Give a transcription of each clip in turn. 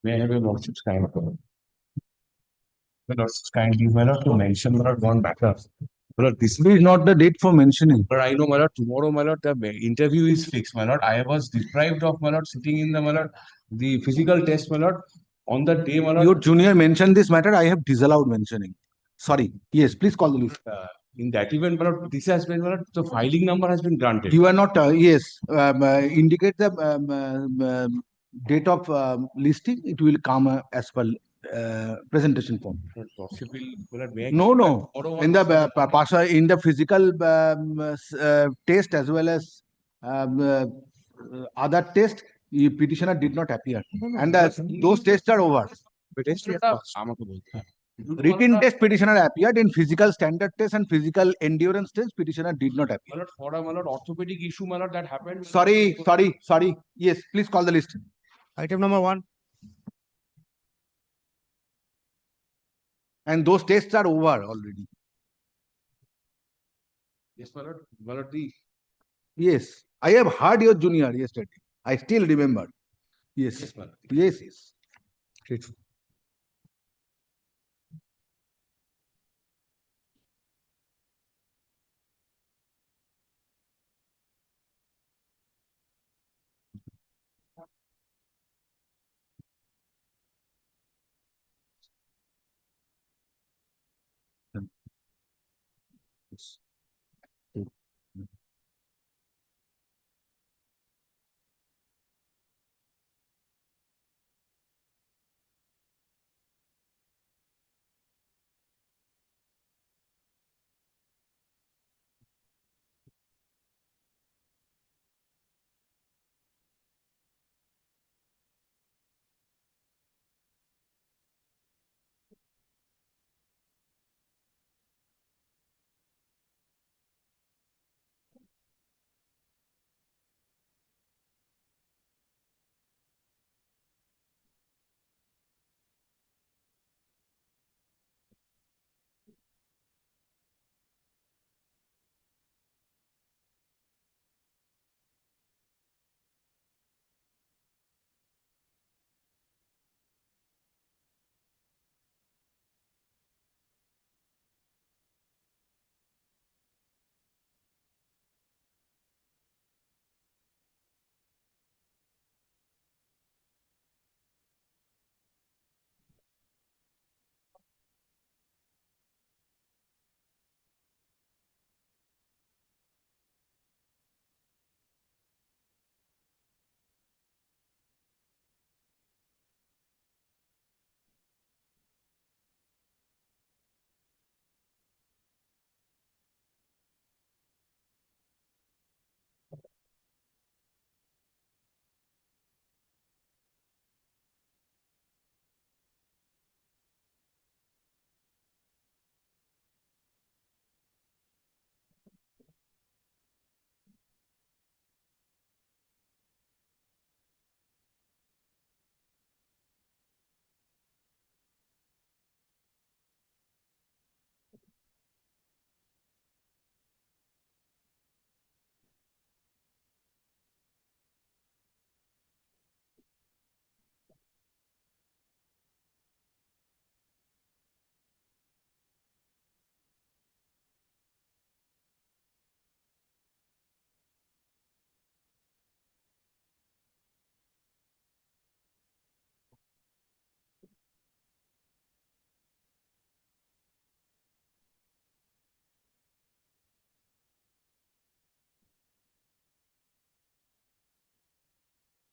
May I have your lordship's kind of my lordship's kindly, my lord, to mention, my lord, one matter. My lord, this This is not the date for mentioning. but I know, my lord, tomorrow, my lord, the interview is fixed, my lord. I was deprived of, my lord, sitting in the, my lord, the physical test, my lord, on the day, my lord. Your junior mentioned this matter. I have disallowed mentioning. Sorry. Yes, please call the list. In that event, my lord, this has been, my lord, the filing number has been granted. You are not. Yes. Indicate the date of listing. It will come as per presentation form. Possible, my lord, may I No, no. tomorrow In the physical test as well as other test, the petitioner did not appear, and those tests are over. আমাকে বলতে হবে। Written test petitioner appeared. In physical standard test and physical endurance test, petitioner did not My appear. lord, for a, my lord, orthopedic issue, my lord, that happened. Sorry. Yes, please call the list. Item number 1. And those tests are over already. Yes, my lord. My lord, the Yes, I have heard your junior yesterday. I still remember. Yes, yes, my lord. yes. Grateful.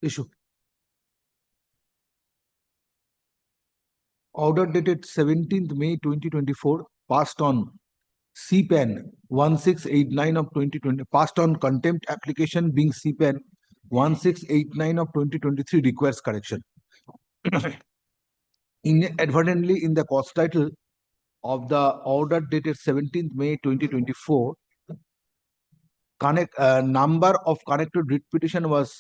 Issue. Order dated 17th May 2024, passed on CPAN 1689 of 2020, passed on contempt application being CPAN 1689 of 2023 requires correction. Inadvertently, in the cause title of the order dated 17th May 2024, number of connected writ petition was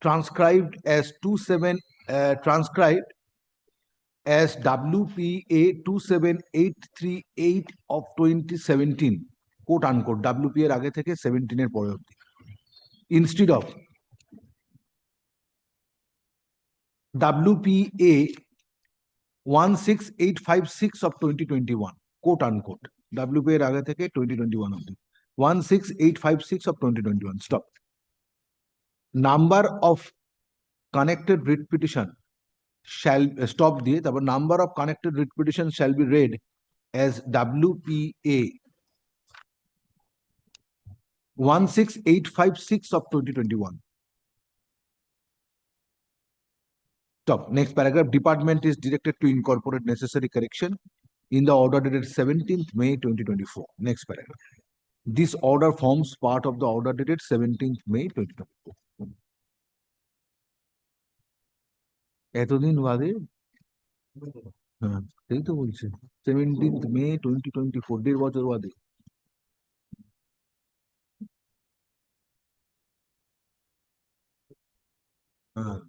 transcribed as 27838 of 2017, quote unquote, WP এর আগে থেকে 17 এর পরে অবধি, instead of WPA 16856 of 2021, quote unquote. WPA এর আগে থেকে 2021 অবধি 16856 of 2021. Stop. Number of connected writ petition shall stop দিয়ে তারপর number of connected writ petition shall be read as WPA 16856 of 2021. Stop. Next paragraph. Department is directed to incorporate necessary correction in the order dated 17th May 2024. Next paragraph. This order forms part of the order dated 17th May 2024. এতদিন বাদে হ্যাঁ সেই তো বলছি 17th May 2024, 1.5 বছর বাদে। হ্যাঁ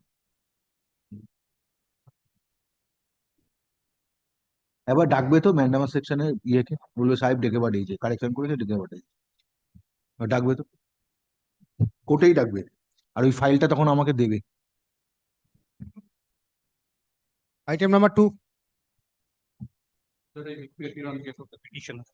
এবার ডাকবে তো ম্যান্ডামাস সেকশনে ইয়েকে, বলবে সাহেব ডেকে পাঠিয়েছে, কারেকশন করেছে, ডেকে পাঠিয়েছে। ডাকবে তো, কোর্টেই ডাকবে, আর ওই ফাইলটা তখন আমাকে দেবে। Item number 2. Sir, I request you on behalf of the petitioner.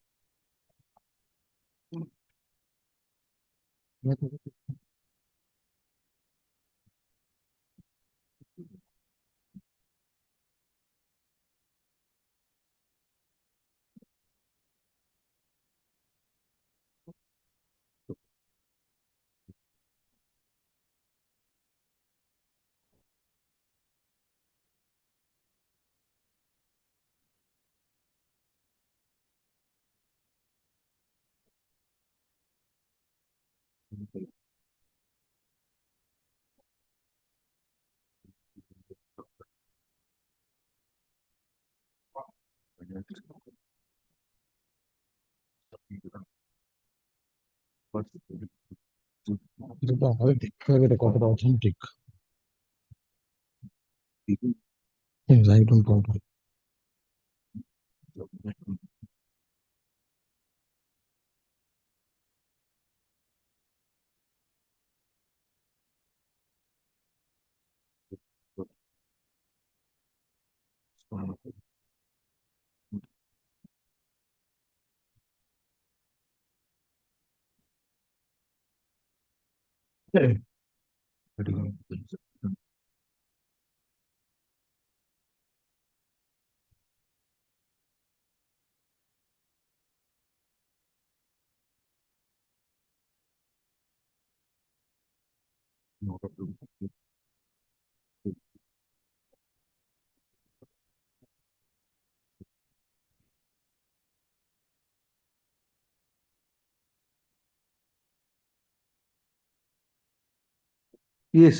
কতটা অথেন্টিক একদম কত Yes.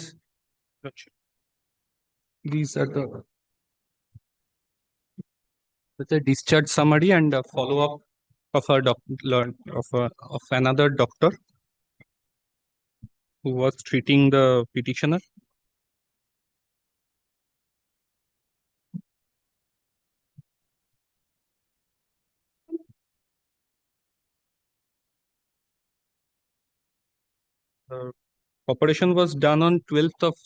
These are the discharge summary and a follow-up of a of another doctor who was treating the petitioner. The operation was done on 12th of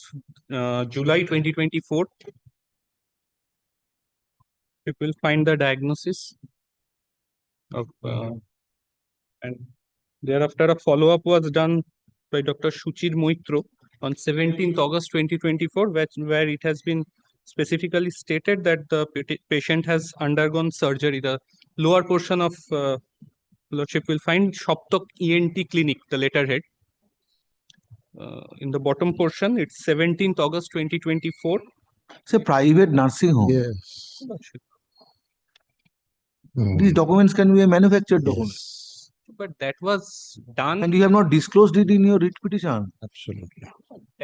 July 2024. You will find the diagnosis of and thereafter a follow-up was done by Dr. Shuchir Moitro on 17th August 2024, where it has been specifically stated that the patient has undergone surgery. The lower portion of Lordship will find Shoptok ENT Clinic, the letterhead. In the bottom portion, it's 17th August 2024. It's a private nursing home. Yes. These documents can be a manufactured document. Yes. But that was done. And you have not disclosed it in your writ petition. Absolutely.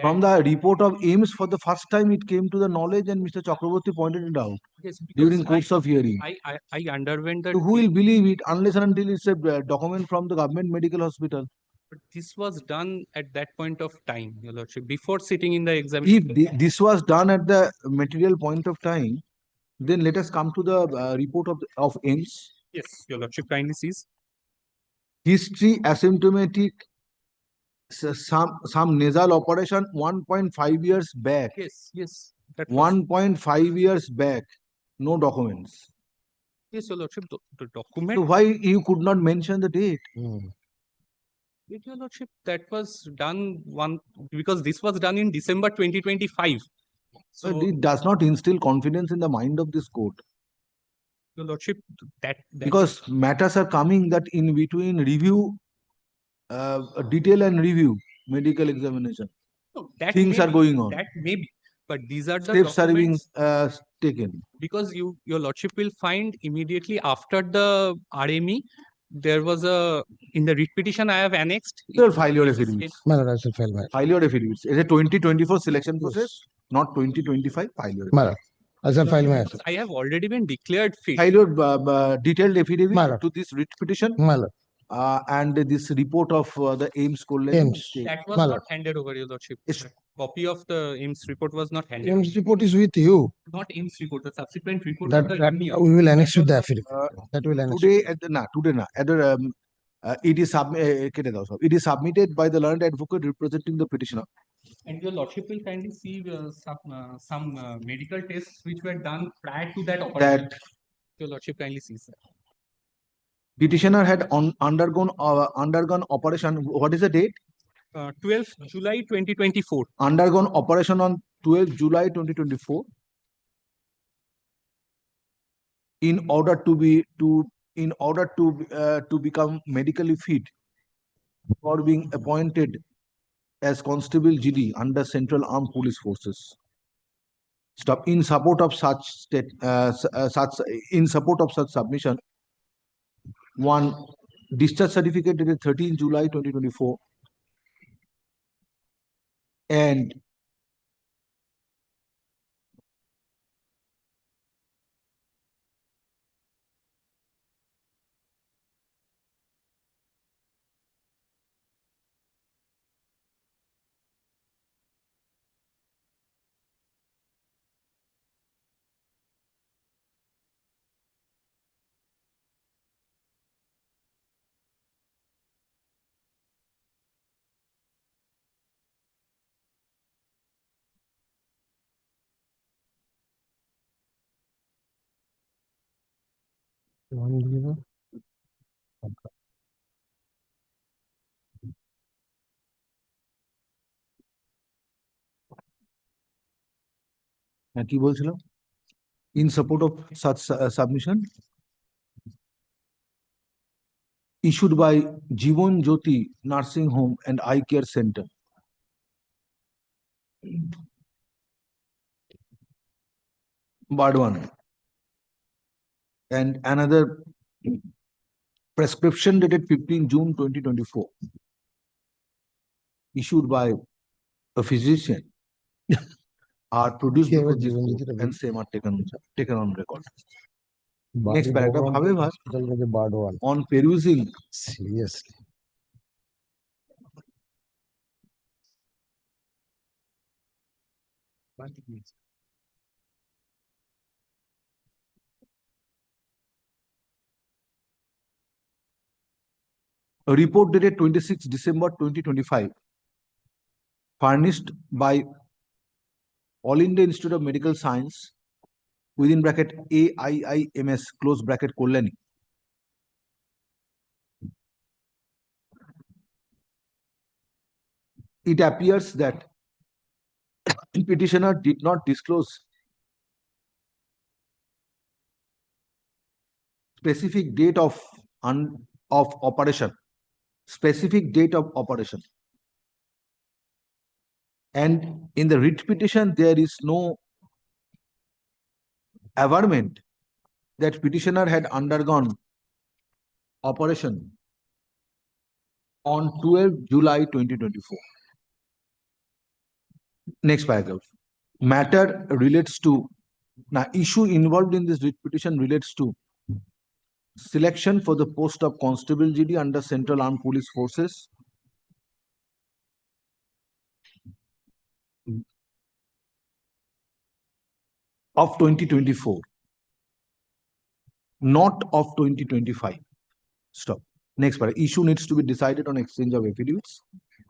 From the report of AIMS, for the first time it came to the knowledge, and Mr. Chakraborty pointed it out Yes, because during course of hearing. I underwent that. So who will believe it unless and until it's a document from the government medical hospital? But this was done at that point of time, Your Lordship, before sitting in the exam. If this was done at the material point of time, then let us come to the report of AIMS. Yes, Your Lordship, kindly sees. History asymptomatic, some nasal operation 1.5 years back. Yes, yes. That was, 1.5 years back, no documents. yes, Your Lordship, the So document, why you could not mention the date? with Your Lordship, that was done because this was done in December 2025. So So, it does not instill confidence in the mind of this court, Your Lordship, that because matters are coming that in between review, detail and review, medical examination, no, that things may are be, going on. that may be, but these are the Steps are being documents taken. because Your Lordship will find immediately after the RME, there was a, in the writ petition I have annexed. You will file your affidavits. My lord, I shall file my. File your affidavits. It's a 2024 selection Yes. process, not 2025. File your My lord, I shall file my. Because I have already been declared fit. file your detailed My affidavit lord. to this writ petition My lord, and this report of the AIMS Kolani AIMS. state. That was My not lord. handed over, Your Lordship. It's- The copy of the AIMS report was not handed. AIMS report is with you. Not AIMS report, the subsequent report That of the that union. we will annex That with the was affidavit. Uh, That will annex. today at the it is it is submitted by the learned advocate representing the petitioner. And Your Lordship will kindly see some medical tests which were done prior to that operation. That Your Lordship kindly sees that. petitioner had undergone operation. What is the date? 12th July 2024. Undergone operation on 12th July 2024 in order to become medically fit for being appointed as Constable GD under Central Armed Police Forces. Stop. In support of such submission, one discharge certificate dated 13 July 2024 and কি বলছিলাম? In support of such submission issued by Jivan Jyoti Nursing Home and Eye Care Center. Part 1. And another prescription dated 15 June 2024 issued by a physician are produced Yeah, before but this Jivan court Jyoti and Ravi. same are taken on record. Body Next paragraph. program However, hospital with the bad one. on perusing Seriously. a report dated 26 December 2025 furnished by All India Institute of Medical Science within bracket AIIMS close bracket Kolani. It appears that petitioner did not disclose specific date of operation, and in the writ petition there is no averment that petitioner had undergone operation on 12 July 2024. Next paragraph. Matter relates to, now issue involved in this writ petition relates to selection for the post of Constable GD under Central Armed Police Forces of 2024, not of 2025. Stop. Next paragraph. Issue needs to be decided on exchange of affidavits.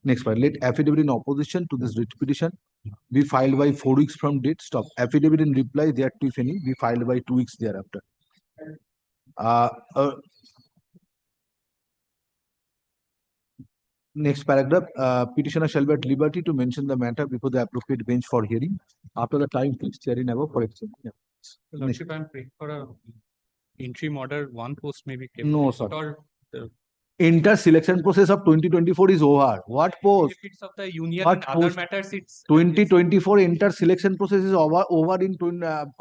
Next part, let affidavit in opposition to this writ petition be filed by 4 weeks from date. Stop. Affidavit in reply thereto, if any, be filed by 2 weeks thereafter. Uh, uh, Next paragraph, petitioner shall be at liberty to mention the matter before the appropriate bench for hearing after the time fixed herein above for exchange. Yeah. Lordship, I'm praying for a interim order, one post may be kept. No, sir. Or the Entire selection process of 2024 is over. What post? benefits of the union What in other post? matters, it's 2024 entire selection process is over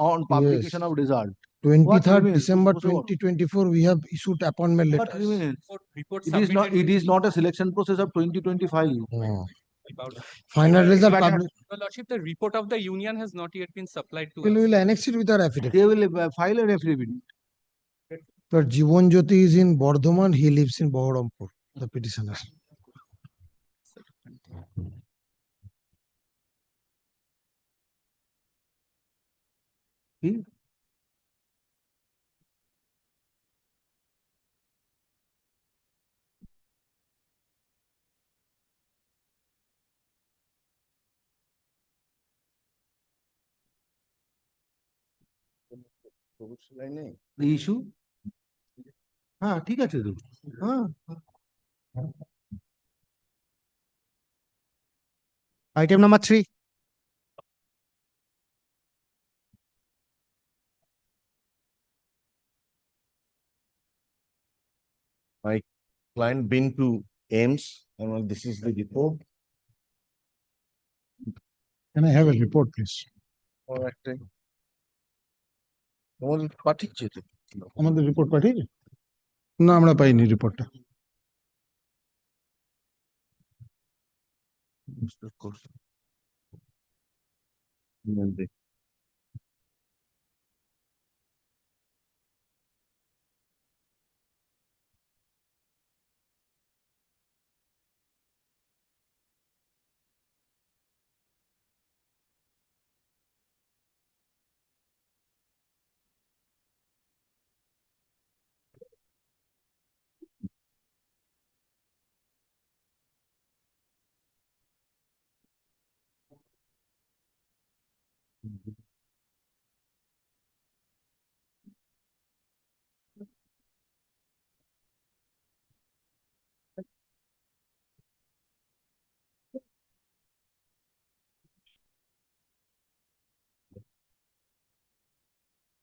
on publication Yes. of result. 23rd remains? December Which was- 2024, we have issued appointment What letters. remains? report It is not. submitted It is not a selection process of 2025. No. about. Final result But- published. Your Lordship, the report of the union has not yet been supplied to We us. will annex it with our affidavit. They will file an affidavit. But Jivan Jyoti is in Bardhaman, he lives in Baharampur, the petitioner. Hmm? The issue? হ্যাঁ ঠিক আছে তো হ্যাঁ Item number 3. Client been to AIMS, and this is the report. Can I have a report, please? Or acting. তোমাদের পাঠিয়েছে তো? আমাদের report পাঠিয়েছে? না, আমরা পাইনি রিপোর্টটা। Of course. Monday.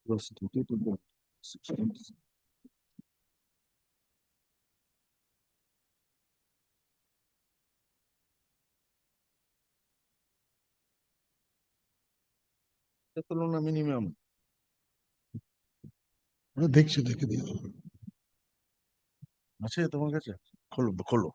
Prostituted the 16th. কত হলো না মিনিমাম? ওরা দেখছে, দেখে দিও। আছে তোমার কাছে? খোলো খোলো।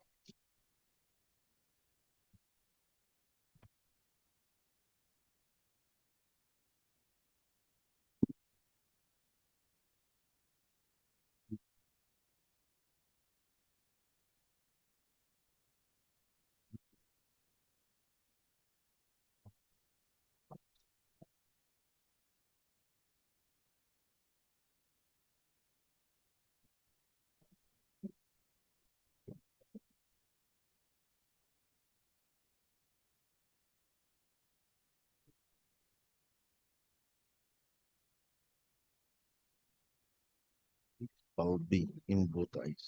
Bulby in both eyes.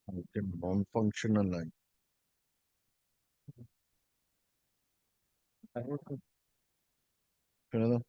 Okay, non-functional eye. ফেলে দাও।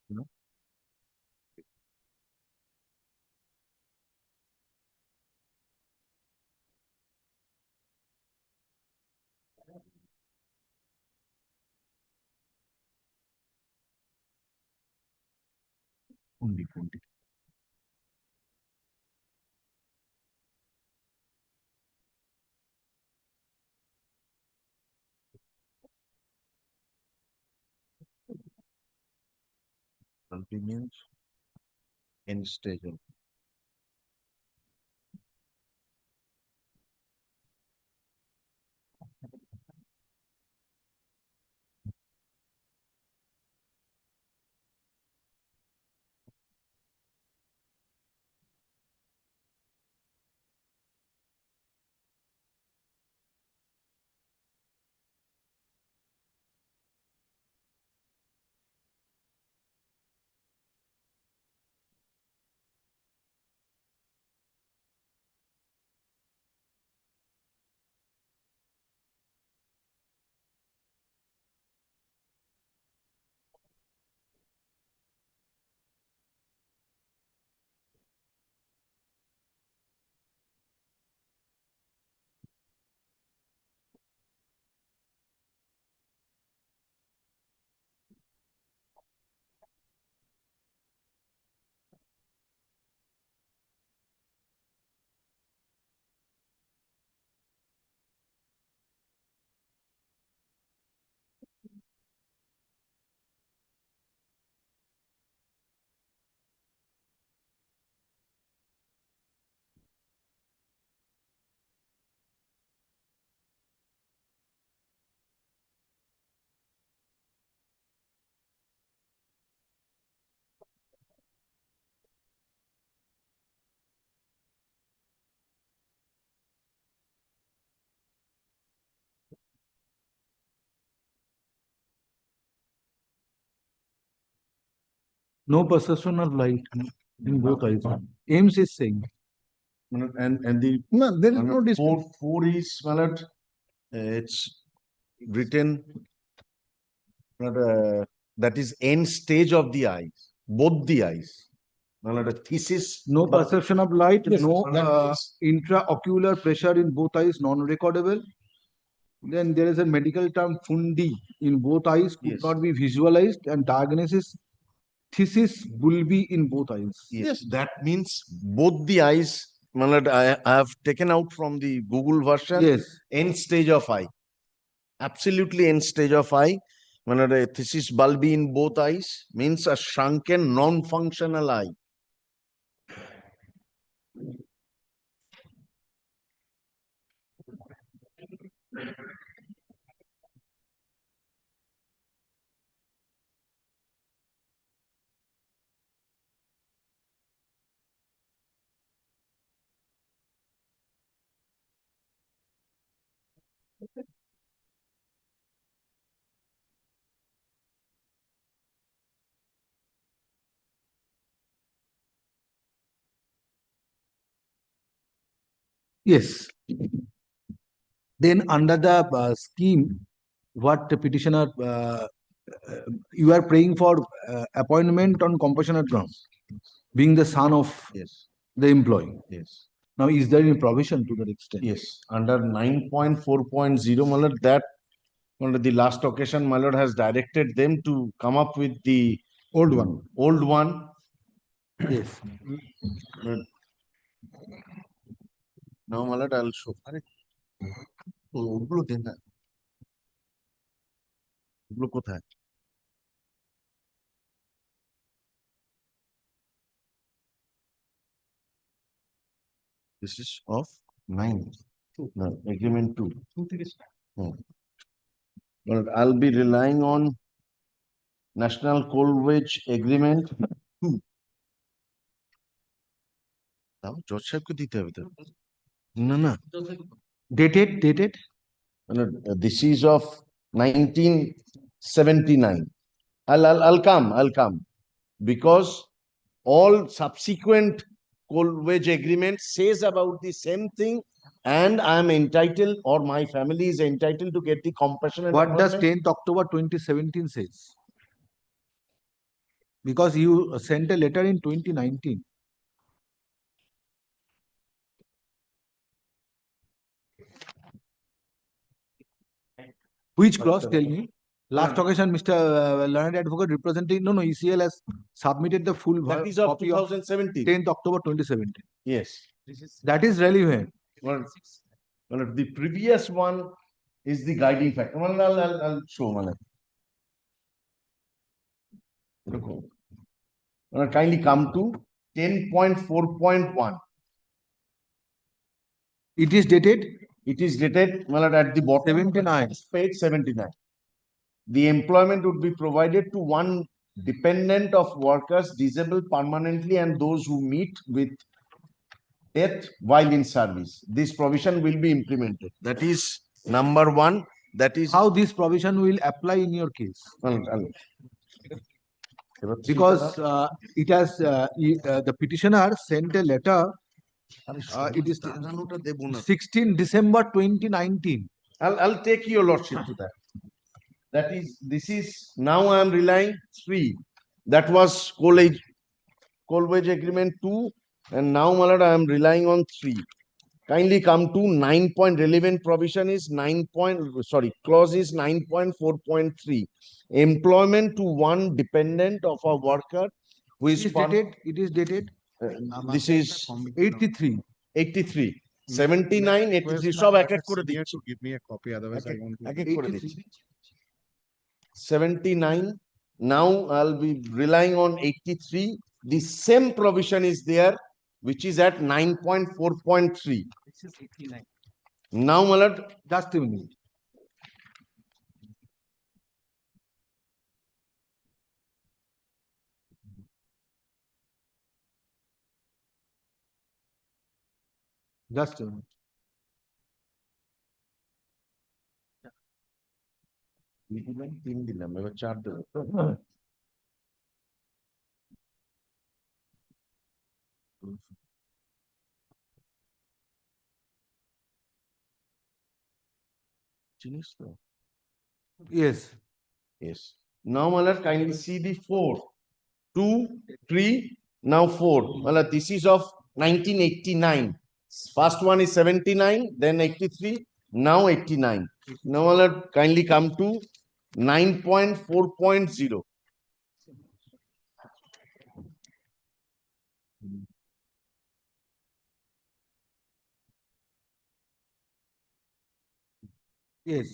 No? Only 20. Multi means end stage of. No perception of light in both eyes. Ames is saying. And the No, there is no dispute. four is malad. It's written that is end stage of the eyes, both the eyes. Malad a thesis. No perception of light, Yes, no that means- intraocular pressure in both eyes, non-recordable. Then there is a medical term fundi in both eyes, could Yes. not be visualized, and diagnosis thesis bulbi in both eyes. Yes, that means both the eyes. Malad, I have taken out from the Google version. Yes. End stage of eye. Absolutely end stage of eye. Malad a thesis bulbi in both eyes means a shrunken non-functional eye. Yes. Then under the scheme, what the petitioner, you are praying for appointment on compassionate grounds, being the son of Yes. the employee. Yes. Now, is there any provision to that extent? Yes. Under 9.4.0, Malad, that under the last occasion, Malad has directed them to come up with the Old one. old one. Yes. But now, Malad, I'll show. আরে, ওগুলো দে না। ওগুলো কোথায়? This is of 9. No, agreement 2. But I'll be relying on National Coal Wage Agreement 2. তাও জজ সাহেবকে দিতে হবে তো? না না, Dated. মানে this is of 1979. I'll come because all subsequent coal wage agreement says about the same thing, and I am entitled, or my family is entitled to get the compassionate. What does appointment. 10th October 2017 says? Because you sent a letter in 2019. Which clause? Tell me. Last occasion, Mr. Learned Advocate representing, no, ECL has submitted the full That is of copy of 2017. 10th October 2017. Yes. That is relevant. Well, the previous one is the guiding factor. Well, I'll show. Kindly come to 10.4.1. It is dated It is dated at the bottom 79. page 79. The employment would be provided to one dependent of workers disabled permanently and those who meet with death while in service. This provision will be implemented. That is number one. That is How this provision will apply in your case? Because the petitioner sent a letter. It is 16 December 2019. I'll take your lordship to that. This is now I am relying 3. That was coal wage agreement 2, and now my lord I am relying on 3. Kindly come to 9 point relevant provision is 9 point, clause is 9.4.3. Employment to one dependent of a worker who is It is dated this is 83. 83, 79, 83 সব এক এক করে দিচ্ছি। Give me a copy, otherwise I won't. এক এক করে দিচ্ছি। 79, now I'll be relying on 83. The same provision is there, which is at 9.4.3. This is 89. Now, my lord, Just a minute. Just a minute. তিন দিলাম, এবার 4 দেবো তো? চিনিস তো? Yes. Yes. Now, my lord, kindly see the 4. 2, 3, now 4. My lord, this is of 1989. First one is 79, then 83, now 89. Now, my lord, kindly come to 9.4.0. Yes.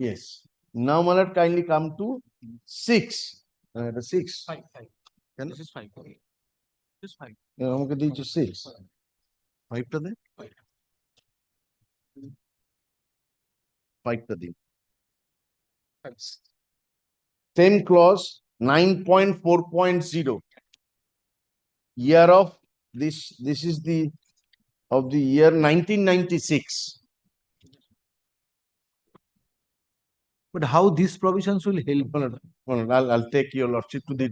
Yes. Now, my lord, kindly come to 6. The 6. 5, 5. This is 5. This is 5. আমাকে দিয়েছো 6. 5টা দে। 5টা দিন। Same clause 9.4.0. Year of this is the of the year 1996. But how these provisions will help? I'll take your lordship to the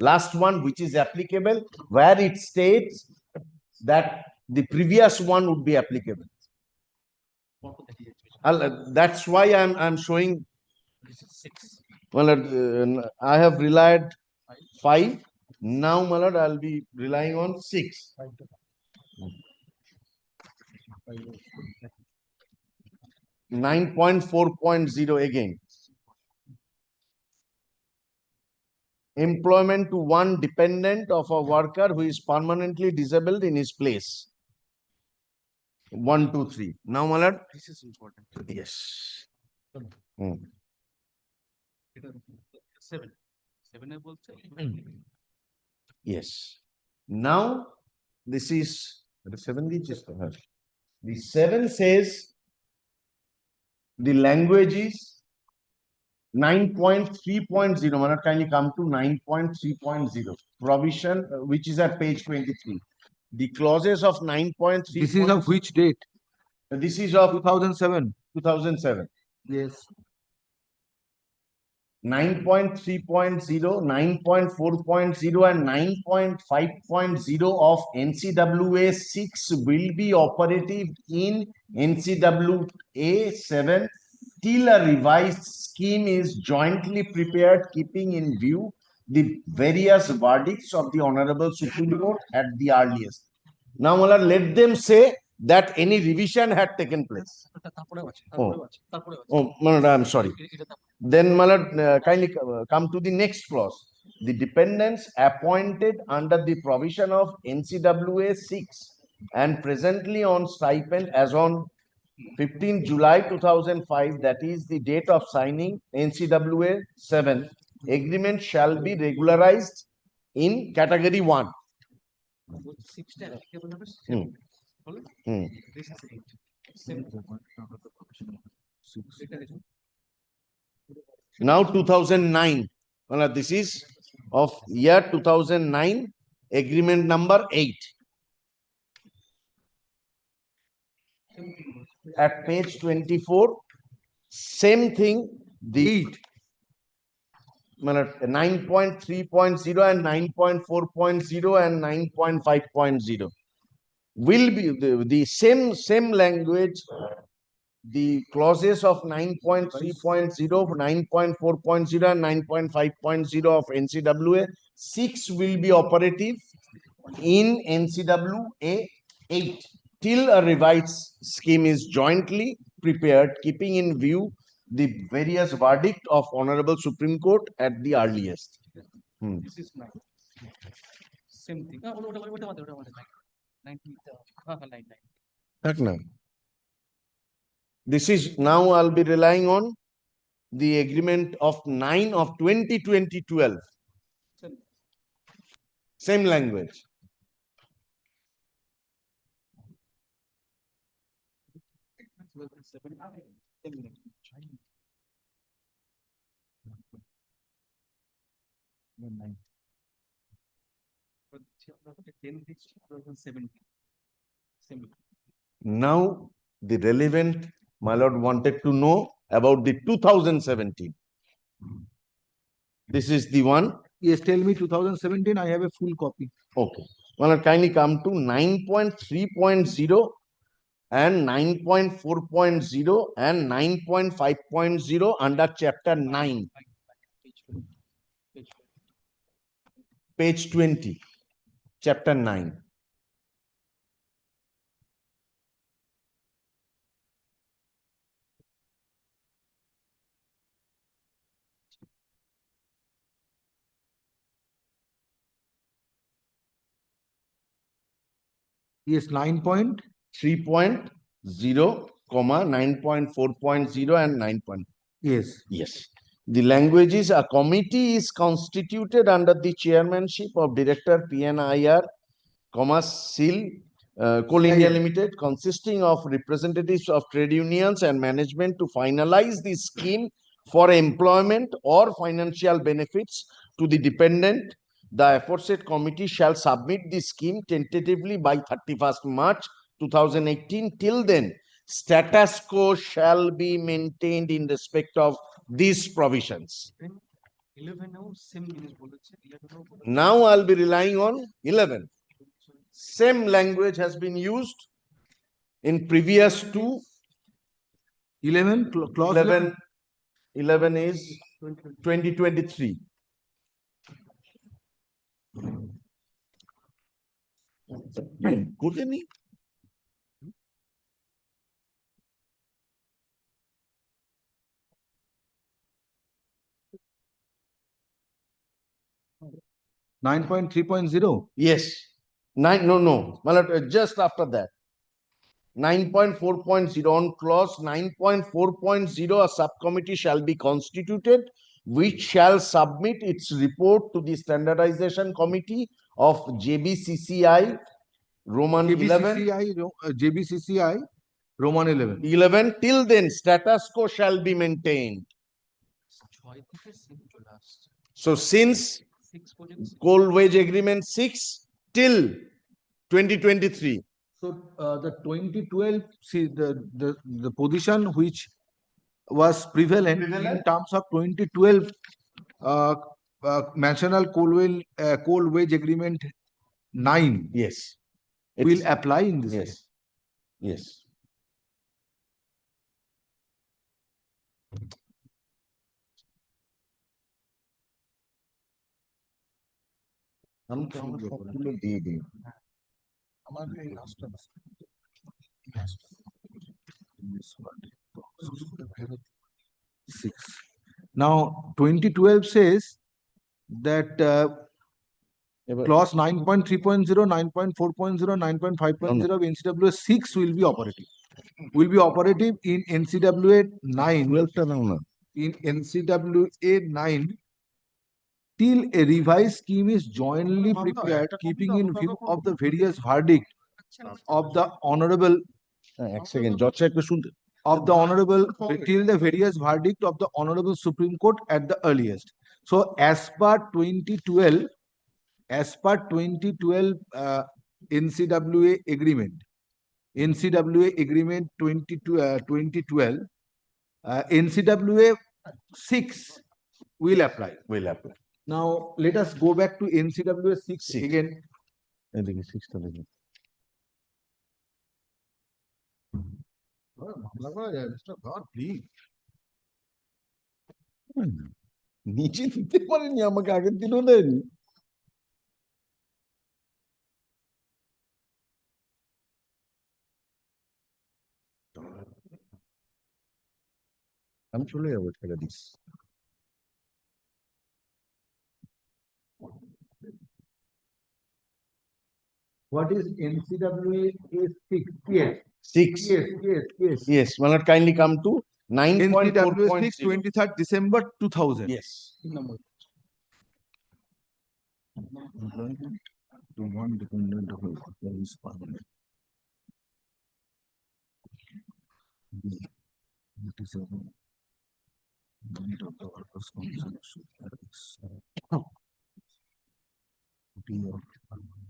last one, which is applicable, where it states that the previous one would be applicable. That's why I'm showing. This is 6. Well, I have relied 5. Now, my lord, I'll be relying on 6. 9.4.0 again. Employment to one dependent of a worker who is permanently disabled in his place. 1, 2, 3. Now, my lord. This is important. Yes. 7. 7 I বলছে। Yes. Now, this is the 7 digits. The 7 says the language is 9.3.0. Man, kindly come to 9.3.0. Provision, which is at page 23. The clauses of 9.3. This is of which date? This is of 2007. 2007. Yes. 9.3.0, 9.4.0 and 9.5.0 of NCWA 6 will be operative in NCWA 7 till a revised scheme is jointly prepared, keeping in view the various verdicts of the Honorable Supreme Court at the earliest. Now, Mullah, let them say that any revision had taken place. Oh, Mullah, I'm sorry. Then, Malad, kindly come to the next clause. The dependents appointed under the provision of NCWA 6 and presently on stipend as on 15 July 2005, that is the date of signing NCWA 7, agreement shall be regularized in category 1. Hmm. Hmm. Now 2009. Well, this is of year 2009, agreement number 8. At page 24, same thing, the 9.3.0 and 9.4.0 and 9.5.0 will be the same language. The clauses of 9.3.0, 9.4.0 and 9.5.0 of NCWA 6 will be operative in NCWA 8 till a revised scheme is jointly prepared, keeping in view the various verdict of Honorable Supreme Court at the earliest. This is nine. Same thing. Nine. This is now I'll be relying on the agreement of 9 of 2012. Same language. Now the relevant, my lord wanted to know about the 2017. This is the one. Yes, tell me 2017. I have a full copy. Okay. My lord, kindly come to 9.3.0 and 9.4.0 and 9.5.0 under chapter 9. Page 20. Chapter 9. Yes, 9 point. 3.0, 9.4.0 and 9. Yes. Yes. The language is a committee is constituted under the chairmanship of Director PNIR, SIL, Coal India Limited, consisting of representatives of trade unions and management to finalize the scheme for employment or financial benefits to the dependent. The aforesaid committee shall submit the scheme tentatively by 31st March 2018. Till then, status quo shall be maintained in respect of these provisions. Now I'll be relying on 11. Same language has been used in previous two. 11, clause 11. 11 is 2023. Good. 9.3.0. Yes. No. Just after that. 9.4.0 on clause 9.4.0, a subcommittee shall be constituted which shall submit its report to the standardization committee of JBCCI Roman 11. JBCCI Roman 11. 11. Till then, status quo shall be maintained. So since coal wage agreement 6 till 2023. So the 2012, see the position which was prevalent in terms of 2012 National Coal Wage Agreement 9. Yes. Will apply in this. Yes. Yes. দিয়ে দিই। Now 2012 says that clause 9.3.0, 9.4.0, 9.5.0 of NCWA 6 will be operative. Will be operative in NCWA 9. In NCWA 9, till a revised scheme is jointly prepared, keeping in view of the various verdict of the honorable এক second জজ একটু শুনতে of the honorable till the various verdict of the honorable Supreme Court at the earliest. So as per 2012, NCWA agreement, 2012, NCWA 6 will apply. Will apply Now let us go back to NCWA 6 Six. again. এদিকে সিক্সটা দেখি মামলা করা যায়, Mr. God, please. নিচে দিতে পারেনি আমাকে আগের দিনও দেয়নি আমি চলে যাবো ছেড়ে this What is NCWA 6? Yes, Six. yes. Yes, my lord, kindly come to NCWA 6, 9.4.0. 23rd December 2000. Yes. To one dependent of is permanent. It is a unit of the workers' compensation. Be of permanent.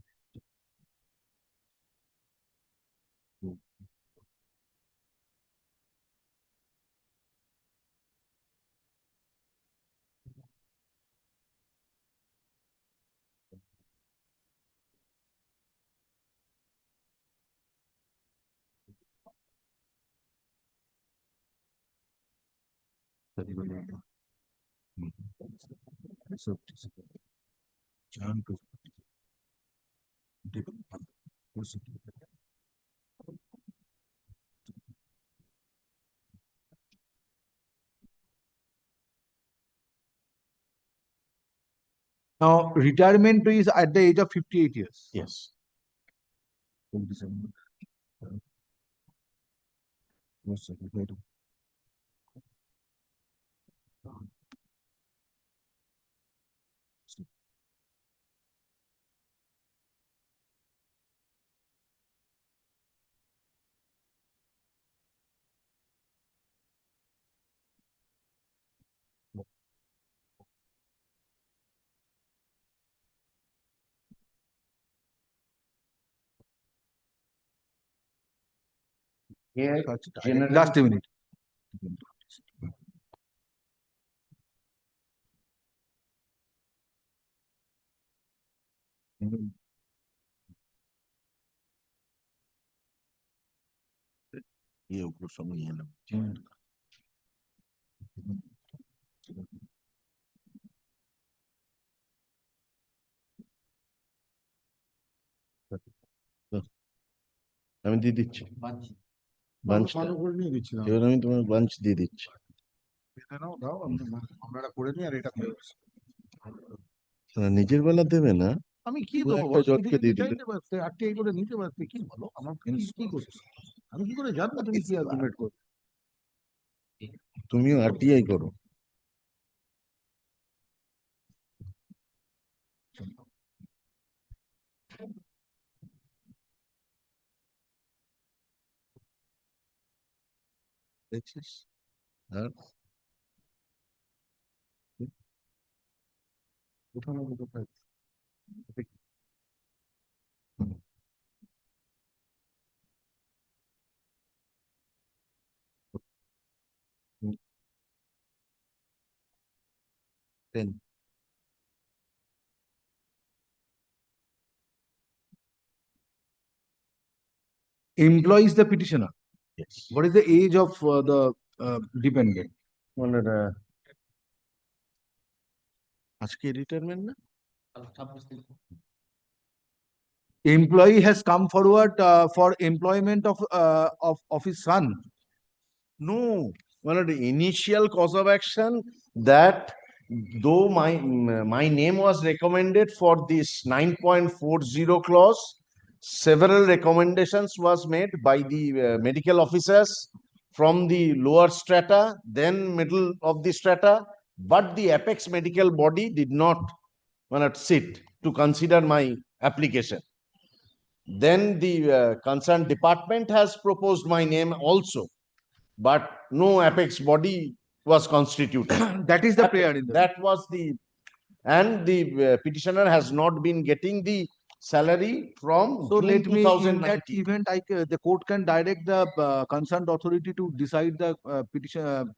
Now, retirement is at the age of 58 years. Yes. Here, generally, Just a minute. ये ऊपर समय है ना আমি দিয়ে দিচ্ছি bunch এবার আমি তোমার বাঞ্চ দিয়ে দিচ্ছি নিজের বেলা দেবে না আমি কি পুরো দেবো একটা জজকে দিয়ে দিলে আরটিআই করে নিতে পারতে কি বলো আমার কি করছো আমি কি করে জানবো তুমি কি আর্গুমেন্ট করছো তুমিও আরটিআই করো দেখছিস আর কোথাও না কোথাও ten employee is the petitioner. Yes. What is the age of the dependent? মানে আজকে রিটায়ারমেন্ট না Employee has come forward for employment of his son. No, one of the initial cause of action that though my name was recommended for this 9.40 clause, several recommendations was made by the medical officers from the lower strata, then middle of the strata, but the apex medical body did not sit to consider my application. Then the concerned department has proposed my name also, but no apex body was constituted. That is the prayer in the. That was the, and the petitioner has not been getting the salary from So June let me, in that 2019. event, the court can direct the concerned authority to decide the petition.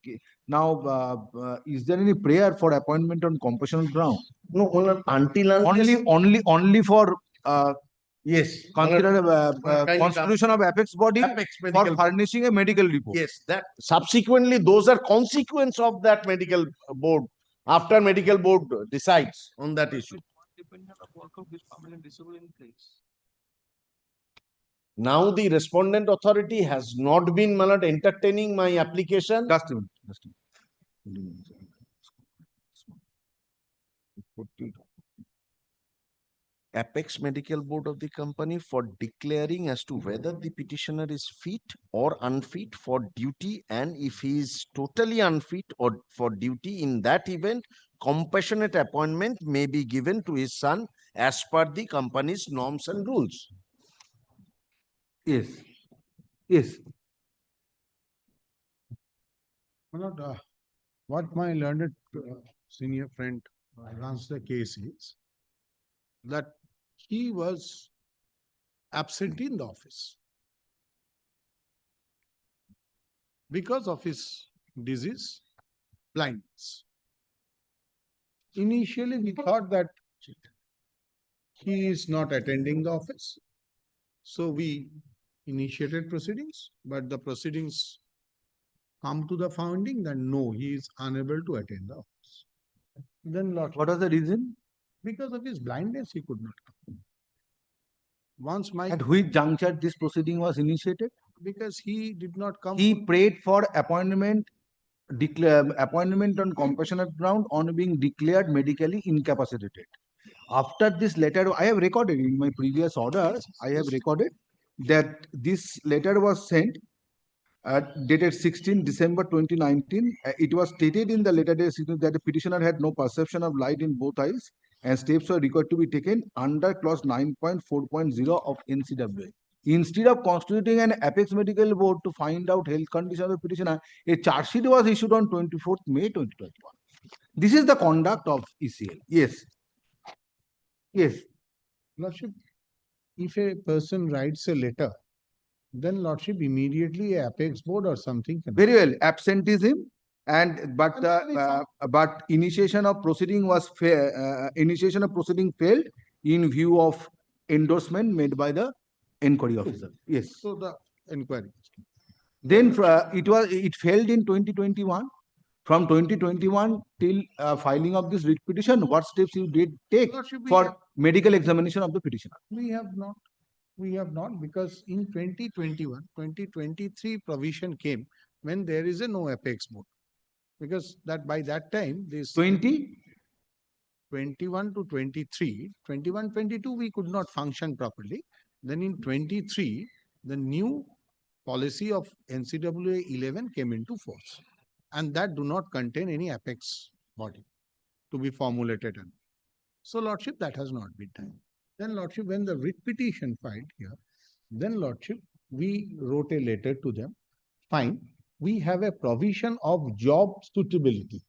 Now, is there any prayer for appointment on compassionate ground? No, until unless, Only for yes, consider kindly constitution of apex body apex for medical. furnishing a medical report. Yes, that subsequently those are consequence of that medical board, after medical board decides on that issue. Now the respondent authority has not been entertaining my application. Just a minute. Just a minute. Apex medical board of the company for declaring as to whether the petitioner is fit or unfit for duty, and if he is totally unfit or for duty, in that event compassionate appointment may be given to his son as per the company's norms and rules. Yes. Yes. What my learned senior friend runs the case is that he was absent in the office because of his disease, blindness. Initially, we thought that he is not attending the office. So we initiated proceedings, but the proceedings come to the finding that no, he is unable to attend the office. Then What was the reason? because of his blindness, he could not come. Once my, At which juncture this proceeding was initiated? because he did not come. He prayed for appointment on compassionate ground on being declared medically incapacitated. After this letter, I have recorded in my previous orders, I have recorded that this letter was sent dated 16 December 2019. It was stated in the letter that the petitioner had no perception of light in both eyes and steps were required to be taken under clause 9.4.0 of NCWA. Instead of constituting an apex medical board to find out health condition of the petitioner, a charge sheet was issued on 24th May 2021. This is the conduct of ECL. Yes. Yes. Lordship, if a person writes a letter, then Lordship immediately a apex board or something can. Very well. Absenteeism and but initiation of proceeding was initiation of proceeding failed in view of endorsement made by the inquiry officer. Yes. So the inquiry. Then it failed in 2021. From 2021 till filing of this writ petition, what steps you did take Lordship, for medical examination of the petitioner? we have not. We have not, because in 2021, 2023 provision came when there is a no apex board. Because that by that time, this 21 to 23, 21, 22, we could not function properly. Then in 23, the new policy of NCWA 11 came into force. And that do not contain any apex body to be formulated. So, Lordship, that has not been done. Then, Lordship, when the writ petition filed here, then, Lordship, we wrote a letter to them. Fine, we have a provision of job suitability.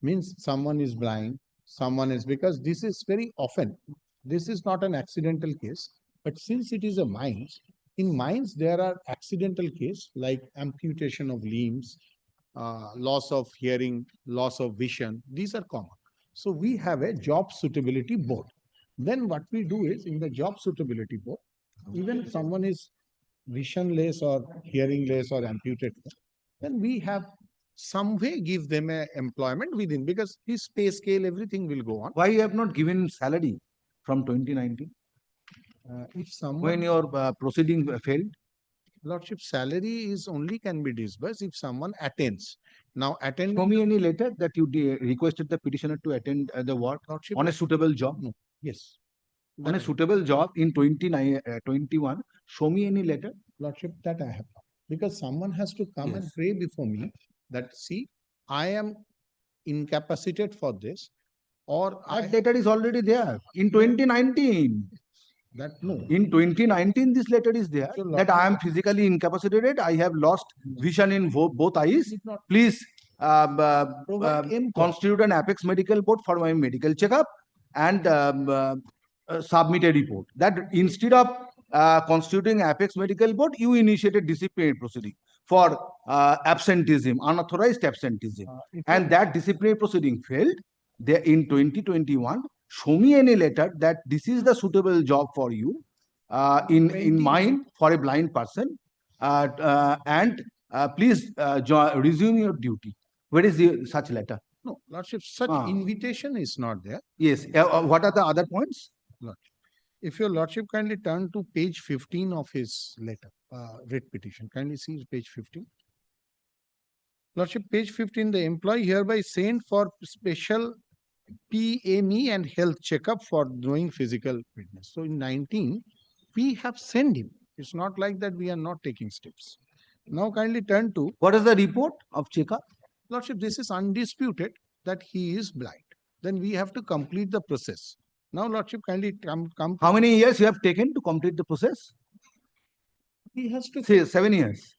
Means someone is blind, someone is, because this is very often, this is not an accidental case, but since it is a mines, in mines there are accidental cases like amputation of limbs, loss of hearing, loss of vision. These are common. So we have a job suitability board. Then what we do is, in the job suitability board, even if someone is visionless or hearingless or amputated, then we have some way give them a employment within, because his pay scale, everything will go on. Why you have not given salary from 2019 If someone, when your proceeding failed? Lordship, salary is only can be disbursed if someone attends. Now, attend. Show me any letter that you requested the petitioner to attend the work Lordship, on a suitable job. no. Yes. On a suitable job in 21. Show me any letter. Lordship, that I have not. Because someone has to come and Yes. pray before me that, see, I am incapacitated for this, or I, That letter is already there in 2019. that no. In 2019, this letter is there So that I am physically incapacitated. I have lost vision in both eyes. Did not Please provide MCOT. constitute an apex medical board for my medical checkup and submit a report. That instead of constituting apex medical board, you initiated disciplinary proceeding for absenteeism, unauthorized absenteeism, and that disciplinary proceeding failed. There in 2021, show me any letter that this is the suitable job for you in mind for a blind person, and please resume your duty. Where is such letter? No, Lordship, such invitation is not there. Yes. What are the other points? Lordship. If your Lordship kindly turn to page 15 of his letter, writ petition, kindly see page 15. Lordship, page 15, the employee hereby sent for special PME and health checkup for doing physical fitness. So in 19, we have sent him. It's not like that we are not taking steps. Now kindly turn to, What is the report of checkup? Lordship, this is undisputed that he is blind. Then we have to complete the process. Now, Lordship, kindly come. How many years you have taken to complete the process? He has to Say 7 years.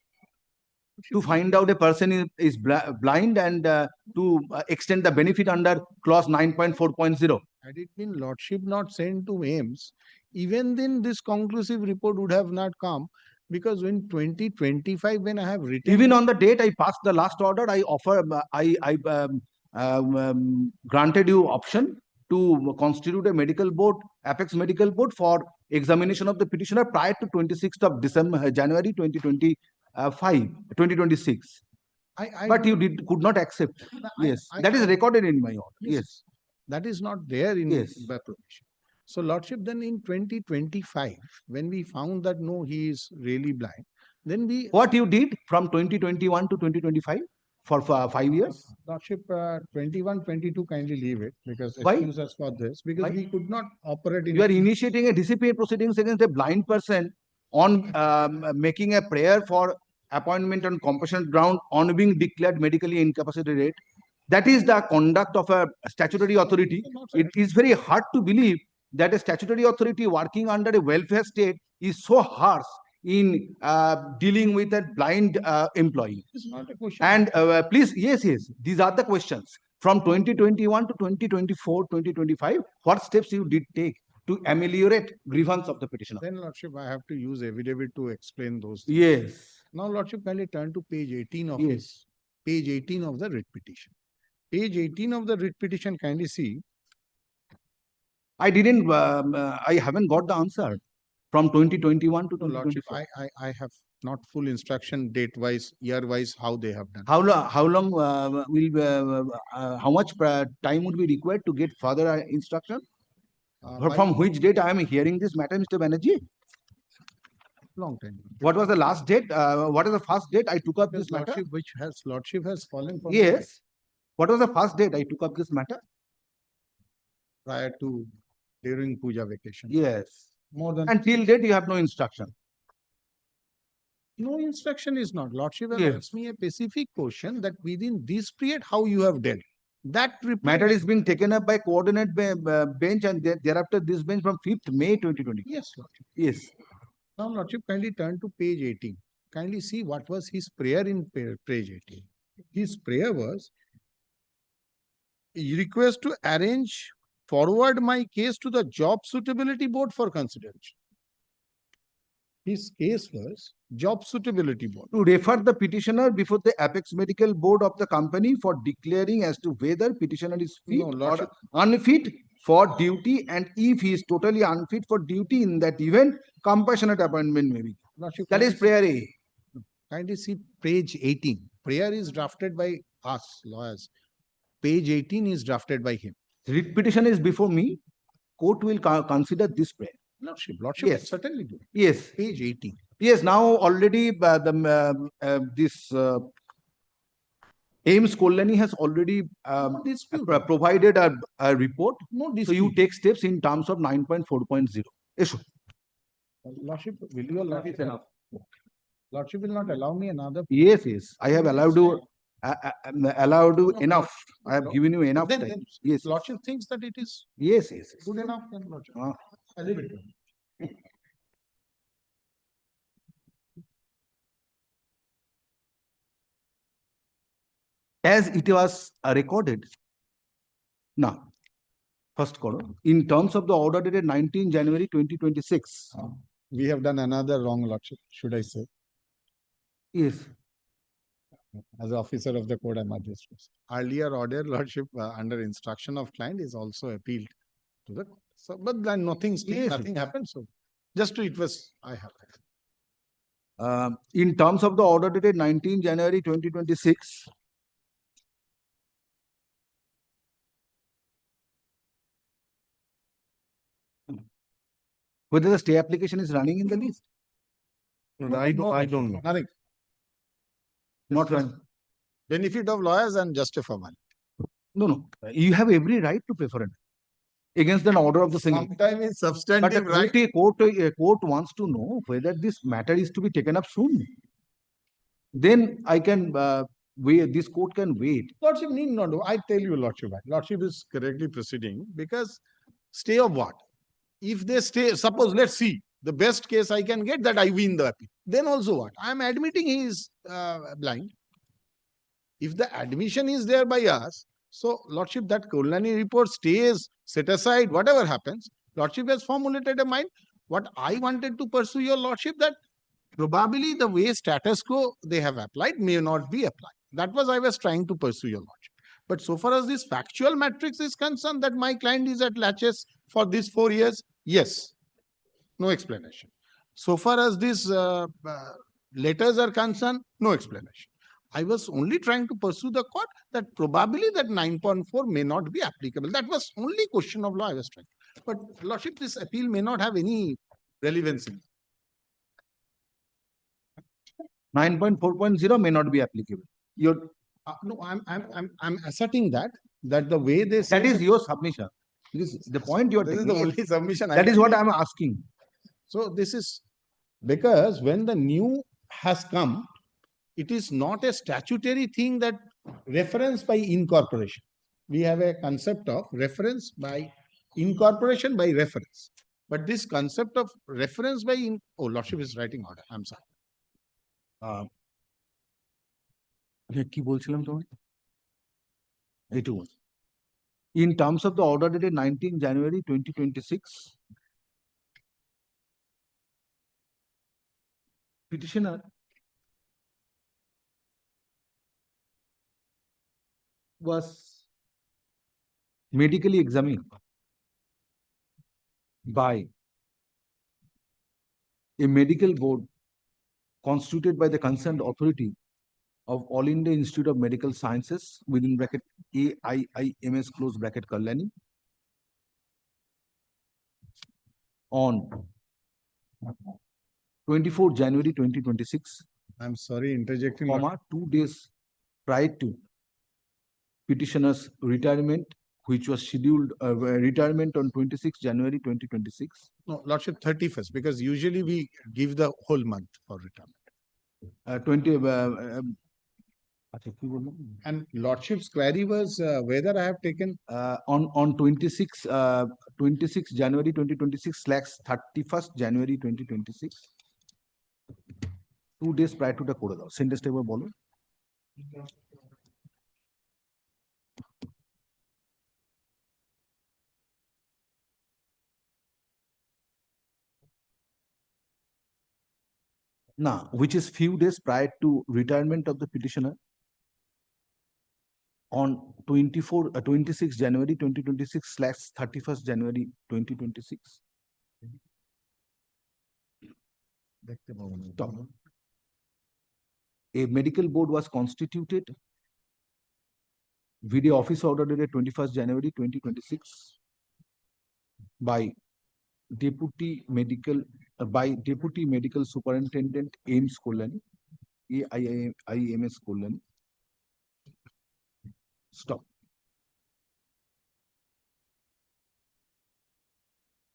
To find out a person is blind and to extend the benefit under clause 9.4.0. Had it been Lordship not sent to AIMS, even then this conclusive report would have not come, because when 2025, when I have written, Even on the date I passed the last order, I offer, granted you option to constitute a medical board, apex medical board for examination of the petitioner prior to 26th of December, January 2026. But you could not accept. Yes, that is recorded in my order. Yes. that is not there in Yes. the application. So, Lordship, then in 2025, when we found that no, he is really blind, then we, What you did from 2021 to 2025 for 5 years? Lordship, 21, 22, kindly leave it, because Why? excuse us for this, because Why? we could not operate in. You are initiating a disciplinary proceedings against a blind person on making a prayer for appointment on compassionate ground on being declared medically incapacitated. That is the conduct of a statutory authority. It is very hard to believe that a statutory authority working under a welfare state is so harsh in dealing with a blind employee. It's not a question. And please, yes, these are the questions. From 2021 to 2024, 2025, what steps you did take to ameliorate grievance of the petitioner? Then, Lordship, I have to use affidavit to explain those things. Yes. Now, Lordship, kindly turn to page 18 of Yes. his, page 18 of the writ petition. Page 18 of the writ petition, kindly see. I didn't, I haven't got the answer from 2021 to No, Lordship, 2024. I have not full instruction date wise, year wise, how they have done. How long will, how much time would be required to get further instruction? By From which date I am hearing this matter, Mr. Banerjee? long time. What was the last date? What is the first date I took up Because this matter? Lordship has fallen from. Yes. What was the first date I took up this matter? Prior to, during puja vacation. Yes. More than. Until date, you have no instruction. No instruction is not. Lordship has Yes. asked me a specific question that within this period, how you have dealt. That report. Matter is being taken up by coordinate bench, and thereafter this bench from 5th May 2020. Yes, Lordship. Yes. Now, Lordship, kindly turn to page 18. Kindly see what was his prayer in page 18. His prayer was, request to arrange forward my case to the job suitability board for consideration. His case was job suitability board. To refer the petitioner before the apex medical board of the company for declaring as to whether petitioner is fit No, or Lordship. unfit for duty, and if he is totally unfit for duty, in that event, compassionate appointment may be. Lordship, That is prayer A. kindly see page 18. Prayer is drafted by us lawyers. Page 18 is drafted by him. Writ petition is before me. Court will consider this prayer. Lordship Yes. certainly do. Yes. Page 18. Yes. Now already this AIMS Kolani has already No dispute. provided a report. No So dispute. you take steps in terms of 9.4.0. Issue. Lordship, will your Lordship will not allow me another. Yes. I have allowed you. allowed you No, enough. I have no. given you enough Then, time. then Yes. Lordship thinks that it is Yes, yes. good enough, then Lordship. Uh, I leave it to him. as it was recorded. Now, first quarter, in terms of the order dated 19 January 2026. We have done another wrong, Lordship, should I say? Yes. As officer of the court, I must just earlier order, Lordship, under instruction of client is also appealed to the. So, but then nothing, Yes. nothing happened. So, just to it was I have. In terms of the order dated 19 January 2026, whether the stay application is running in the list. No, I don't know. Nothing. Not running. Benefit of lawyers and just a formality. No. You have every right to prefer it against an order of the single. Sometimes it's But substantive right. a court wants to know whether this matter is to be taken up soon. Then I can wait. This court can wait. Lordship need not do. I tell you, Lordship, Lordship is correctly proceeding because stay of what? If they stay, suppose let's see the best case I can get that I win the appeal. Then also what? I am admitting he is blind. If the admission is there by us, so Lordship, that Kolani report stays set aside, whatever happens, Lordship has formulated a mind. What I wanted to pursue, your Lordship, that probably the way status quo they have applied may not be applied. That was I was trying to pursue, your Lordship. But so far as this factual matrix is concerned, that my client is at laches for these 4 years, yes, no explanation. So far as these letters are concerned, no explanation. I was only trying to pursue the court that probably that 9.4 may not be applicable. That was only question of law I was trying. But Lordship, this appeal may not have any relevance in it. 9.4.0 may not be applicable. No, I'm asserting that the way they say That is your submission. This is the point you are this is taking. the only submission. That is what I am asking. So this is because when the new has come, it is not a statutory thing that reference by incorporation. We have a concept of reference by incorporation by reference. But this concept of reference by oh, Lordship is writing order. I'm sorry. কি বলছিলাম তোমায়? এইটুকু। In terms of the order dated 19 January 2026, petitioner was medically examined by a medical board constituted by the concerned authority of All India Institute of Medical Sciences within bracket AIIMS close bracket Kalyani on 24 January 2026, I'm sorry, interjecting. 2 days prior to petitioner's retirement, which was scheduled retirement on 26 January 2026. No, Lordship, 31st, because usually we give the whole month for retirement. 20 And Lordship's query was whether I have taken on 26 January 2026 / 31st January 2026, 2 days prior to the করে দাও সেন্টেন্সটা এবার বলো। Now, which is few days prior to retirement of the petitioner on 26 January 2026 / 31st January 2026. Stop. A medical board was constituted video office order dated 21st January 2026 by Deputy Medical Superintendent Ames Kolani, AIIMS Kolani. Stop.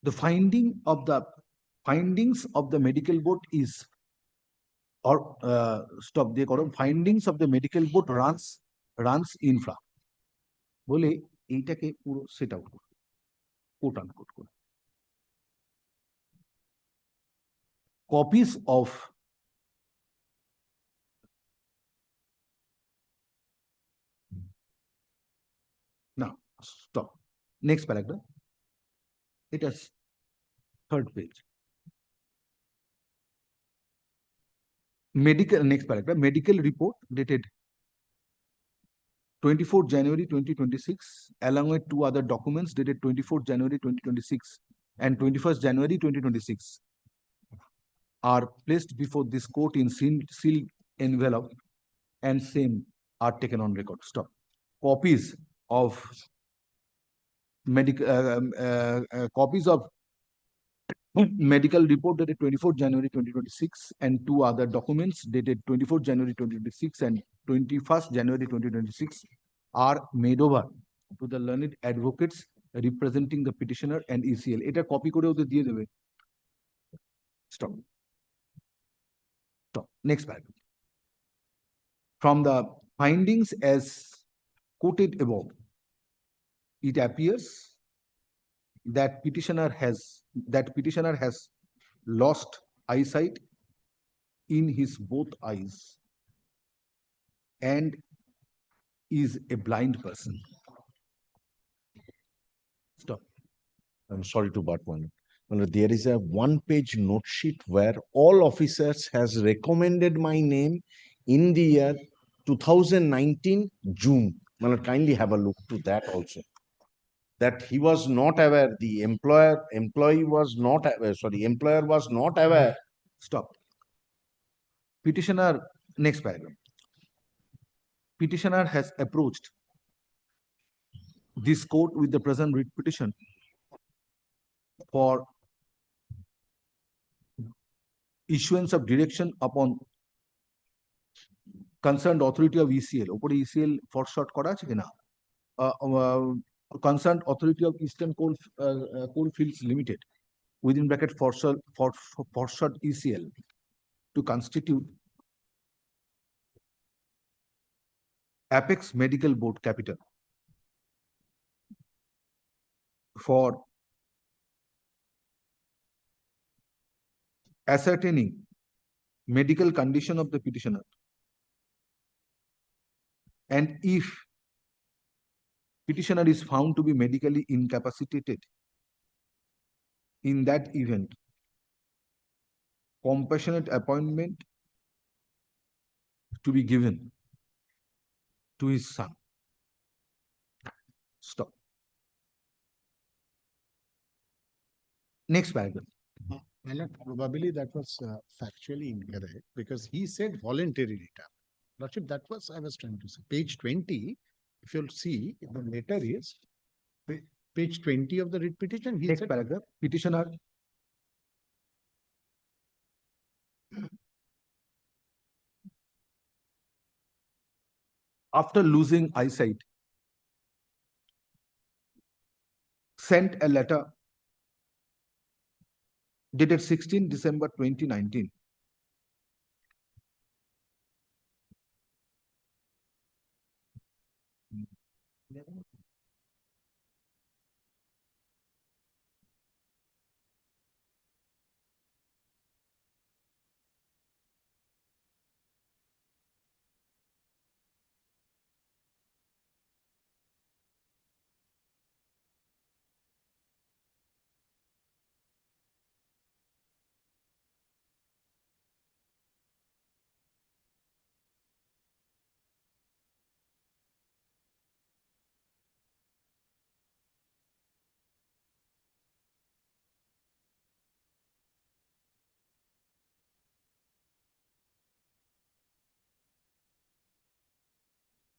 The findings of the medical board is or stop দিয়ে করো findings of the medical board runs infra বলে এইটাকে পুরো set out করো coat unquote করে copies of now stop next paragraph it is third page medical next paragraph medical report dated 24 January 2026 along with two other documents dated 24 January 2026 and 21st January 2026 are placed before this court in sealed envelope and same are taken on record. Stop. Copies of copies of medical report dated 24 January 2026 and two other documents dated 24 January 2026 and 21st January 2026 are made over to the learned advocates representing the petitioner and ECL. এটা copy করে ওদের দিয়ে দেবে. Stop. Stop. Next paragraph. From the findings as quoted above, it appears that petitioner has lost eyesight in his both eyes and is a blind person. Stop. I'm sorry to butt one. There is a one-page note sheet where all officers has recommended my name in the year 2019 June. Kindly have a look to that also. That he was not aware, the employer was not aware. Stop. Petitioner, next paragraph. Petitioner has approached this court with the present writ petition for issuance of direction upon concerned authority of ECL. ওপরে ECL for short করা আছে কিনা? Concerned authority of Eastern Coalfields Limited within bracket for short ECL to constitute Apex Medical Board Capital for ascertaining medical condition of the petitioner, and if petitioner is found to be medically incapacitated, in that event compassionate appointment to be given to his son. Stop. Next paragraph. Probably that was factually incorrect because he said voluntary retirement. Lordship, that was I was trying to say. Page 20, if you'll see, the letter is page 20 of the writ petition. He Next said paragraph. Petitioner after losing eyesight sent a letter dated 16 December 2019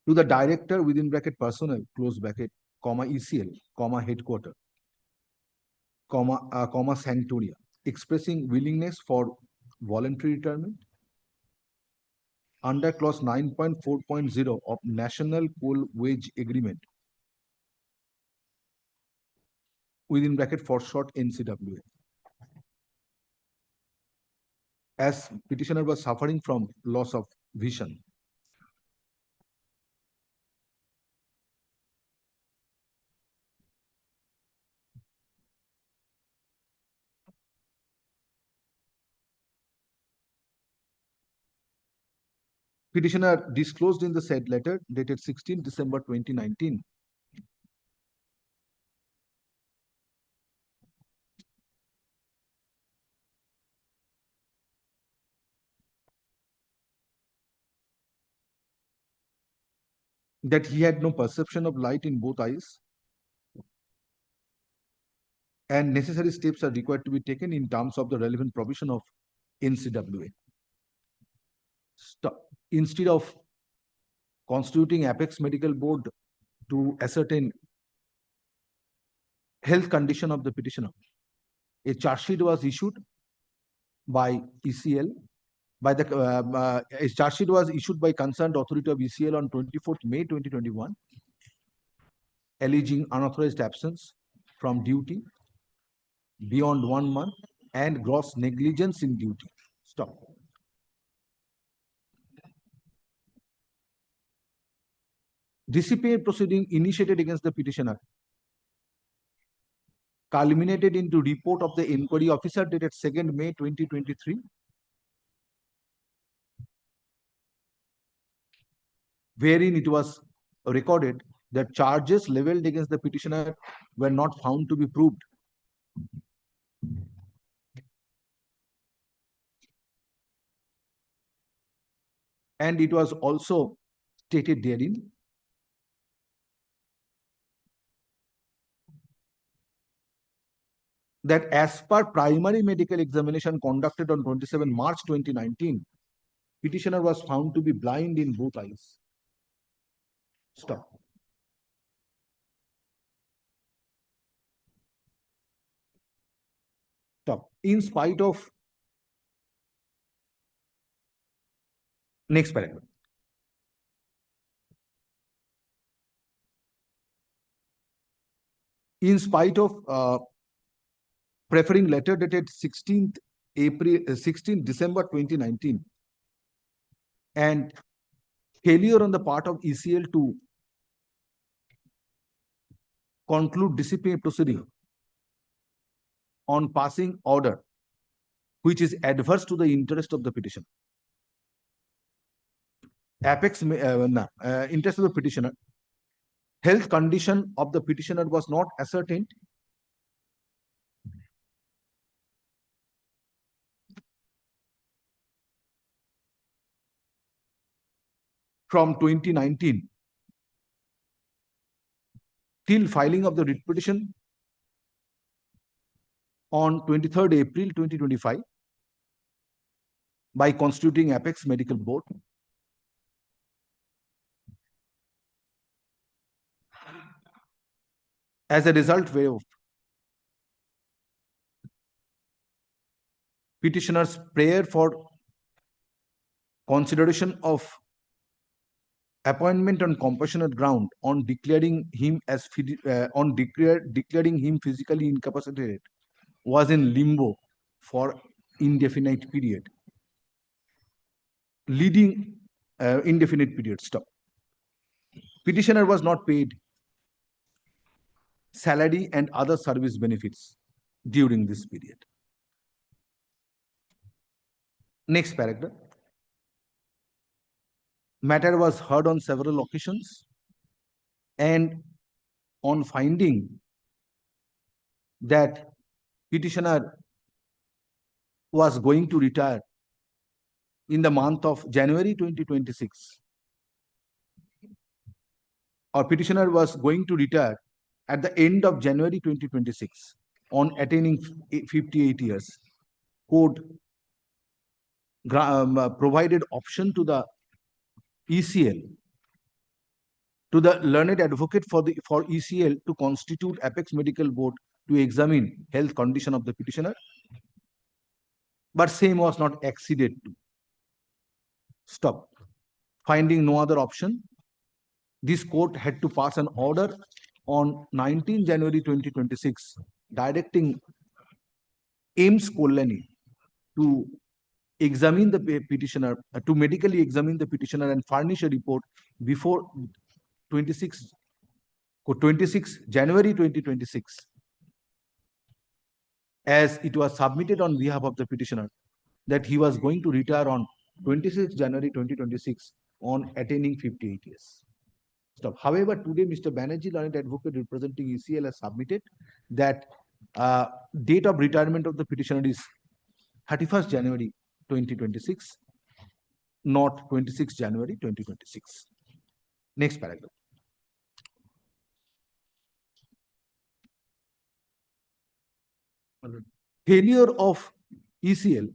to the director within bracket personnel close bracket comma ECL comma headquarter comma Sanctoria expressing willingness for voluntary retirement under clause 9.4.0 of National Coal Wage Agreement within bracket for short NCWA. as petitioner was suffering from loss of vision. Petitioner disclosed in the said letter dated 16 December 2019 that he had no perception of light in both eyes and necessary steps are required to be taken in terms of the relevant provision of NCWA. Instead of constituting Apex Medical Board to ascertain health condition of the petitioner, a charge sheet was issued by ECL. A charge sheet was issued by concerned authority of ECL on 24th May 2021, alleging unauthorized absence from duty beyond 1 month and gross negligence in duty. Stop. Disciplinary proceeding initiated against the petitioner culminated into report of the inquiry officer dated 2nd May 2023, wherein it was recorded that charges leveled against the petitioner were not found to be proved. And it was also stated therein that as per primary medical examination conducted on 27 March 2019, petitioner was found to be blind in both eyes. Stop. Stop. In spite of, next paragraph. In spite of preferring letter dated 16 December 2019 and failure on the part of ECL to conclude disciplinary proceeding on passing order which is adverse to the interest of the petitioner. Interest of the petitioner, health condition of the petitioner was not ascertained from 2019 till filing of the writ petition on 23rd April 2025 by constituting Apex Medical Board. As a result whereof, petitioner's prayer for consideration of appointment on compassionate ground on declaring him as declaring him physically incapacitated was in limbo for indefinite period, leading indefinite period. Stop. Petitioner was not paid salary and other service benefits during this period. Next paragraph. Matter was heard on several occasions, and on finding that petitioner was going to retire in the month of January 2026, or petitioner was going to retire at the end of January 2026 on attaining 58 years, court provided option to the ECL, to the learned advocate for ECL to constitute Apex Medical Board to examine health condition of the petitioner, but same was not acceded to. Stop. Finding no other option, this court had to pass an order on 19 January 2026 directing AIIMS Kollani to examine the petitioner, to medically examine the petitioner and furnish a report before 26 January 2026, as it was submitted on behalf of the petitioner, that he was going to retire on 26 January 2026 on attaining 58 years. Stop. However, today Mr. Banerjee, learned advocate representing ECL, has submitted that date of retirement of the petitioner is 31st January 2026, not 26 January 2026. Next paragraph. Failure of ECL.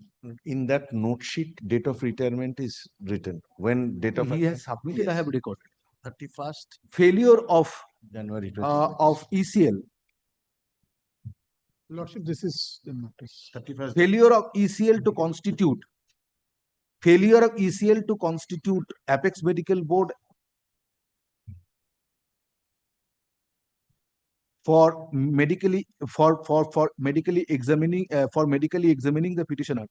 In that note sheet, date of retirement is written. When date of He has submitted, I have recorded. 31st Failure of January 2026. of ECL. Lordship, this is the notice. 31st. Failure of ECL to constitute. Failure of ECL to constitute Apex Medical Board for medically examining the petitioner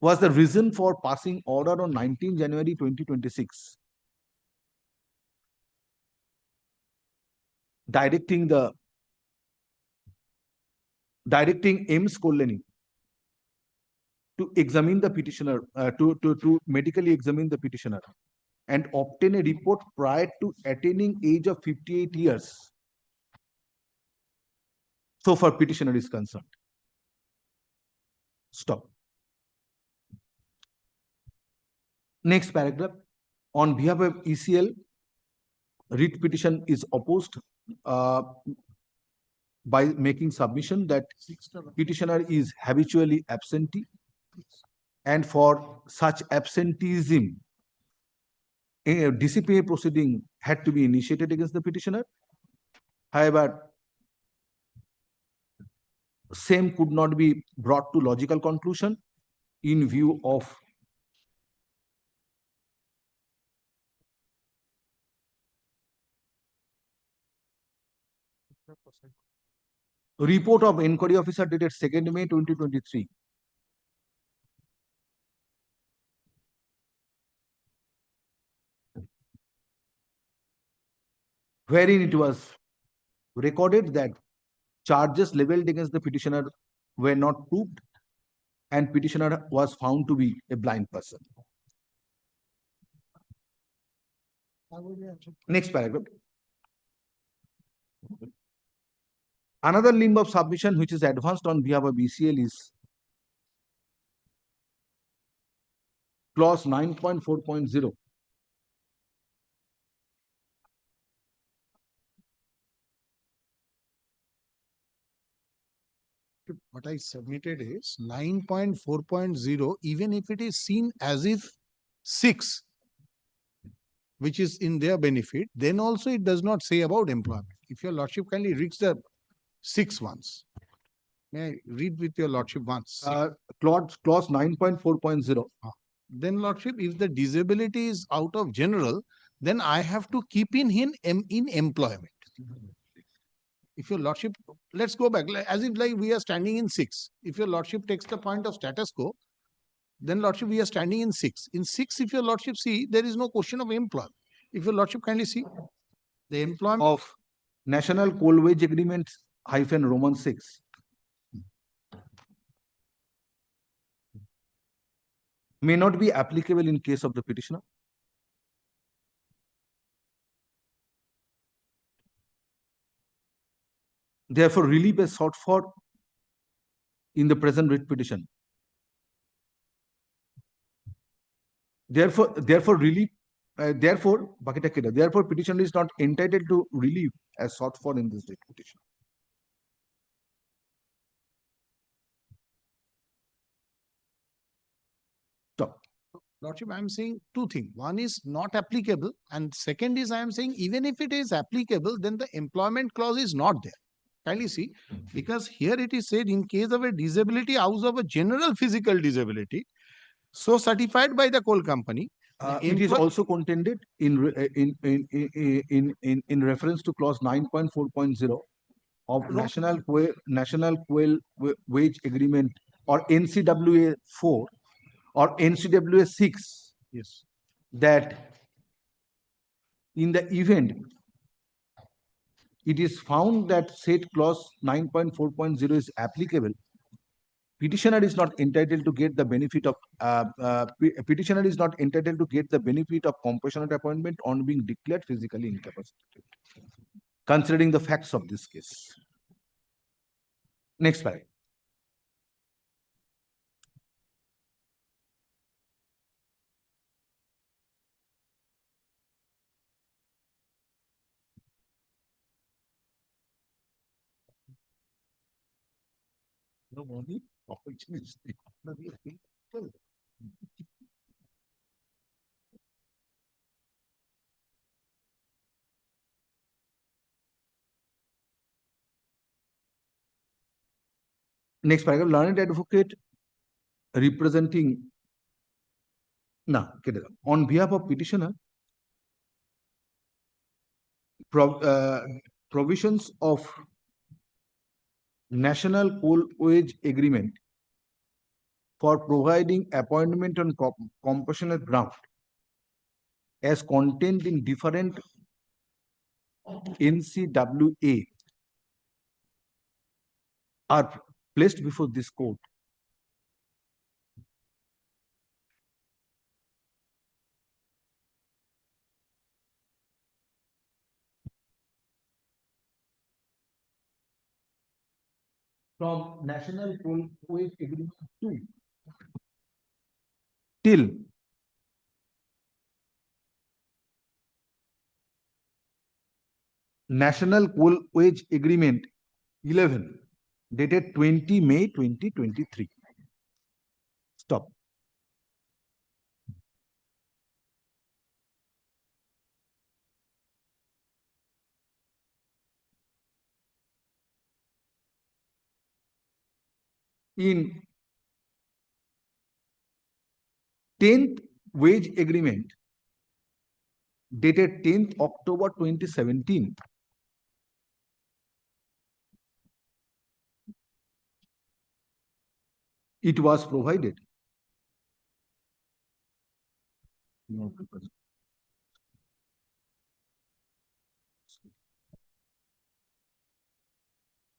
was the reason for passing order on 19 January 2026, directing AIIMS Kolani to examine the petitioner, to medically examine the petitioner and obtain a report prior to attaining age of 58 years. So far petitioner is concerned. Stop. Next paragraph. On behalf of ECL, writ petition is opposed by making submission that petitioner is habitually absentee, and for such absenteeism, a disciplinary proceeding had to be initiated against the petitioner. However, same could not be brought to logical conclusion in view of report of inquiry officer dated 2nd May 2023, wherein it was recorded that charges leveled against the petitioner were not proved and petitioner was found to be a blind person. Next paragraph. Another limb of submission which is advanced on behalf of ECL is clause 9.4.0. What I submitted is 9.4.0, even if it is seen as if 6, which is in their benefit, then also it does not say about employment. If your Lordship kindly reads the 6 once. May I read with your Lordship once? Clause 9.4.0. Then Lordship, if the disability is out of general, then I have to keep in employment. If your Lordship, let's go back, as if like we are standing in 6. If your Lordship takes the point of status quo, then Lordship, we are standing in 6. In 6, if your Lordship see, there is no question of employment. If your Lordship kindly see, the employment of National Coal Wage Agreement -Roman 6 may not be applicable in case of the petitioner. Therefore, relief is sought for in the present writ petition. Therefore, petitioner is not entitled to relief as sought for in this writ petition. Stop. Lordship, I am saying two things. One is not applicable, and second is I am saying even if it is applicable, then the employment clause is not there. Kindly see, because here it is said in case of a disability out of a general physical disability, so certified by the coal company. It is also contended in reference to clause 9.4.0 of Wage Agreement or NCWA 4 or NCWA 6 Yes. that in the event it is found that said clause 9.4.0 is applicable, petitioner is not entitled to get the benefit of petitioner is not entitled to get the benefit of compassionate appointment on being declared physically incapacitated, considering the facts of this case. Next slide. Next paragraph, learned advocate representing on behalf of petitioner, provisions of National Coal Wage Agreement for providing appointment on compassionate ground as contained in different NCWA are placed before this court. From National Coal Wage Agreement 2 till National Coal Wage Agreement 11 dated 20 May 2023. Stop. In 10th wage agreement dated 10th October 2017, it was provided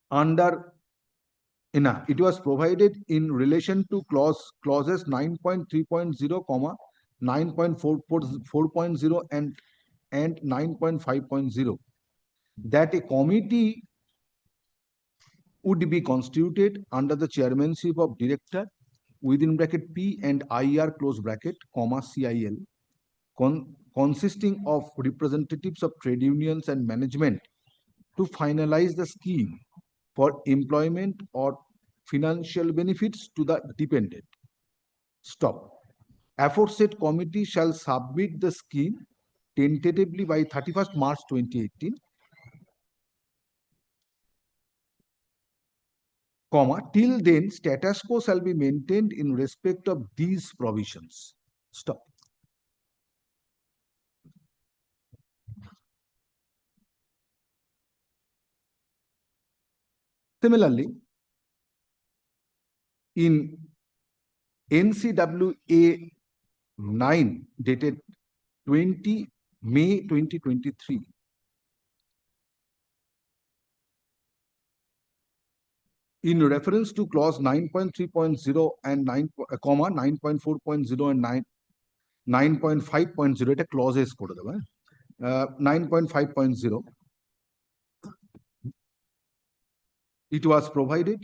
under it was provided in relation to clauses 9.3.0, 9.4.0 and 9.5.0 that a committee would be constituted under the chairmanship of director within bracket P and IR close bracket comma CIL consisting of representatives of trade unions and management to finalize the scheme for employment or financial benefits to the dependent. Stop. Aforesaid committee shall submit the scheme tentatively by 31st March 2018, till then status quo shall be maintained in respect of these provisions. Stop. Similarly, in NCWA 9 dated 20 May 2023, in reference to clause 9.3.0 and 9.4.0 and 9.5.0, এটা clauses করে দেব 9.5.0, it was provided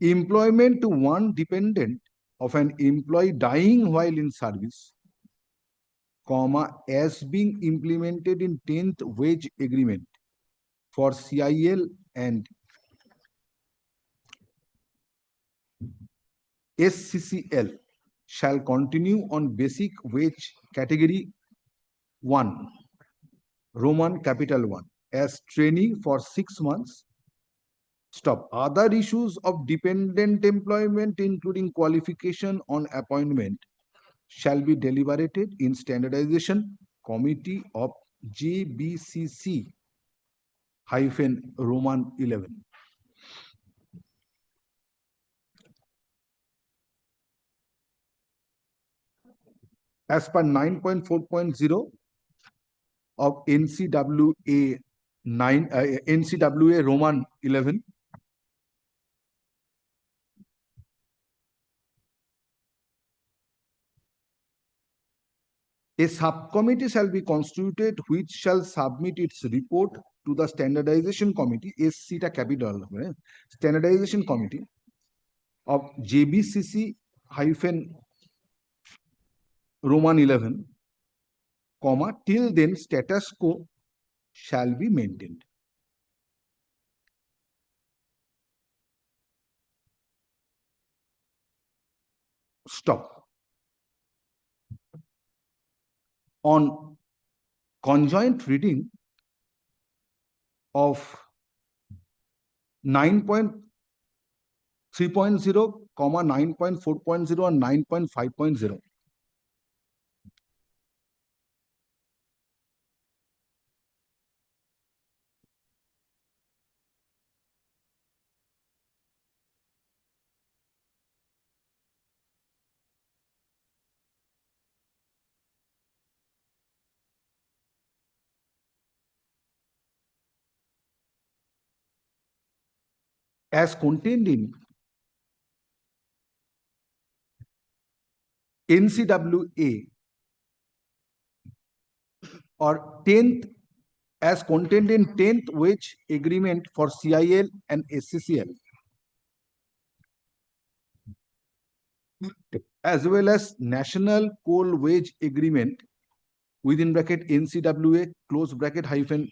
employment to one dependent of an employee dying while in service, comma, as being implemented in 10th wage agreement for CIL and SCCL shall continue on basic wage category 1, Roman capital 1, as training for 6 months. Stop. Other issues of dependent employment, including qualification on appointment, shall be deliberated in standardization committee of JBCC hyphen Roman 11. As per 9.4.0 of NCWA NCWA Roman 11, a subcommittee shall be constituted which shall submit its report to the standardization committee, SC ta capital, standardization committee of JBCC hyphen Roman 11, comma, till then status quo shall be maintained. Stop. On conjoint reading of 9.3.0, 9.4.0 and 9.5.0, as contained in NCWA or 10th, as contained in 10th wage agreement for CIL and SCCL, as well as national coal wage agreement within bracket NCWA close bracket hyphen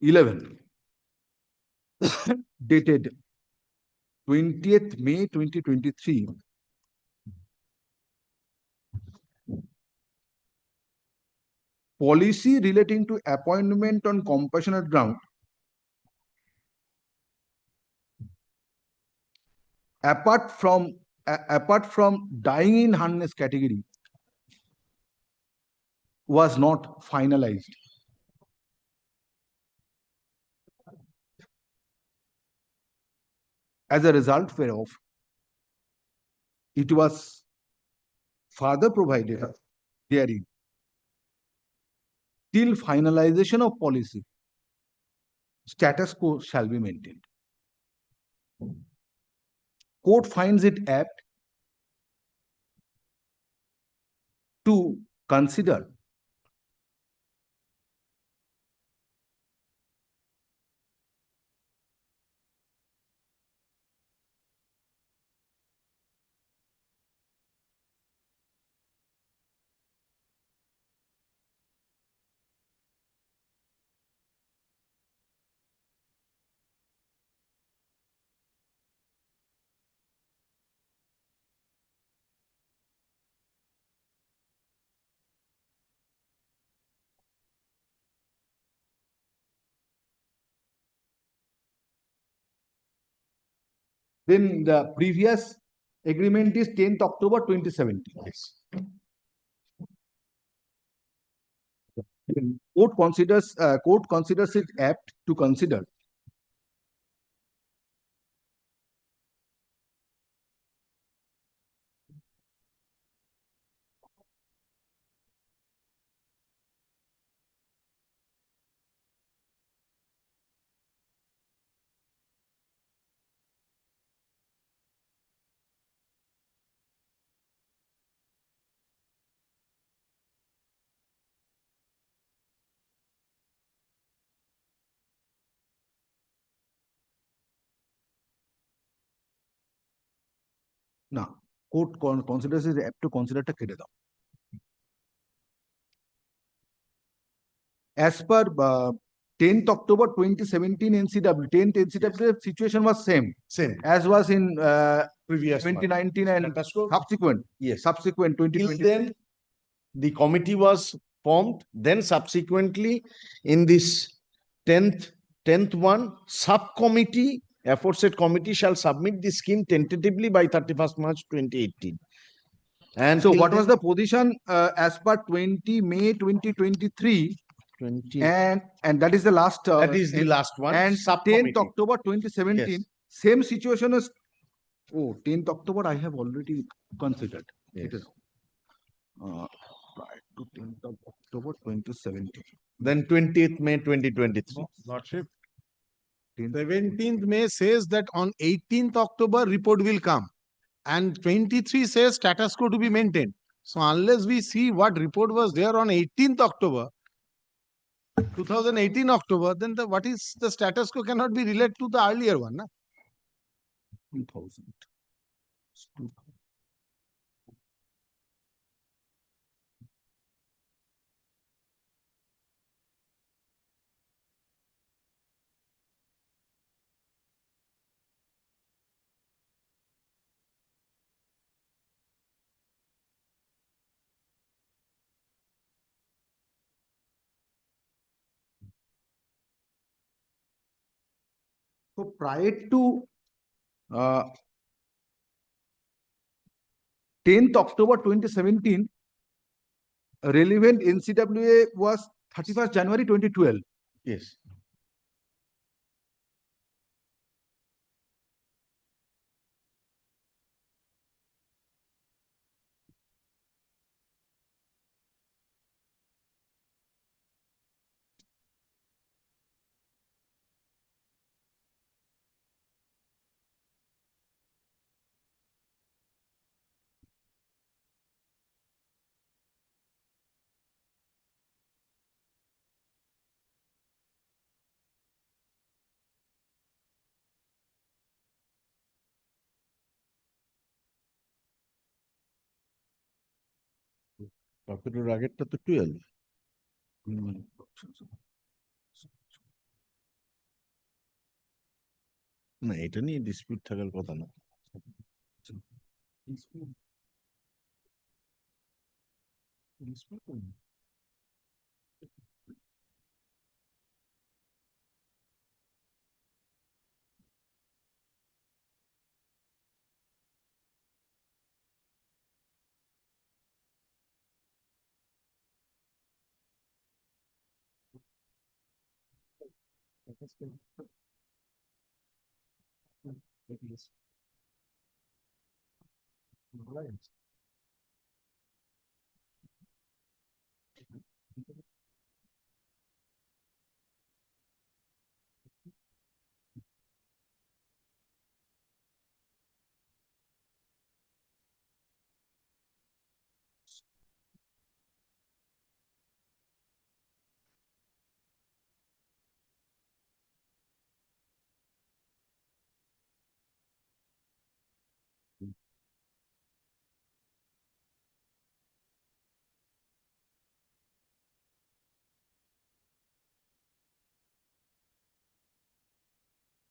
11 dated 20th May 2023, policy relating to appointment on compassionate ground apart from dying in harness category was not finalized. As a result whereof, it was further provided therein till finalization of policy, status quo shall be maintained. Court finds it apt to consider then the previous agreement is 10th October 2017. Yes. Court considers it apt to consider না, court considers is apt to কনসিডারটা কেটে দাও। As per 10th October 2017 NCW, 10th NCW situation was same Same. as was in Previous month. 2019 and Status quo. subsequent Yes. 2020. Till then, the committee was formed. Then subsequently, in this 10th one, subcommittee, aforesaid committee shall submit the scheme tentatively by 31st March 2018. And So till what was then, the position as per 20 May 2023 20, and that is the last that is the last one. and 10th Subcommittee. October 2017 Yes. same situation as 10th October I have already considered. Yes. It is prior to 10th of October 2017. Then 20th May 2023. Lordship, 10th 17th May says that on 18th October report will come, and 23 says status quo to be maintained. So unless we see what report was there on 18th October, 2018 October, then what is the status quo cannot be related to the earlier one. Na? 2000. So prior to 10th October 2017, relevant NCWA was 31st January 2012. Yes. Calcutta আগেরটা তো 12. না, এটা নিয়ে dispute থাকার কথা না।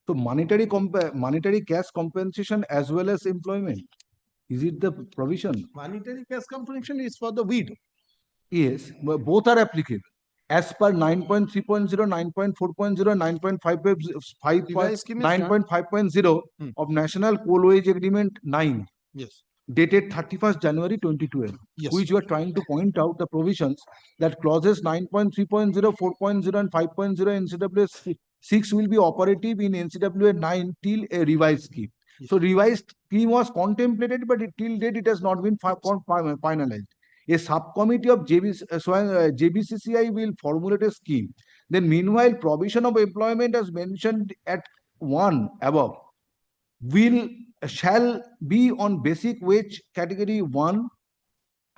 So monetary cash compensation as well as employment. Is it the provision? Monetary cash compensation is for the widow. Yes, but both are applicable. As per 9.3.0, 9.4.0, 9.5.5, Revised scheme is done. 9.5.0 of National Coal Wage Agreement 9, Yes. dated 31st January 2012, Yes. which you are trying to point out the provisions that clauses 9.3.0, 4.0 and 5.0 NCWA 6 will be operative in NCWA 9 till a revised scheme. Yes. So revised scheme was contemplated, but till date it has not been finalized. A subcommittee of JBCCI will formulate a scheme. Then meanwhile, provision of employment as mentioned at 1 above shall be on basic wage category 1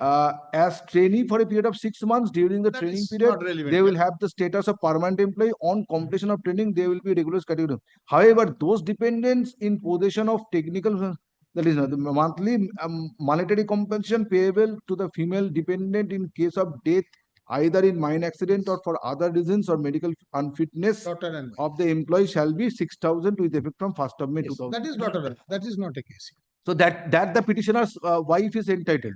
as trainee for a period of 6 months. During the That training is period, not relevant they will here. have the status of permanent employee. On completion of training, they will be regular category. However, those dependents in possession of technical That is not the monthly monetary compensation payable to the female dependent in case of death, either in mine accident or for other reasons or medical unfitness Daughter and wife. of the employee shall be 6,000 with effect from 1st of May Yes. 2000. That is daughter and that is not a case. So that the petitioner's wife is entitled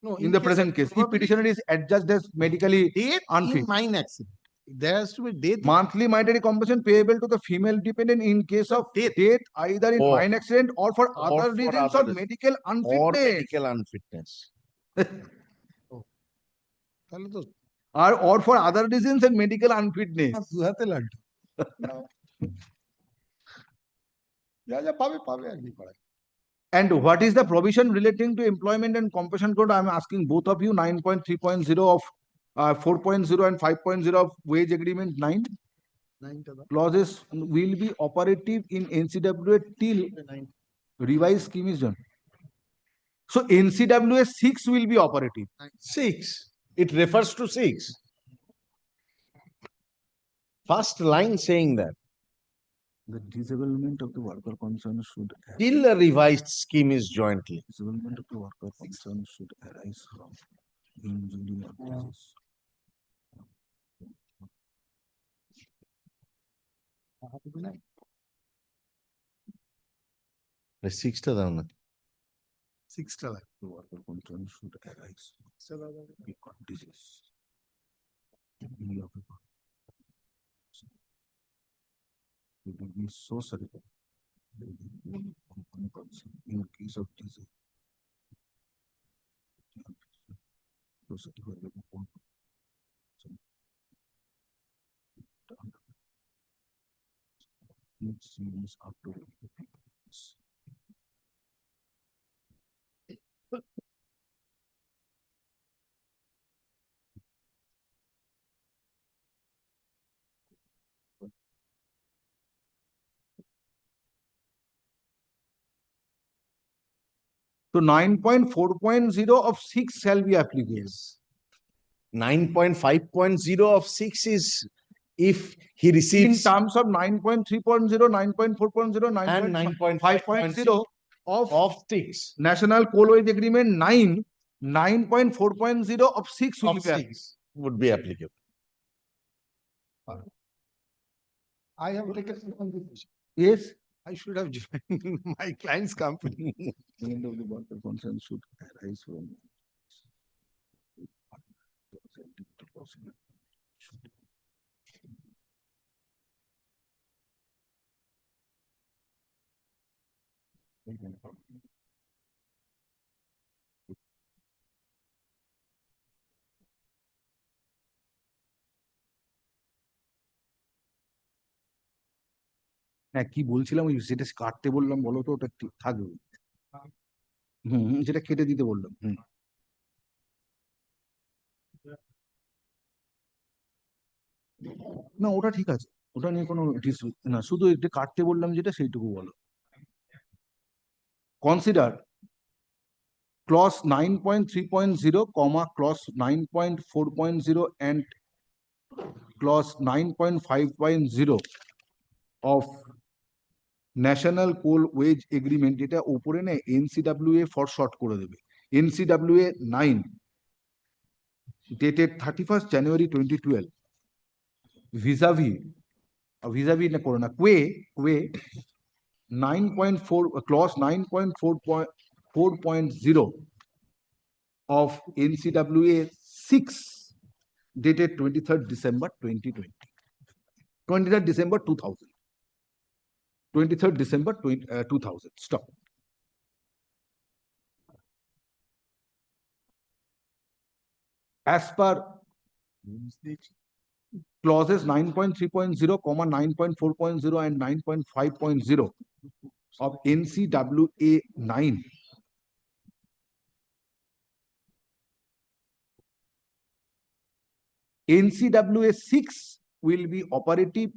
No, in the case present of case. If probably petitioner is adjudged as medically death unfit. in mine accident. There has to be death. Monthly monetary compensation payable to the female dependent in case of Death. death, either in Or- mine accident or for or other for reasons other or reasons. medical Or unfitness. medical unfitness. তাহলে তো Or for other reasons and medical unfitness. দুহাতে লাড্ডু। যা যা পাবে পাবে আর কি করা। And what is the provision relating to employment and compensation code? I'm asking both of you 9.3.0 of 4.0 and 5.0 of wage agreement 9. Clauses will be operative in NCWA till revised scheme is done. So NCWA 6 will be operative. 6. It refers to 6. First line saying that. The disablement of the worker concerned should Till a revised scheme is jointly. disablement of the worker concerned should arise from injury or disease. The 6th down. সিক্সটা লাগে। The worker concerned should arise from disease. Injury of the worker. It will be so sorry. In case of disease. Up to So 9.4.0 of 6 shall be applicable. Yes. 9.5.0 of 6 is if he In receives terms of 9.3.0, 9.4.0, and 9.5.0 of 6 National Coal Wage Agreement 9, 9.4.0 of 6 will of be applicable. 6 would be applicable. I have taken on this issue. Yes. I should have joined my client's company. End of the worker concern should arise from. হ্যাঁ কি বলছিলাম ওই যেটা কাটতে বললাম বলো তো ওটা ঠিক থাকবে যেটা কেটে দিতে বললাম না ওটা ঠিক আছে ওটা নিয়ে কোনো না শুধু এটা কাটতে বললাম যেটা সেইটুকু বলো consider clause 9.3.0 comma clause 9.4.0 and clause 9.5.0 of national coal wage agreement যেটা উপরে না এনসিডাব্লিউএ ফর শর্ট করে দেবে এনসিডাব্লিউএ 9 ডেটেড 31st January 2012 vis-a-vis না করো না Koi 9.4 clause 9.4.0 of NCWA 6 dated 23rd December 2020 23rd December 2000 23rd December 2000 stop as per clauses 9.3.0, 9.4.0 and 9.5.0 of NCWA 9. NCWA 6 will be operative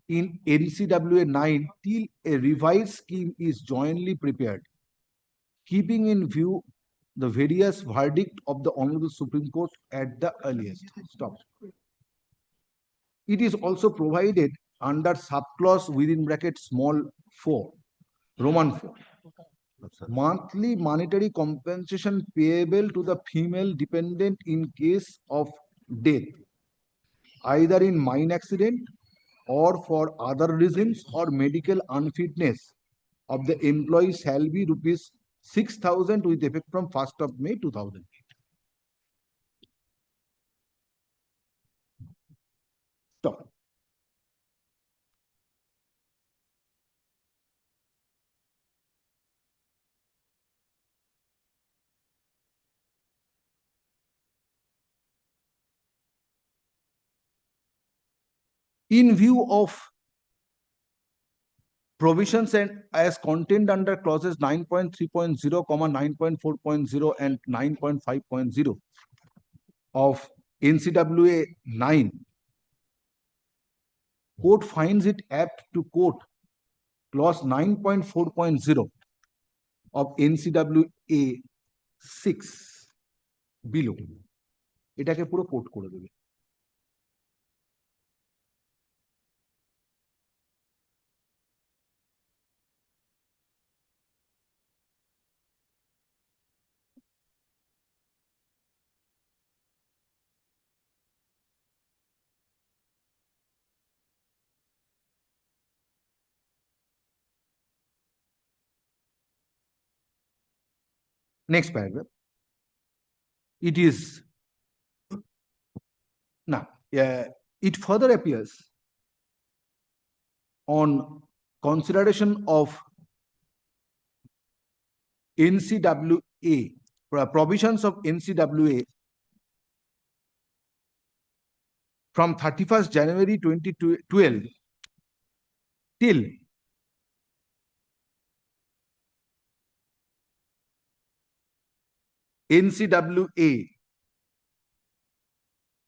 in NCWA 9 till a revised scheme is jointly prepared, keeping in view the various verdict of the Honorable Supreme Court at the earliest. Stop. It is also provided under subclause within bracket small 4, Roman 4, monthly monetary compensation payable to the female dependent in case of death, either in mine accident or for other reasons or medical unfitness of the employee shall be rupees 6,000 with effect from 1st of May 2008. Stop. In view of provisions and as contained under clauses 9.3.0, 9.4.0 and 9.5.0 of NCWA 9, court finds it apt to quote clause 9.4.0 of NCWA 6 below. এটাকে পুরো coat করে দেবে। Next paragraph. It is now, it further appears on consideration of NCWA, provisions of NCWA from 31st January 2012 till NCWA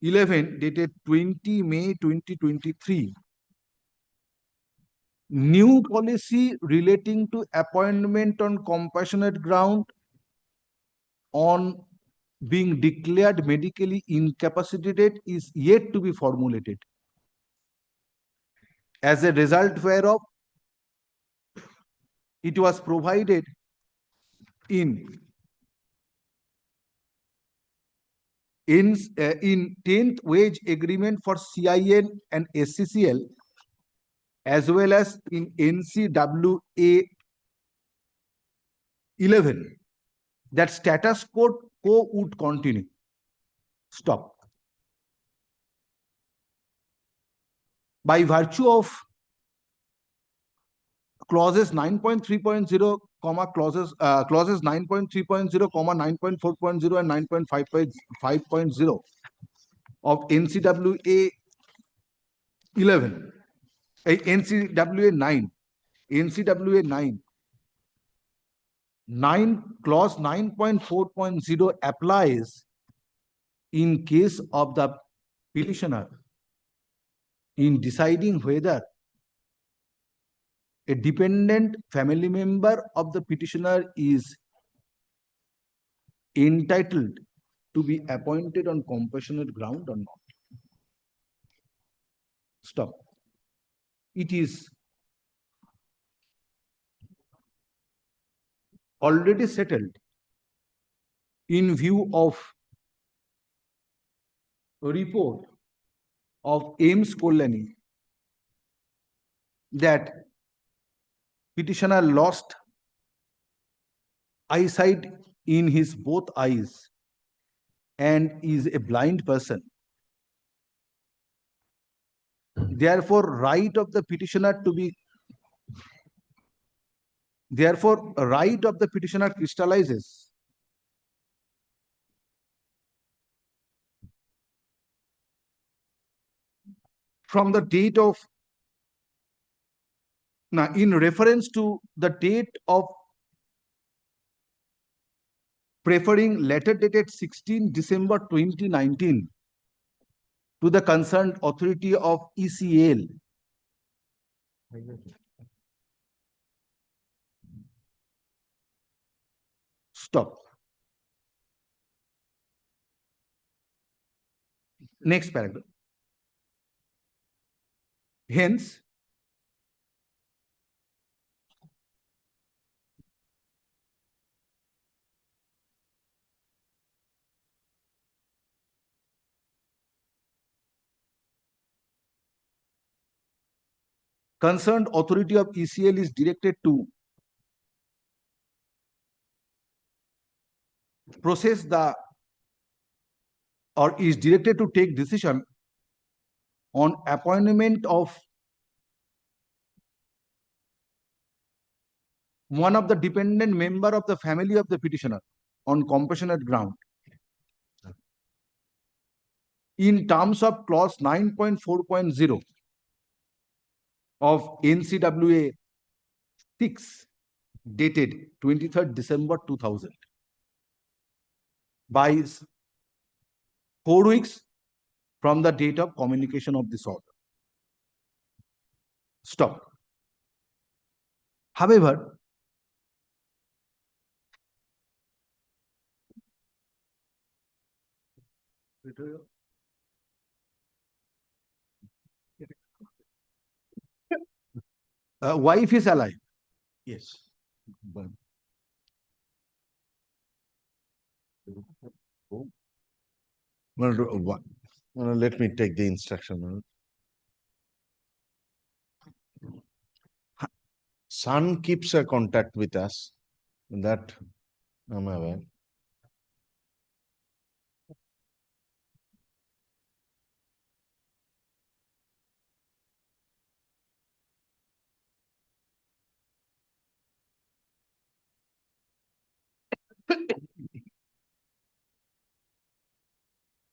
11 dated 20 May 2023, new policy relating to appointment on compassionate ground on being declared medically incapacitated is yet to be formulated. As a result whereof, it was provided in 10th wage agreement for CIN and SCCL, as well as in NCWA 11, that status quo would continue. Stop. By virtue of clauses 9.3.0, clauses 9.3.0, 9.4.0 and 9.5.0 of NCWA 11, NCWA 9, clause 9.4.0 applies in case of the petitioner in deciding whether a dependent family member of the petitioner is entitled to be appointed on compassionate ground or not. Stop. It is already settled in view of a report of Ames Kollani that petitioner lost eyesight in his both eyes and is a blind person. Therefore, right of the petitioner crystallizes from the date of, now in reference to the date of preferring letter dated 16 December 2019 to the concerned authority of ECL. Stop. Next paragraph. Hence, concerned authority of ECL is directed to process the or is directed to take decision on appointment of one of the dependent member of the family of the petitioner on compassionate ground in terms of clause 9.4.0 of NCWA 6 dated 23rd December 2000 by 4 weeks from the date of communication of this order. Stop. However, wife is alive. Yes. But let me take the instruction. Son keeps a contact with us. That I'm aware.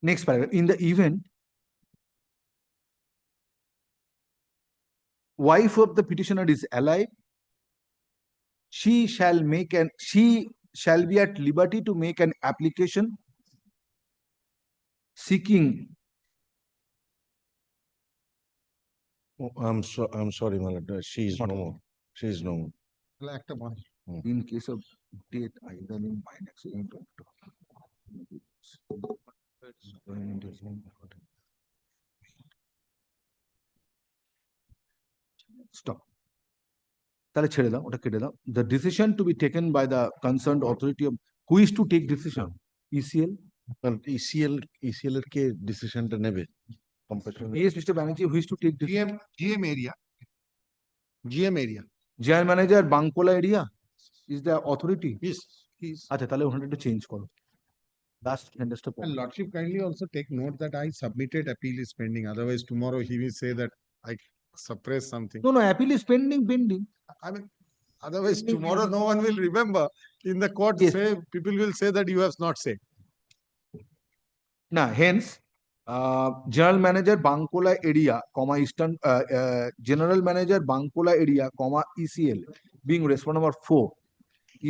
Next paragraph. In the event wife of the petitioner is alive, she shall be at liberty to make an application seeking. Oh, I'm sorry, my lord. She is no more. She is no more. In case of death, either in mine accident or stop. তাহলে ছেড়ে দাও, ওটা কেটে দাও। The decision to be taken by the concerned authority of who is to take decision? ECL? Well, ECL এর কে ডিসিশনটা নেবে? Yes, Mr. Banerjee, who is to take decision? GM area. GM area. General manager Bankola area is the authority. Yes, he's. আচ্ছা, তাহলে ওখানে একটু change করো। Last sentence টা And Lordship, kindly also take note that I submitted appeal is pending. Otherwise, tomorrow he will say that I suppress something. No, appeal is pending. I mean, otherwise tomorrow no one will remember. In the court, Yes. people will say that you have not said. Now, hence, general manager Bankola area, Eastern, general manager Bankola area, ECL, being response number 4,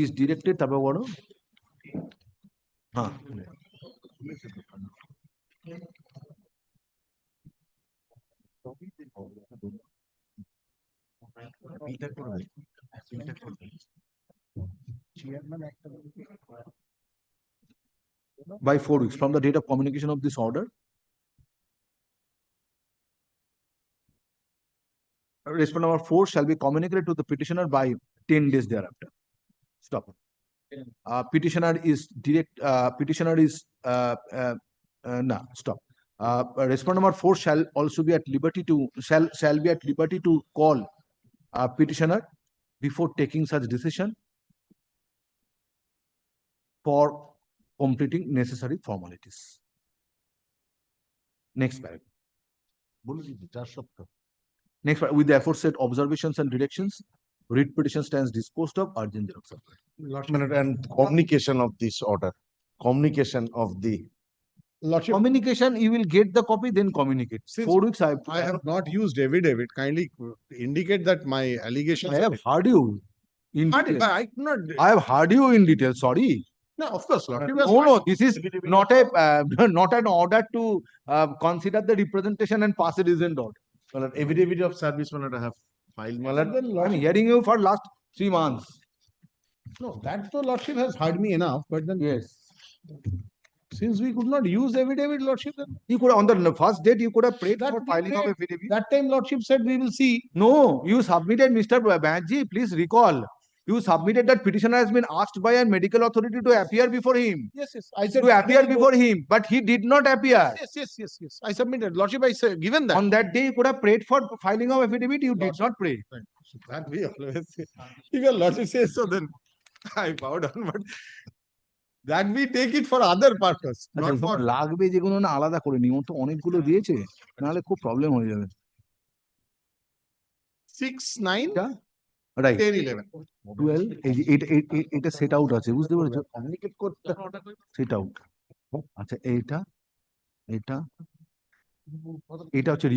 is directed. তারপর বলো। হ্যাঁ। By 4 weeks from the date of communication of this order, response number 4 shall be communicated to the petitioner by 10 days thereafter. Stop. Petitioner is stop. Response number 4 shall also be at liberty to call petitioner before taking such decision for completing necessary formalities. Next paragraph. Next, with the aforesaid observations and directions, writ petition stands disposed of, urgent xerox. And communication of this order. Communication of the Lordship, Communication, you will get the copy, then communicate. Since 4 weeks I have not used affidavit. Kindly indicate that my allegations. I have heard you in But detail. I could not. I have heard you in detail. Sorry. No, of course, Lordship. No, this is not not an order to consider the representation and pass a resent order. well, affidavit of service I have filed. My lord. I'm hearing you for last 3 months. No, that so Lordship has heard me enough. But then, Yes. since we could not use affidavit, Lordship, then You could, on the first date, you could have prayed That for we filing of prayed. affidavit. that time Lordship said we will see. No, you submitted, Mr. Banerjee, please recall. You submitted that petitioner has been asked by a medical authority to appear before him. Yes, yes. I said. To appear before him, but he did not appear. Yes. I submitted. Lordship, I said, given that. On that day, you could have prayed for filing of affidavit. You did not pray. That we always say. If your Lordship says so, then I bow down. But that we take it for other purpose, not for. লাগবে যেগুলো না আলাদা করে নি, ও তো অনেকগুলো দিয়েছে, নাহলে খুব প্রবলেম হয়ে যাবে। 6, 9, রাইট 10, 11. 12 এই যে এটা সেট আউট আছে, বুঝতে পেরেছো? কমিউনিকেট করতে সেট আউট। আচ্ছা এটা এটা হচ্ছে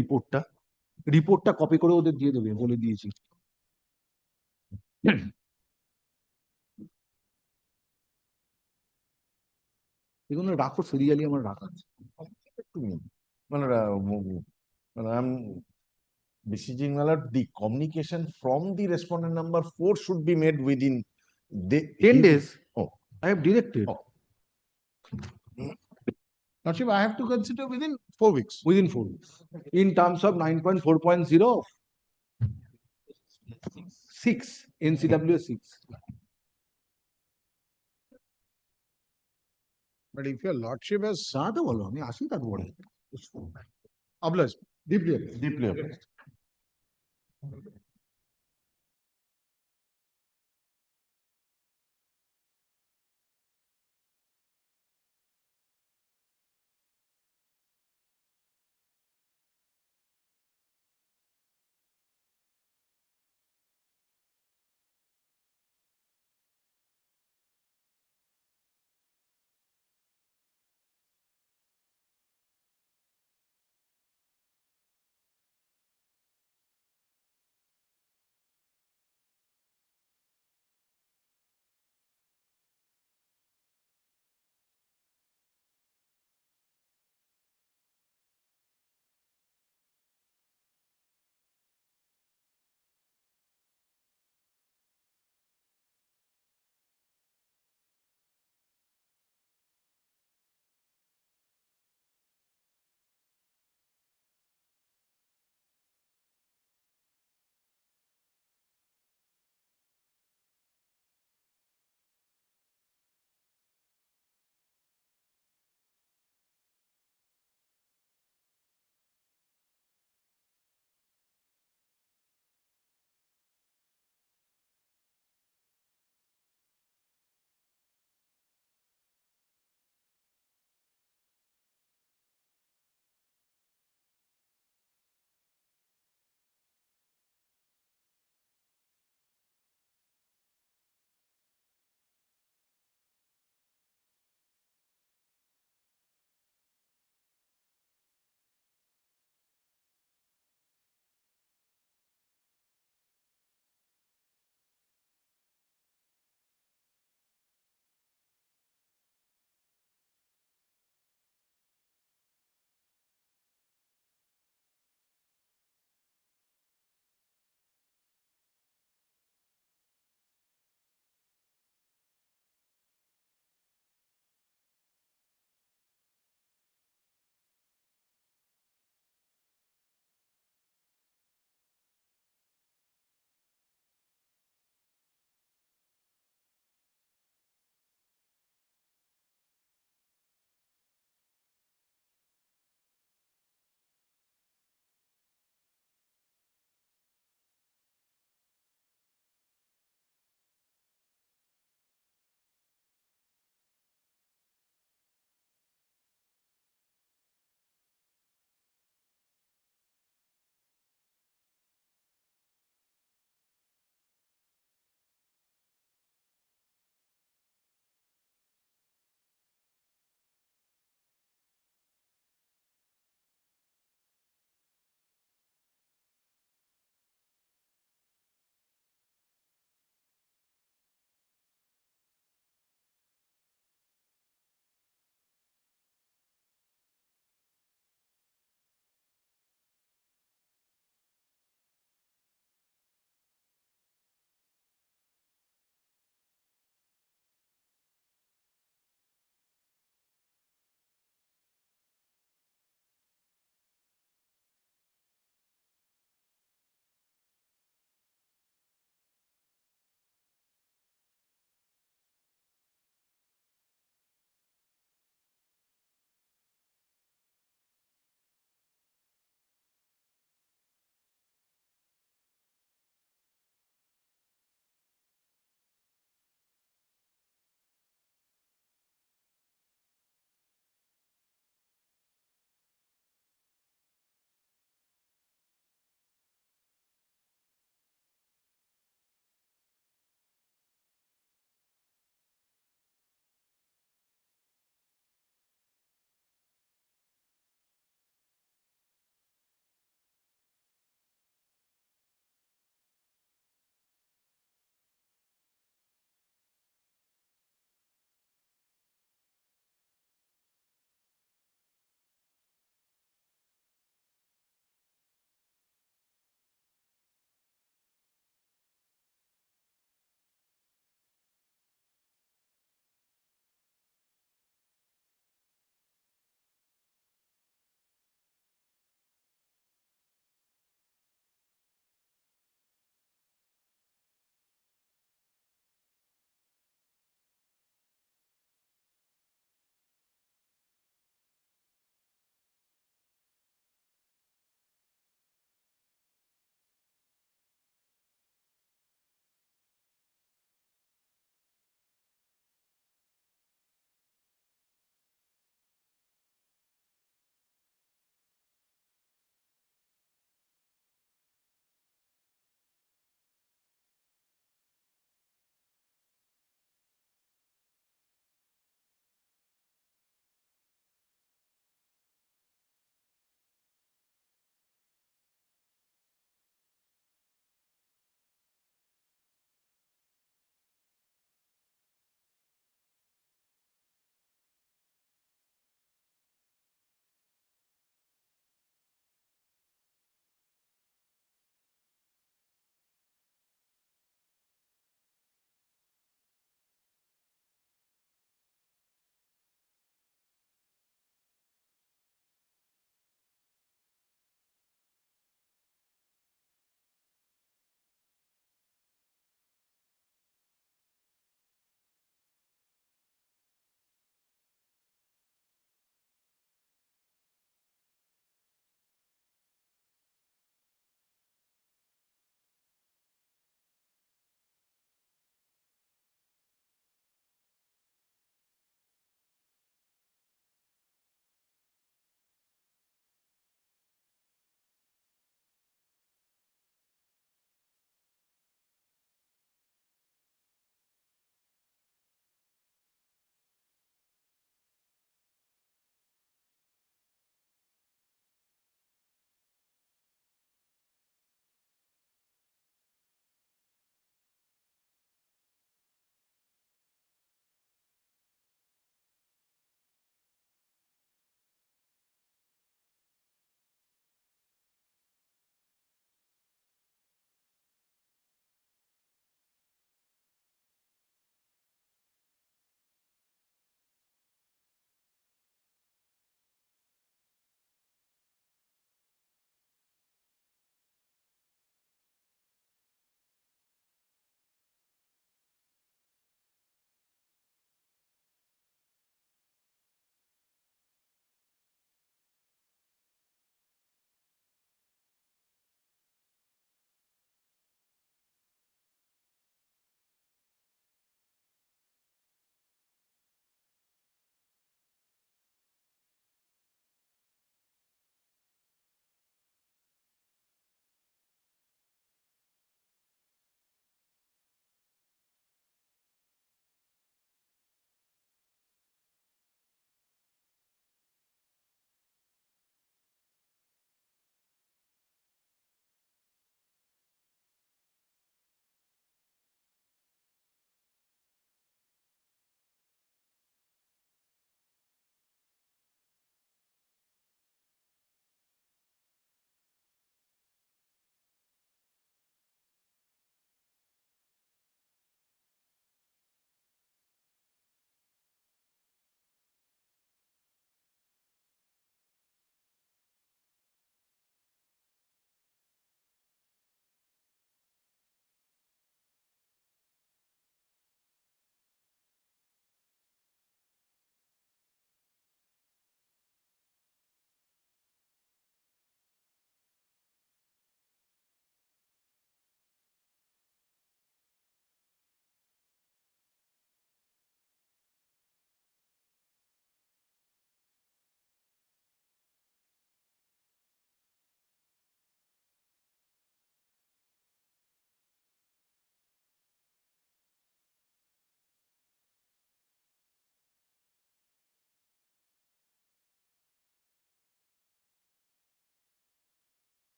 রিপোর্টটা কপি করে ওদের দিয়ে দেবে, বলে দিয়েছি। এগুলো রাখো, সিরিয়ালি আমার রাখা আছে। I'm beseeching my lord, the communication from the respondent number 4 should be made within 10 days. Oh. I have directed. Oh. Lordship, I have to consider within 4 weeks. Within 4 weeks. In terms of 9.4.0, 6, NCWA 6. But if your Lordship has দাঁড়াতে বলো, আমি আসি তারপরে। obliged. Deeply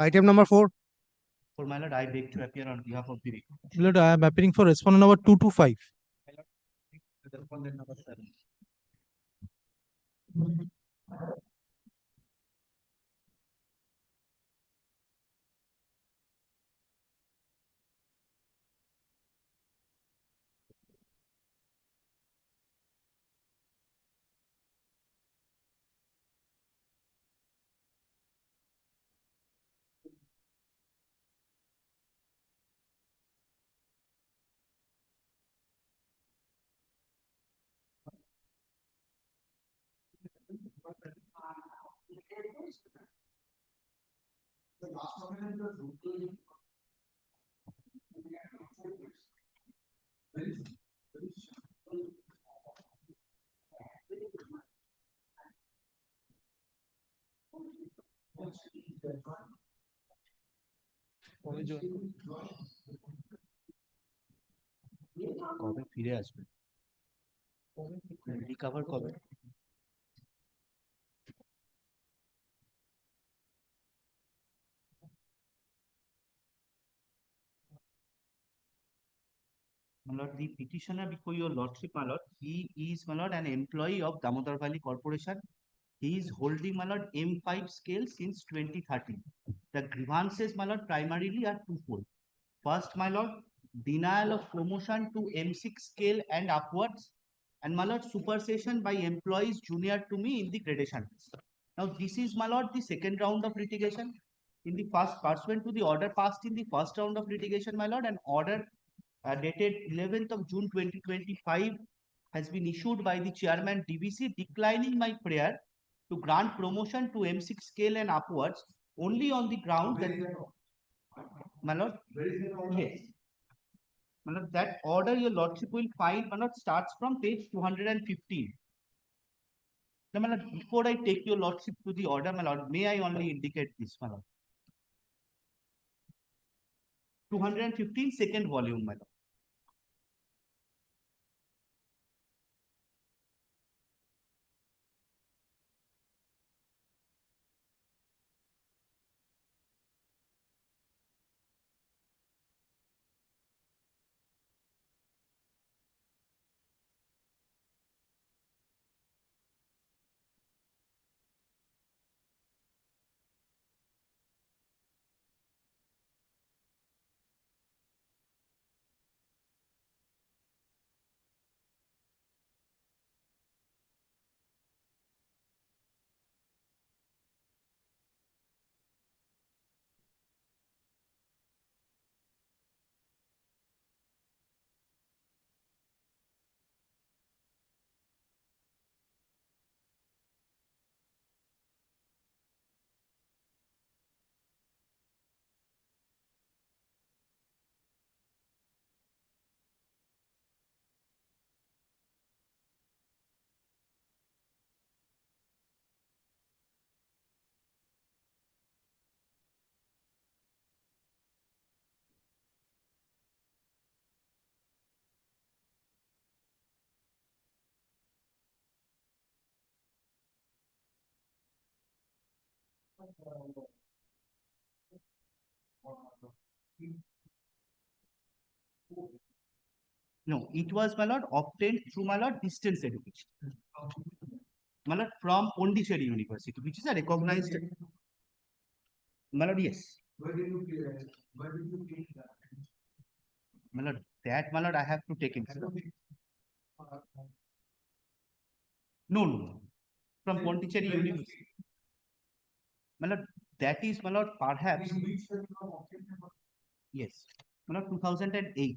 Item number 4. For my lord, I beg to appear on behalf of the My lord, I am appearing for respondent number 225. respondent number 7. কবে ফিরে আসবে recover কবে My lord, the petitioner before your lordship, my lord, he is, my lord, an employee of Damodar Valley Corporation. He is holding, my lord, M5 scale since 2013. The grievances, my lord, primarily are twofold. First, my lord, denial of promotion to M6 scale and upwards, and my lord, supersession by employees junior to me in the gradation list. Now, this is, my lord, the second round of litigation. In the first, pursuant to the order passed in the first round of litigation, my lord, an order dated 11th of June 2025 has been issued by the chairman DVC declining my prayer to grant promotion to M6 scale and upwards only on the ground that, my lord, yes. My lord, that order your lordship will find, my lord, starts from page 215. Now, my lord, before I take your lordship to the order, my lord, may I only indicate this, my lord. 215 second volume, my lord. No, it was, my lord, obtained through, my lord, distance education. My lord, from Pondicherry University, which is a recognized. My lord, yes. My lord, that, my lord, I have to take it. No, no, no. From Pondicherry University. My lord, that is, my lord, perhaps. Yes. My lord, 2008.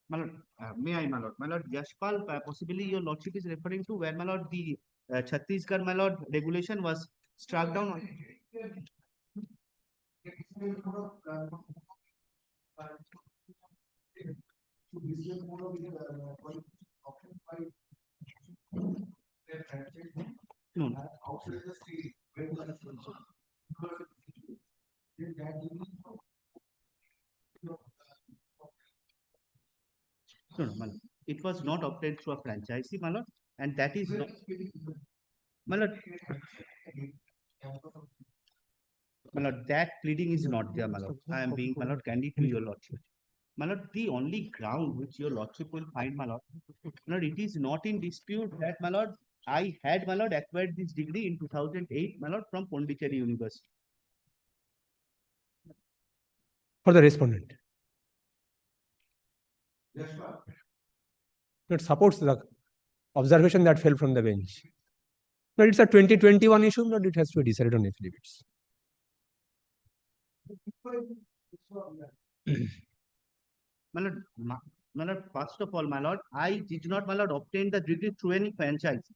My lord, may I, my lord? My lord, Yashpal, possibly your lordship is referring to where, my lord, the Chhattisgarh, my lord, regulation was struck down on. No, no. No, no, my lord. It was not obtained through a franchisee, my lord, and that is not. My lord, that pleading is not there, my lord. I am being, my lord, candid to your lordship. My lord, the only ground which your lordship will find, my lord, it is not in dispute that, my lord, I had, my lord, acquired this degree in 2008, my lord, from Pondicherry University. For the respondent. That supports the observation that fell from the bench. But it's a 2021 issue, but it has to be decided on affidavits. My lord, first of all, my lord, I did not, my lord, obtain the degree through any franchise.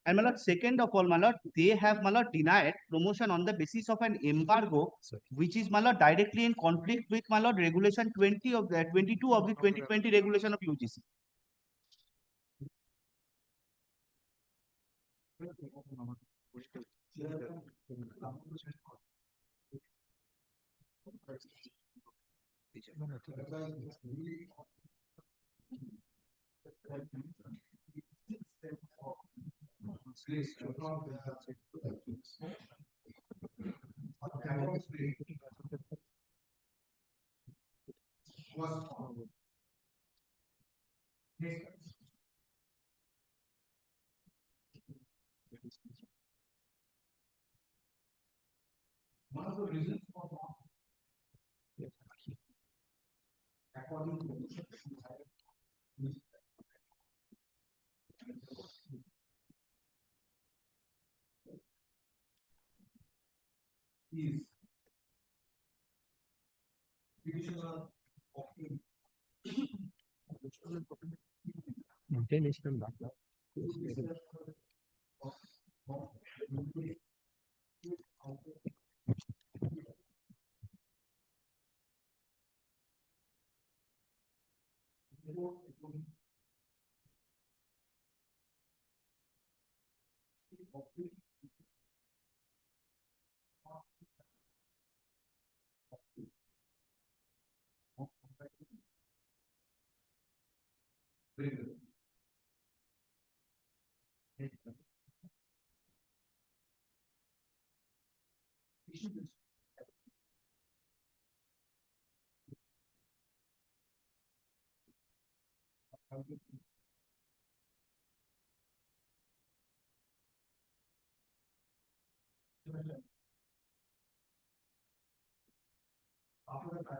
And my lord, second of all, my lord, they have, my lord, denied promotion on the basis of an embargo, which is, my lord, directly in conflict with, my lord, regulation 20 of the 22 of the 2020 regulation of UGC.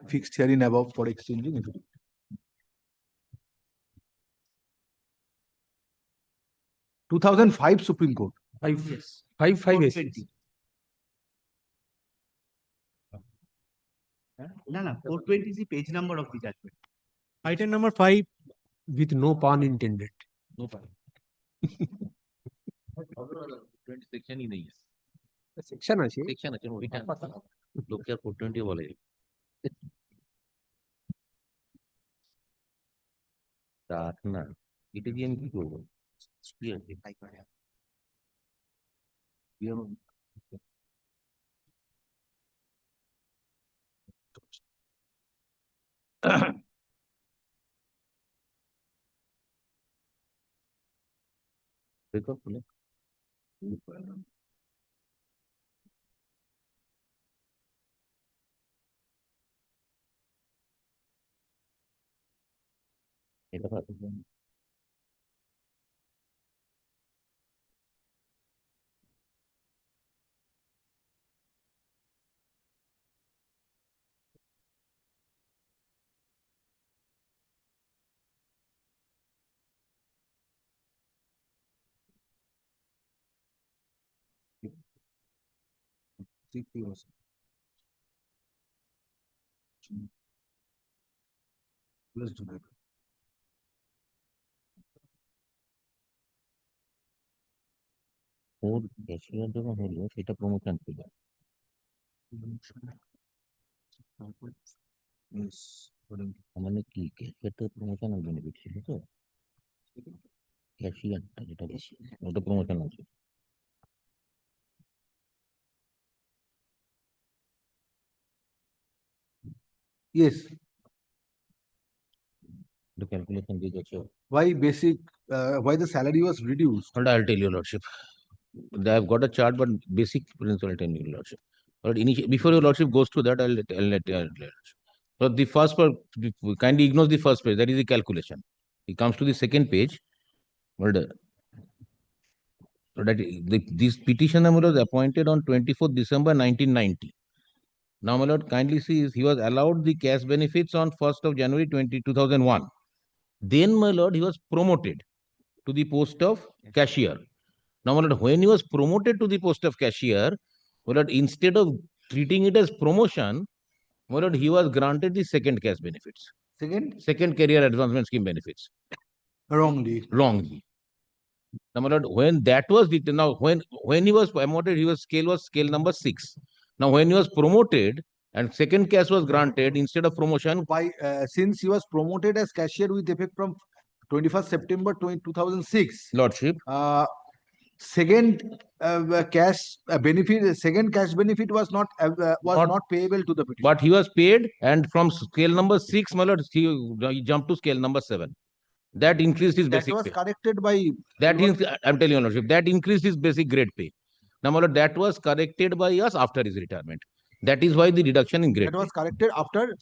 Fixed herein above for exchanging affidavit. 2005 Supreme Court. Yes. 5 SC. 420. No, 420 is the page number of the judgment. Item number 5 with no pun intended. No pun. Section ই নেই section আছে section আছে ওইটা লোকে আর 420 বলে রাখ না এটা দিয়ে আমি কি করবো কি আছে দেখো খুলে এটা ভালো ওর ক্যাশিয়ার যখন হলো সেটা প্রমোশন ছিল মানে কি ক্যাশিয়ারটা প্রমোশনাল বেনিফিট ছিল তো ক্যাশিয়ারটা যেটা ওটা প্রমোশন আছে Yes. The calculation is also. Why basic, why the salary was reduced? Hold on, I'll tell you, Lordship. I've got a chart, but basic principle I'll tell you, Lordship. But before your Lordship goes to that, I'll let Lordship. So the first part, kindly ignores the first page, that is the calculation. It comes to the second page. Hold on. So that this petitioner was appointed on 24th December 1990. Now, my lord, kindly see, he was allowed the cash benefits on 1st of January 2001. Then, my lord, he was promoted to the post of cashier. Now, my lord, when he was promoted to the post of cashier, my lord, instead of treating it as promotion, my lord, he was granted the second cash benefits. Second career advancement scheme benefits. Wrongly. Wrongly. Now, my lord, when that was now when he was promoted, his scale was scale number 6. Now, when he was promoted and second cash was granted instead of promotion, By since he was promoted as cashier with effect from 21st September 2006. Lordship, Second cash benefit was not payable to the petitioner. but he was paid, and from scale number 6, my lord, he jumped to scale number 7. That increased his That basic was pay. corrected by That is, I'm telling you, Lordship, that increased his basic grade pay. Now, my lord, that was corrected by us after his retirement. That is why the reduction in grade that was pay corrected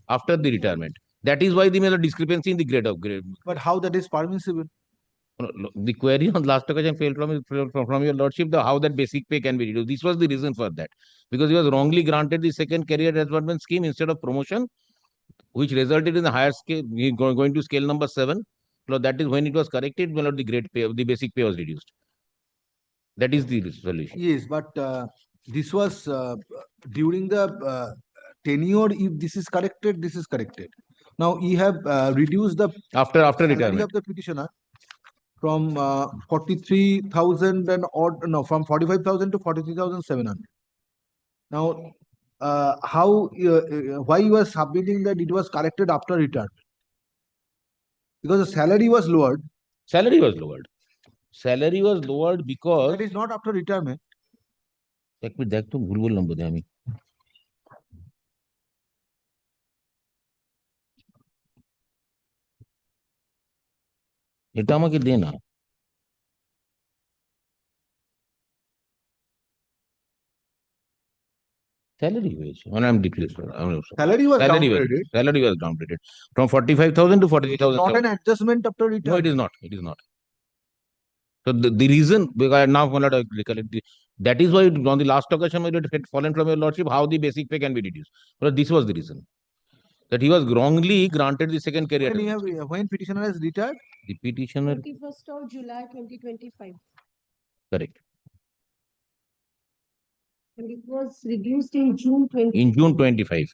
after the retirement. That is why the my lord, discrepancy in the grade of grade. but how that is permissible? The query on last occasion failed from your lordship, how that basic pay can be reduced. This was the reason for that, because he was wrongly granted the second career advancement scheme instead of promotion, which resulted in a higher scale, going to scale number 7. So that is when it was corrected, my lord, the grade pay, the basic pay was reduced. That is the solution. Yes, but this was during the tenure. If this is corrected, this is corrected. Now you have reduced the After salary retirement. of the petitioner from 43,000 and odd, no, from 45,000 to 43,700. Now, why you are submitting that it was corrected after retirement? Because the salary was lowered. Salary was lowered. Salary was lowered because That is not after retirement. দেখ তো ভুল বললাম বোধহয় আমি এটা আমাকে দে না salary wage when I'm declared Salary was salary downgraded. was downgraded from 45,000 to 43,000. Not an adjustment after No, retirement. it is not. It is not. So the reason, because now recollect, that is why on the last occasion it had fallen from your lordship how the basic pay can be reduced. But this was the reason that he was wrongly granted the second career. When petitioner has retired? The petitioner. 31st of July 2025. Correct. And it was reduced in June 20. In June 25.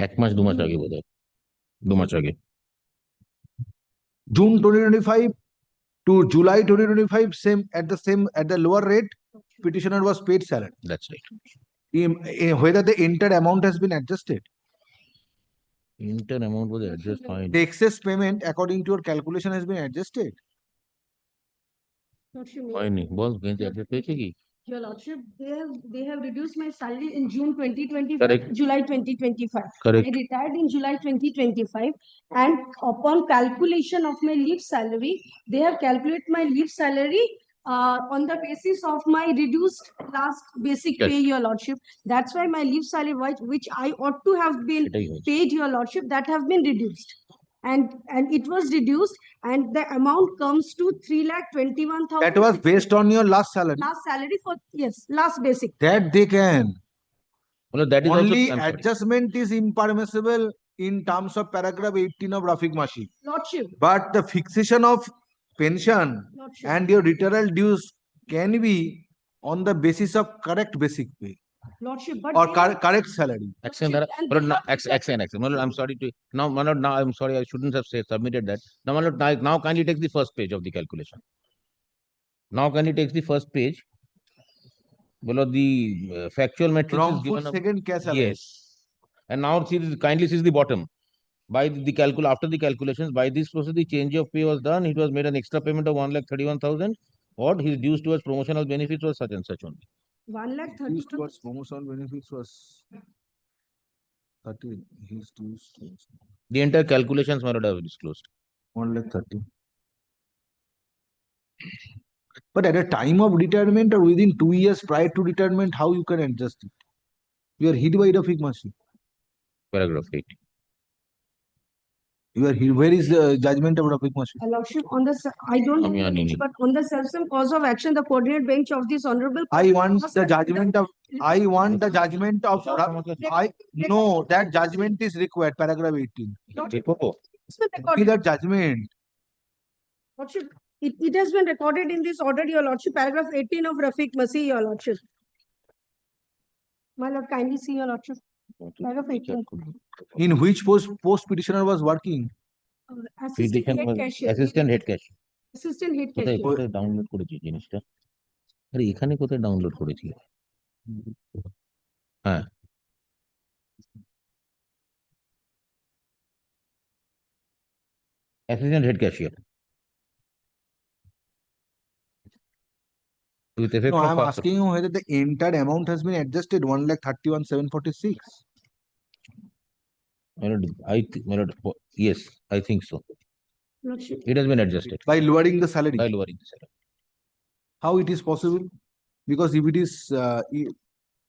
এক মাস 2 মাস আগে বোধহয় 2 মাস আগে June 2025 to July 2025, at the lower rate, petitioner was paid salary. That's right. Whether the entire amount has been adjusted. Entire amount was adjusted fine. The excess payment according to your calculation has been adjusted. হয়নি বল adjust হয়েছে কি? Your Lordship, they have reduced my salary in June 2025, Correct. July 2025. Correct. I retired in July 2025, and upon calculation of my leave salary, they have calculated my leave salary on the basis of my reduced last basic Yes. pay, Your Lordship. That's why my leave salary, which I ought to have been paid, Your Lordship, that have been reduced. And it was reduced, and the amount comes to 3,21,000. That was based on your last salary. Last salary for, yes, last basic. That they can. Well, that is Only also, adjustment is impermissible in terms of paragraph 18 of Rafik Mashi. Lordship. But the fixation of pension Lordship. and your retirement dues can be on the basis of correct basic pay Lordship, but or they have- correct salary. action. And But they no, have- action. No, I'm sorry to now. Now I'm sorry. I shouldn't have submitted that. Now kindly take the first page of the calculation. Now kindly take the first page. Below the factual matrix is Wrongful given. second cash allowance. Yes. And now kindly see the bottom. By the after the calculations, by this process, the change of pay was done. It was made an extra payment of 1,31,000. What his dues towards promotional benefits was such and such only. 1,30,000. Towards promotional benefits was 30, he's disclosed. The entire calculations, my lord, I have disclosed. 1,30,000. But at a time of retirement or within 2 years prior to retirement, how you can adjust it? You are hit by Rafik Masi. Paragraph 8. You are hit. Where is the judgment of Rafik Masi? Lordship, on the, I don't have the bench, but on the self-same cause of action, the coordinate bench of this honorable. I want the judgment of. I want the judgment of. I no, that judgment is required. Paragraph 18. See that judgment. Lordship, it has been recorded in this order, your lordship, paragraph 18 of Rafiq Masih, your lordship. My lord, kindly see your lordship. Paragraph 18. In which post petitioner was working? Assistant head cashier. Assistant head cashier. Assistant head কোথায় cashier. কোথায় download করেছি জিনিসটা? আরে এখানে কোথায় download করেছি? হ্যাঁ, assistant head cashier. With effect No, from I'm first- asking you whether the entire amount has been adjusted 1,31,746. My lord, my lord, yes, I think so. Lordship. It has been adjusted By lowering the salary. by lowering the salary. How it is possible? Because if it is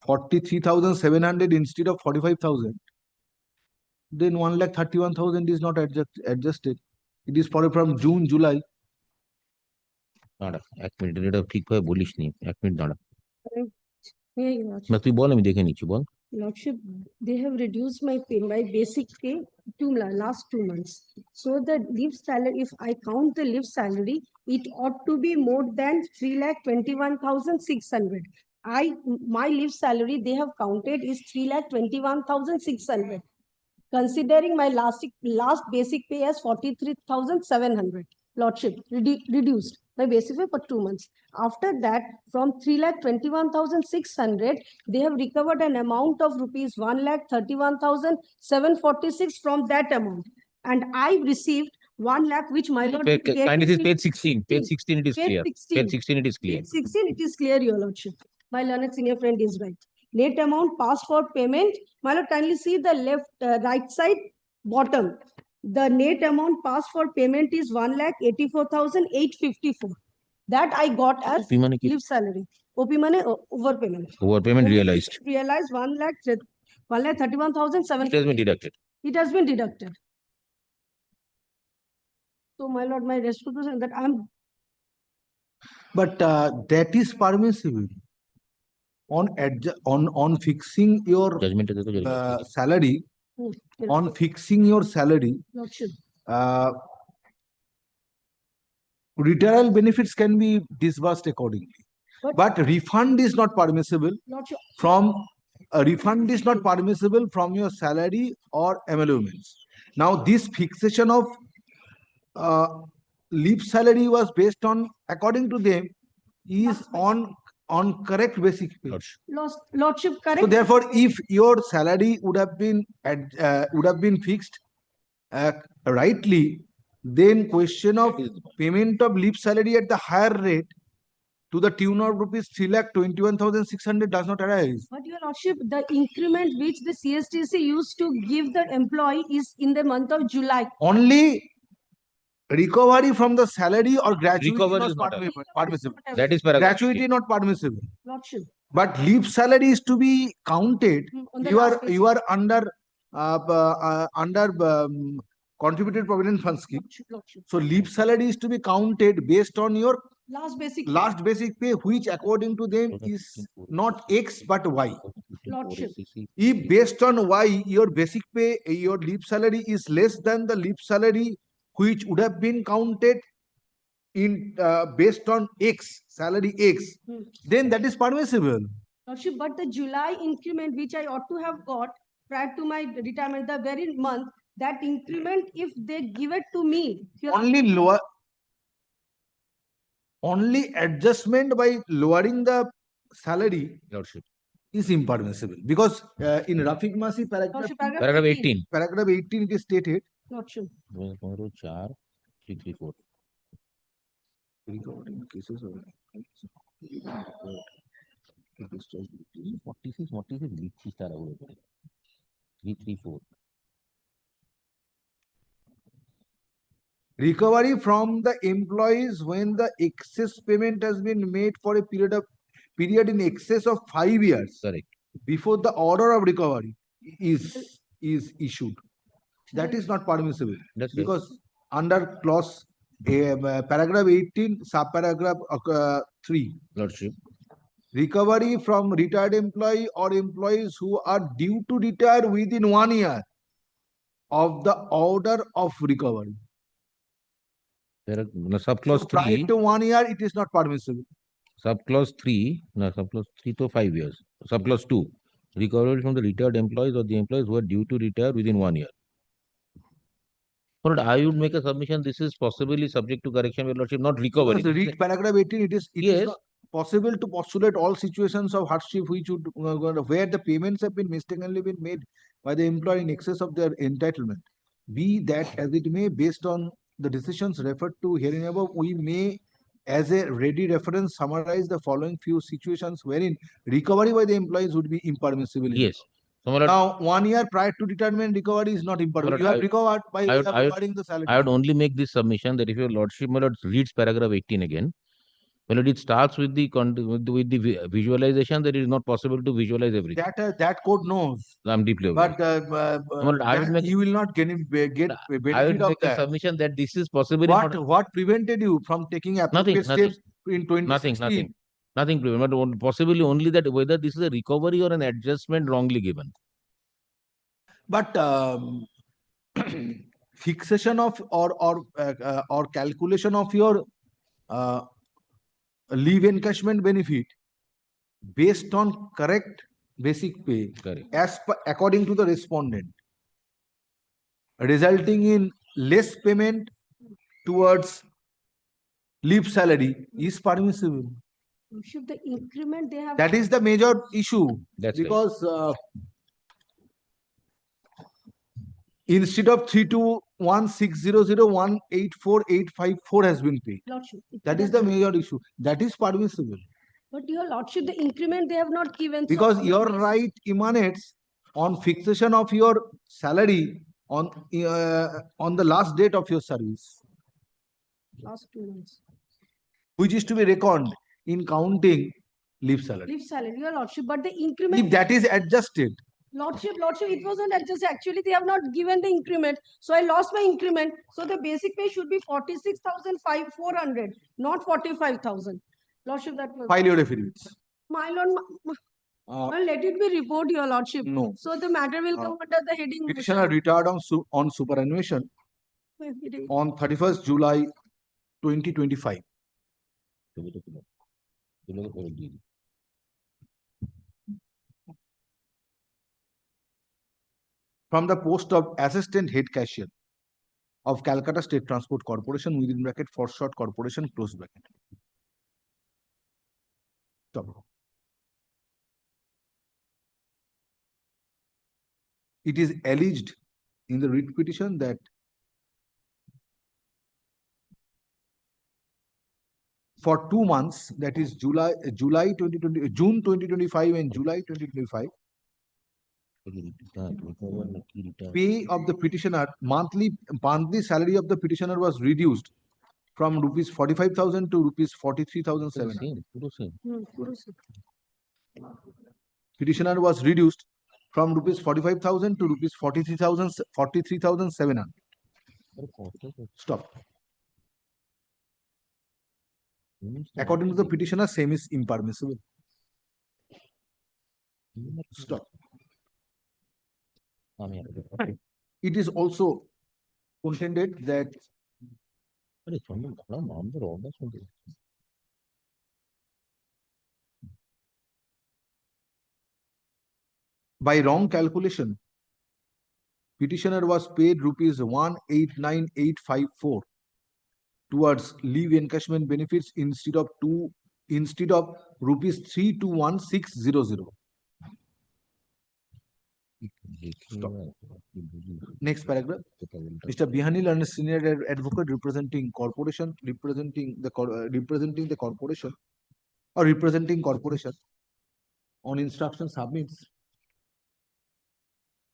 43,700 instead of 45,000, then 1,31,000 is not adjusted. It is for from June, July. দাঁড়া 1 minute, এটা ঠিকভাবে বলিস নি, 1 minute দাঁড়া। Yeah, your lordship. না তুই বল, আমি দেখে নিচ্ছি, বল। Lordship, they have reduced my pay, my basic pay last 2 months. So the leave salary, if I count the leave salary, it ought to be more than 3,21,600. My leave salary they have counted is 3,21,600. Considering my last basic pay as 43,700. Lordship, reduced my basic pay for 2 months. After that, from 3,21,600, they have recovered an amount of rupees 1,31,746 from that amount. And I received 1 lakh, which my lord. Kindly see page 16. Page 16 it is Page clear. 16. Page 16 it is clear. Page 16, it is clear, your lordship. My learned senior friend is right. Net amount passed for payment. My lord, kindly see the right side bottom. The net amount passed for payment is 1,84,854. That I got as OP money leave salary. OP money overpayment. Overpayment realized. Realized 1,31,700. It has been deducted. It has been deducted. So, my lord, my resolution that I'm. But that is permissible. On fixing your Judgment salary, on fixing your salary, Lordship. retirement benefits can be disbursed accordingly. But refund is not permissible Lordship. from a refund is not permissible from your salary or emoluments. Now, this fixation of leave salary was based on, according to them, is on correct basic pay. Lordship, correct. So therefore, if your salary would have been fixed rightly, then question of payment of leave salary at the higher rate to the tune of rupees 3,21,600 does not arise. But your lordship, the increment which the CSTC used to give the employee is in the month of July. Only recovery from the salary or gratuity Recovery not is not permissible. That is paragraph. Gratuity not permissible. Lordship. But leave salary is to be counted. On the You last are under contributed provident fund scheme. Lordship. So leave salary is to be counted based on your Last basic pay, which according to them is not X but Y. Lordship. If based on Y, your basic pay, your leave salary is less than the leave salary which would have been counted in based on X, salary X, then that is permissible. Lordship, but the July increment which I ought to have got prior to my retirement, the very month, that increment, if they give it to me. Only adjustment by lowering the salary Lordship. is impermissible, because in Rafiq Masi Lordship, Paragraph 18. paragraph 18 it is stated. Lordship. 4,4,334. Recording cases of 46 দিচ্ছিস তারা বলে। 334. Recovery from the employees when the excess payment has been made for a period in excess of 5 years Correct. before the order of recovery is issued. That is not permissible. That's right. Because under clause paragraph 18 subparagraph 3, Lordship. recovery from retired employee or employees who are due to retire within 1 year of the order of recovery. There are no, subclause So prior 3. to 1 year, it is not permissible. Subclause 3. No, subclause 3 to 5 years. Subclause 2. Recovery from the retired employees or the employees who are due to retire within 1 year. But I would make a submission. This is possibly subject to correction, Your Lordship, not recovery. Because read paragraph 18, it is Yes. not possible to postulate all situations of hardship which would where the payments have been mistakenly been made by the employee in excess of their entitlement. Be that as it may, based on the decisions referred to herein above, we may, as a ready reference, summarize the following few situations wherein recovery by the employees would be impermissible. Yes. So, my lord, Now, 1 year prior to retirement, recovery is not impermissible. Lord, You have recovered by way of recovering the salary. I would only make this submission that if Your Lordship, my lord, reads paragraph 18 again, well, it starts with the visualization that it is not possible to visualize everything. That code knows. I'm deeply aware. But I would make, you will not get I benefit would of make a that. submission that this is possibly What prevented you from taking appropriate steps in 2016? Nothing prevent, but possibly only that whether this is a recovery or an adjustment wrongly given. But fixation of or calculation of your leave encashment benefit based on correct basic pay, according to the respondent, resulting in less payment towards leave salary is permissible. Should the increment they have? That is the major issue. That's because instead of 321600184,854 has been paid. Lordship, That is the major issue. That is permissible. But your lordship, the increment they have not given. Because your right emanates on fixation of your salary on the last date of your service, Last 2 months. which is to be reckoned in counting leave salary. Leave salary, your lordship, but the increment. If that is adjusted, Lordship, it wasn't adjusted. Actually, they have not given the increment. So I lost my increment. So the basic pay should be 46,400, not 45,000. Lordship, that was. file your affidavits. My lord, well, let it be report, your lordship. No. So the matter will come under the heading. Petitioner retired on superannuation on 31st July 2025. From the post of Assistant Head Cashier of Calcutta State Transport Corporation, within bracket Foreshort Corporation, close bracket. Stop. It is alleged in the writ petition that for 2 months, that is June 2025 and July 2025, pay of the petitioner, monthly salary of the petitioner was reduced from rupees 45,000 to rupees 43,700. Petitioner was reduced from rupees 45,000 to rupees 43,700. Stop. According to the petitioner, same is impermissible. Stop. It is also contended that by wrong calculation, petitioner was paid rupees 189,854 towards leave encashment benefits instead of rupees 321,600. Stop. Next paragraph. Mr. Bihanil and senior advocate representing corporation, representing the corporation or representing corporation on instruction submits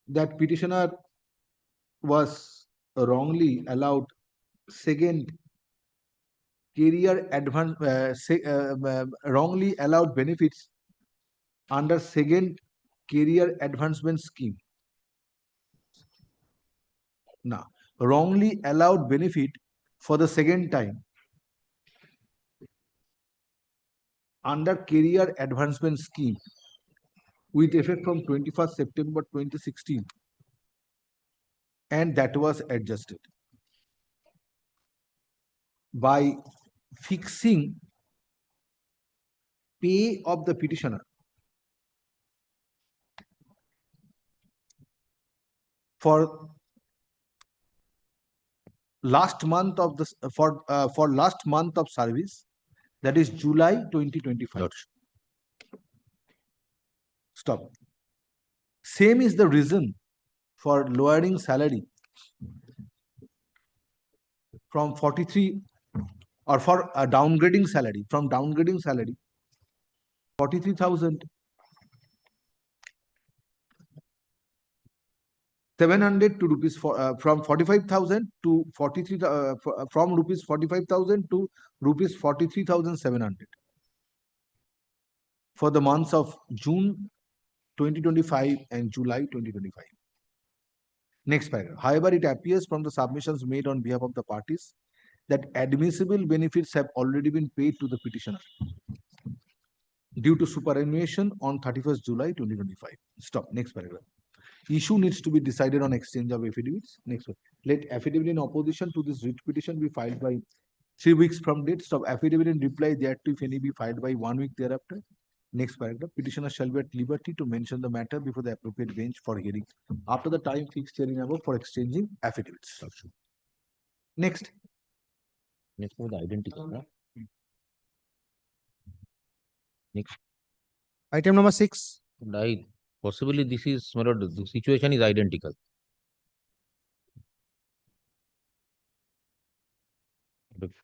that petitioner was wrongly allowed second career advance, wrongly allowed benefits under second career advancement scheme. Now, wrongly allowed benefit for the second time under career advancement scheme with effect from 21st September 2016, and that was adjusted by fixing pay of the petitioner for last month of this for last month of service, that is July 2025. Stop. Same is the reason for lowering salary from 43, or for downgrading salary, from downgrading salary 43,700 to rupees from 45,000 to 43 from rupees 45,000 to rupees 43,700 for the months of June 2025 and July 2025. Next paragraph. However, it appears from the submissions made on behalf of the parties that admissible benefits have already been paid to the petitioner due to superannuation on 31st July 2025. Stop. Next paragraph. Issue needs to be decided on exchange of affidavits. Next one. Let affidavit in opposition to this writ petition be filed by 3 weeks from date. Stop. Affidavit in reply thereto, if any, be filed by 1 week thereafter. Next paragraph. Petitioner shall be at liberty to mention the matter before the appropriate bench for hearing after the time fixed herein above for exchanging affidavits. Next. Next one, the identical. No? Next. Item number 6. Possibly this is, my lord, the situation is identical.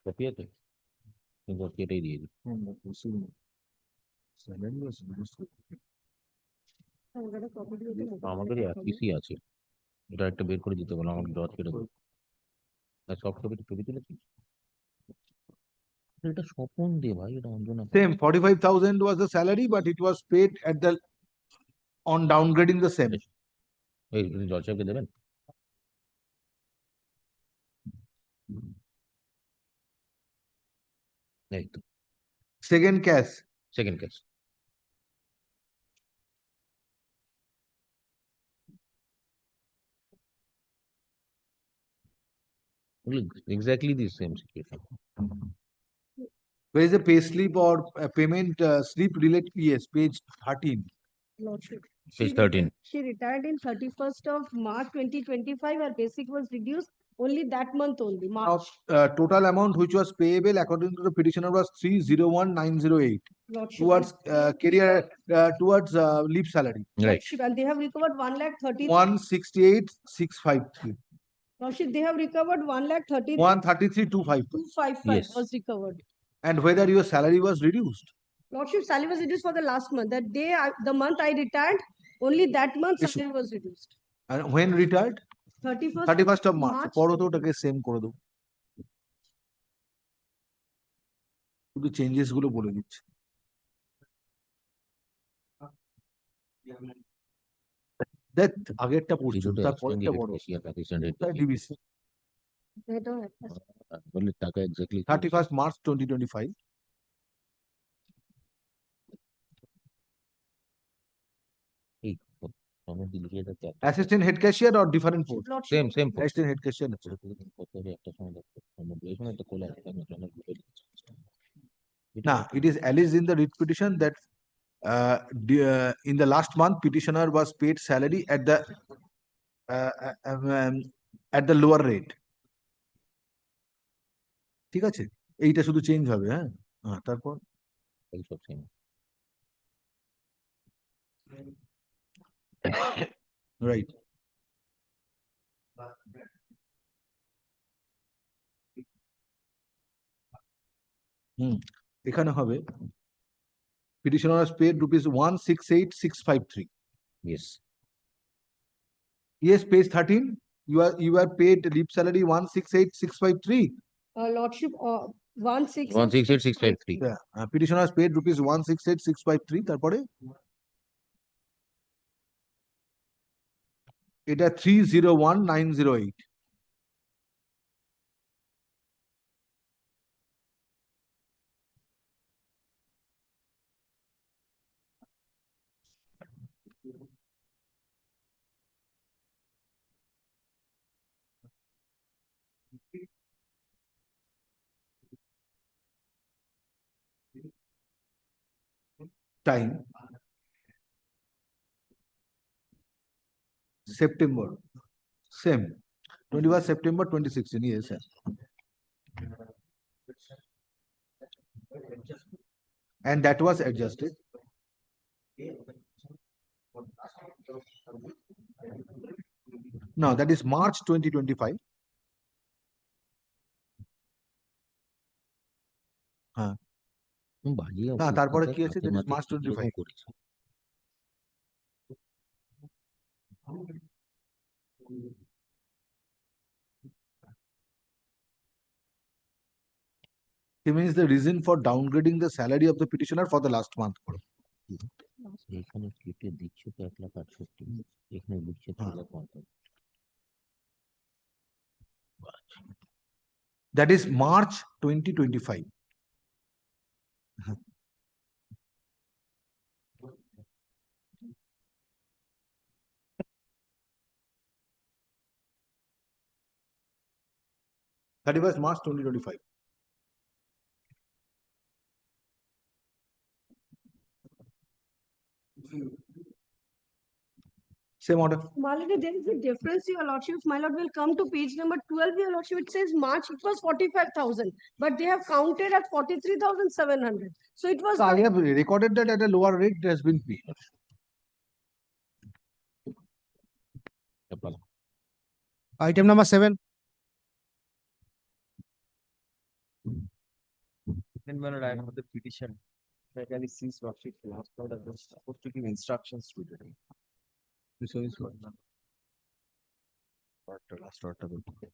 Copy আছে? Copy এটাই দিয়ে দিই। আমাদের পিসি আছে, এটা একটা বের করে দিতে বলো, আমাকে ডট কেটে দেবো। সফট কপি ছবি তুলেছি, এটা স্বপন দে ভাই, এটা Anjana. Same 45,000 was the salary, but it was paid at the on downgrading the same. এই জজ সাহেবকে দেবেন। এই তো Second case. Second case. Exactly the same situation. Where is the pay slip or payment slip related? Yes, page 13. Lordship. Page 13. She retired in 31st of March 2025. Her basic was reduced only that month only, Now, March. total amount which was payable according to the petitioner was 301,908 Lordship. towards career towards leave salary. Right. Lordship, and they have recovered 1,30,000. 168,653. Lordship, they have recovered 1,30,000. 133,252. 255 Yes. was recovered. And whether your salary was reduced. Lordship, salary was reduced for the last month. That day, the month I retired, only that month Issue. salary was reduced. And when retired? 31st of March. পরও তো ওটাকে same করে দেবো। শুধু changes গুলো বলে দিচ্ছে। দেখ আগেরটা পড়ছি, তারপরেরটা বড়। ডিবিসি। বললে টাকা exactly 31st March 2025. Assistant head cashier or different post? Same post. Assistant head cashier. Now, it is alleged in the writ petition that in the last month, petitioner was paid salary at the lower rate. ঠিক আছে, এইটা শুধু change হবে। হ্যাঁ, তারপর right. এখানে হবে petitioner was paid rupees 168,653. Yes. Yes, page 13. You are paid leave salary 168,653. Lordship, 168,653. Yeah. Petitioner has paid rupees 168,653. তারপরে এটা 301,908. Time September, same 21st September 2016. Yes, sir. And that was adjusted. No, that is March 2025. হ্যাঁ না তারপরে কি আছে, that is March 25. He means the reason for downgrading the salary of the petitioner for the last month. এখানে কেটে দিচ্ছে তো 1,68,000, এখানে লিখছে 3,50,000। That is March 2025. That was March 2025. Same order. Malini, there is a difference, your lordship. My lord will come to page number 12, your lordship. It says March, it was 45,000, but they have counted at 43,700. So it was. So I have recorded that at a lower rate it has been paid. Item number 7. Then when I have the petition, actually sees lordship last order was supposed to give instructions to the day. This is what last order will be.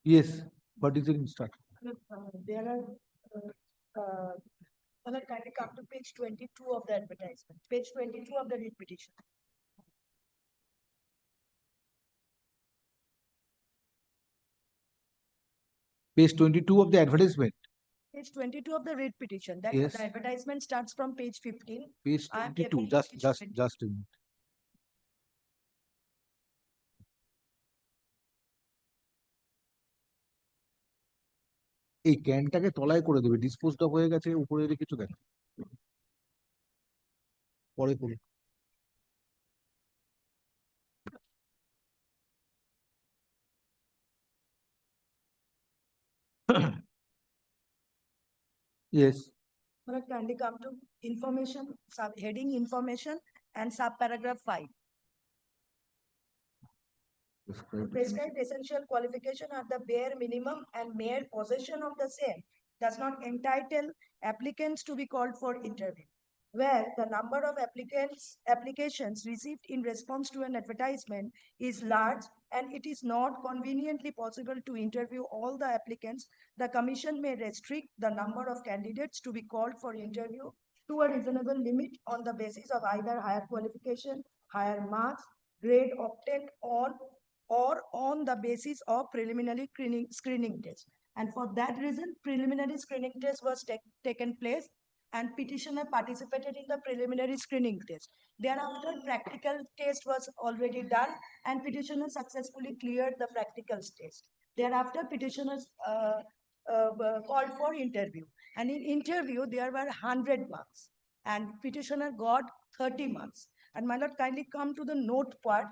Yes, but is it instruction? There are, kindly come to page 22 of the advertisement, page 22 of the writ petition. Page 22 of the advertisement. Page 22 of the writ petition. That Yes. the advertisement starts from page 15. Page I am 22. carefully Just page 20. a minute. এই ক্যানটাকে তলায় করে দেবে, disposed হয়ে গেছে উপরে কিছু দেখো। পরে পড়ি। Yes. But kindly come to information, heading information and subparagraph 5. Prescribed essential qualification are the bare minimum and mere possession of the same does not entitle applicants to be called for interview. Where the number of applications received in response to an advertisement is large and it is not conveniently possible to interview all the applicants, the commission may restrict the number of candidates to be called for interview to a reasonable limit on the basis of either higher qualification, higher marks, grade obtained on or on the basis of preliminary screening test. And for that reason, preliminary screening test was taken place and petitioner participated in the preliminary screening test. Thereafter, practical test was already done and petitioner successfully cleared the practical test. Thereafter, petitioners called for interview. And in interview, there were 100 marks and petitioner got 30 marks. And my lord, kindly come to the note part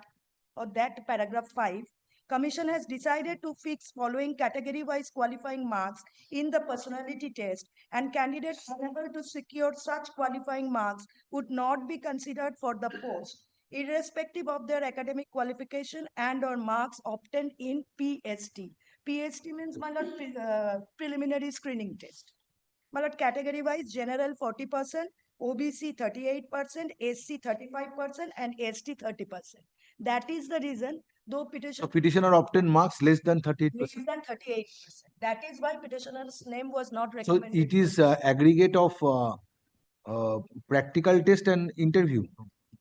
of that paragraph 5. Commission has decided to fix following category-wise qualifying marks in the personality test, and candidates unable to secure such qualifying marks would not be considered for the post, irrespective of their academic qualification and or marks obtained in PST. PST means, my lord, preliminary screening test. My lord, category-wise, general 40%, OBC 38%, SC 35%, and ST 30%. That is the reason, though So petitioner obtained marks less than 38%. less than 38%. That is why petitioner's name was not So recommended. it is aggregate of practical test and interview.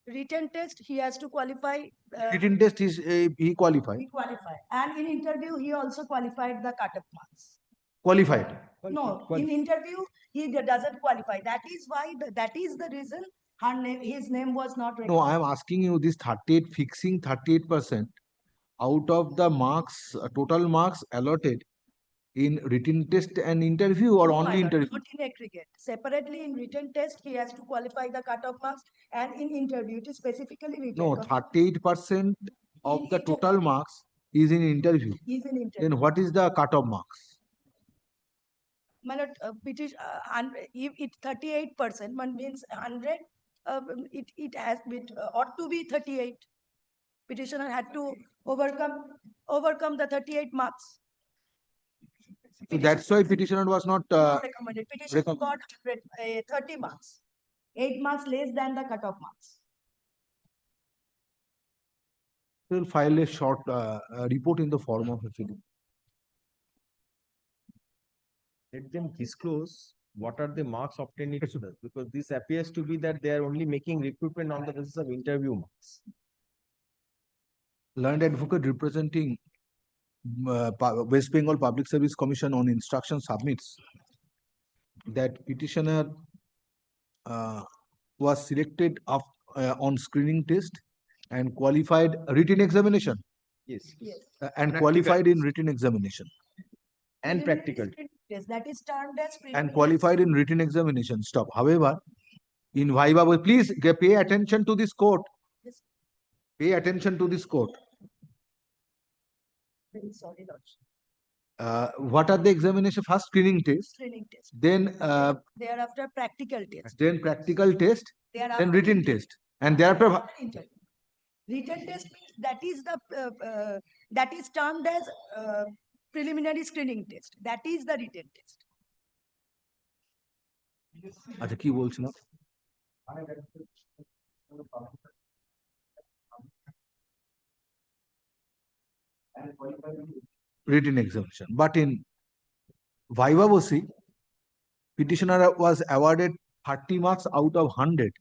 Written test, he has to qualify. Written test is he qualified. He qualified. And in interview, he also qualified the cut-off marks. Qualified. No, in interview, he doesn't qualify. That is why, that is the reason his name was not recommended. No, I am asking you this 38, fixing 38% out of the marks, total marks allotted in written test and interview or No, only my lord, interview? not in aggregate. Separately in written test, he has to qualify the cut-off marks, and in interview, it is specifically written. No, 38% of the total marks is in interview. Is in interview. Then what is the cut-off marks? My lord, if it 38%, one means 100, it has been, ought to be 38. Petitioner had to overcome the 38 marks. So that's why petitioner was not recommended. Petitioner got 30 marks, 8 marks less than the cut-off marks. We'll file a short report in the form of a film. Let them disclose what are the marks obtained in students, because this appears to be that they are only making recruitment on the basis of interview marks. Learned advocate representing West Bengal Public Service Commission on instruction submits that petitioner was selected on screening test and qualified written examination. Yes. And qualified in written examination. And practical. Yes, that is termed as And qualified in written examination. Stop. However, in Viva, please pay attention to this quote. Yes. Pay attention to this quote. Very sorry, Lord. What are the examination? First screening test. Screening test. Then thereafter practical test. Then practical test. Thereafter Then written test. And thereafter interview. Written test means that is termed as preliminary screening test. That is the written test. আচ্ছা কি বলছিলাম? Written examination. But in Viva Voce, petitioner was awarded 30 marks out of 100,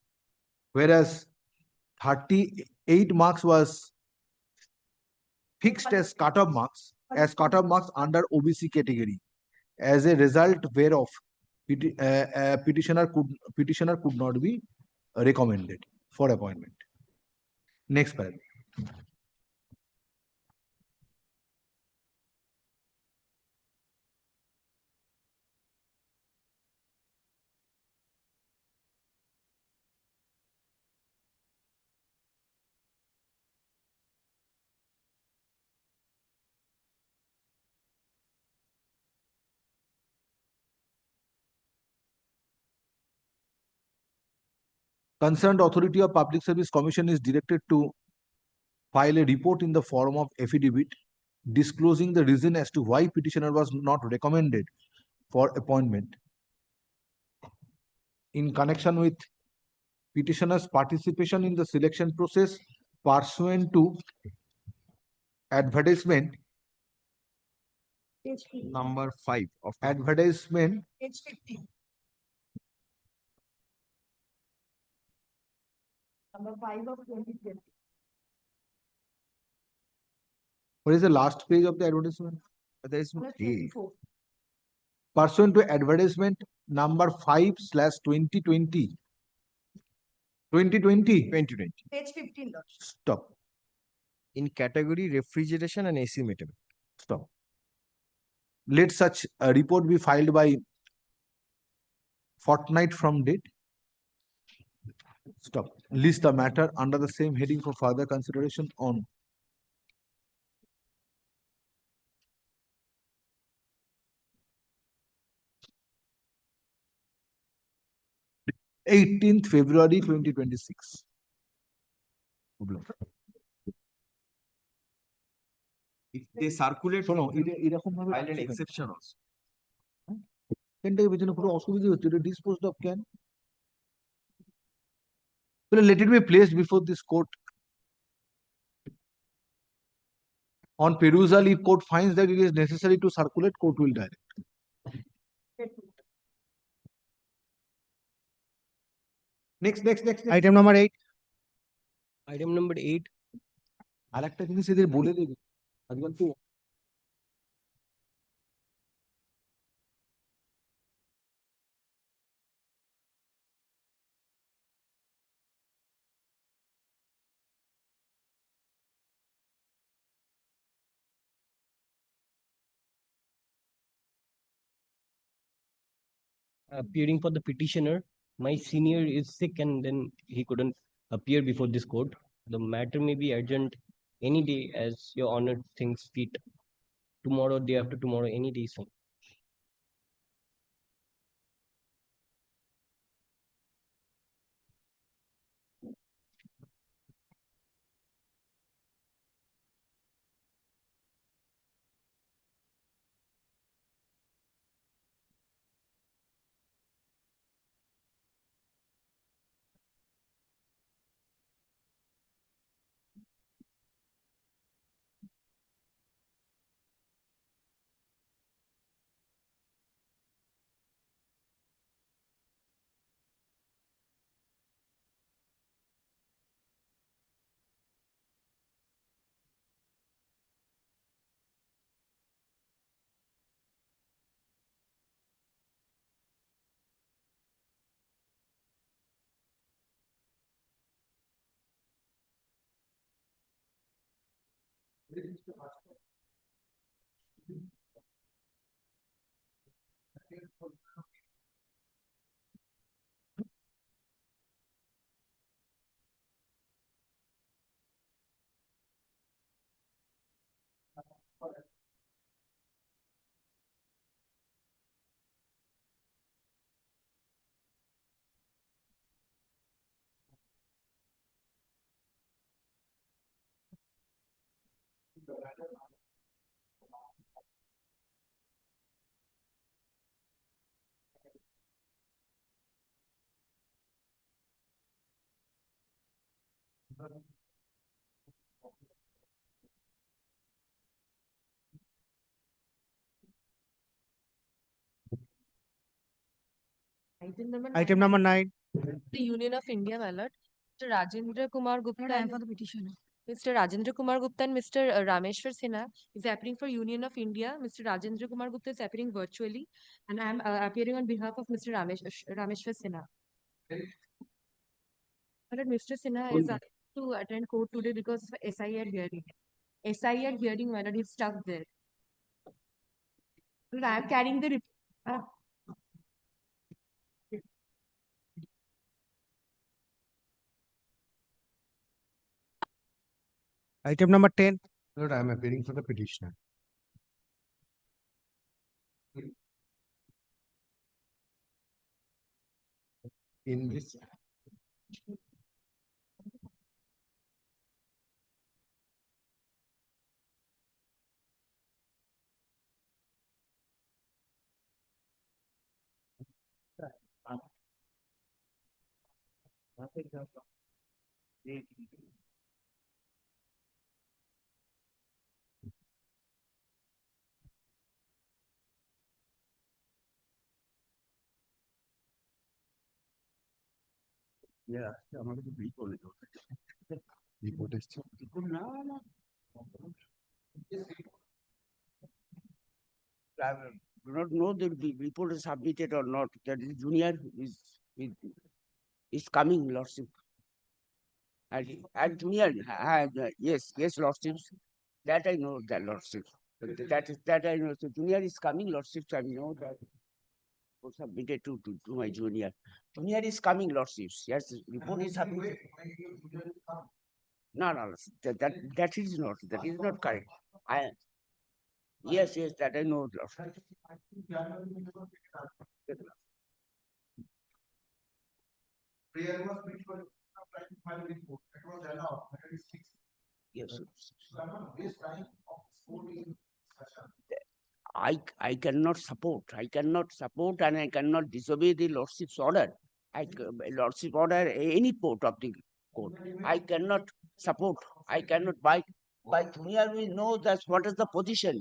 whereas 38 marks was fixed as cut-off marks, under OBC category. As a result whereof, petitioner could not be recommended for appointment. Next paragraph. Concerned authority of Public Service Commission is directed to file a report in the form of affidavit disclosing the reason as to why petitioner was not recommended for appointment. In connection with petitioner's participation in the selection process pursuant to advertisement Number 5 of advertisement Page 15. Number 5 of 2020. what is the last page of the advertisement? there is no Number date. 24. Pursuant to advertisement number 5/2020. 2020. 2020. Page 15, Lord. Stop. In category refrigeration and AC maintenance. Stop. Let such a report be filed by fortnight from date. Stop. List the matter under the same heading for further consideration on 18th February 2026. If they circulate, শোনো এরকম ভাবে file an exception also. এখানটাকে পেছনে পুরো অসুবিধা হচ্ছে এটা disposed of can let it be placed before this court on perusal. If court finds that it is necessary to circulate, court will direct. Next. Item number 8. Item number 8. আর একটা জিনিস এদের বলে দেবে আজকাল তো Appearing for the petitioner, my senior is sick and then he couldn't appear before this court. The matter may be urgent any day as your honor thinks fit. Tomorrow, day after tomorrow, any day is fine. Item number 9. The Union of India, my lord. Mr. Rajendra Kumar Gupta. I am for the petitioner. Mr. Rajendra Kumar Gupta and Mr. Rameshwar Sinha is appearing for Union of India. Mr. Rajendra Kumar Gupta is appearing virtually, and I am appearing on behalf of Mr. Rameshwar Sinha. But Mr. Sinha is unable to attend court today because of SIR hearing. SIR hearing, my lord, is stuck there. But I am carrying the Item number 10. Lord, I am appearing for the petitioner. In this Yeah, আমাকে তো বিল করে দাও। Report এসছে। না না I do not know that the report is submitted or not. That is junior is coming, Lordship. And junior, yes, Lordship. That I know, that Lordship. That I know. So junior is coming, Lordship. I know that was submitted to my junior. Junior is coming, Lordship. Yes, report is submitted. No, that is not correct. Yes, that I know, Lordship. Prayer was made for file report. That was allowed. That is 6. Yes. So I'm not waste time of this whole discussion. I cannot support. And I cannot disobey the Lordship's order. Lordship order any port of the court. I cannot support. I cannot by junior we know that what is the position.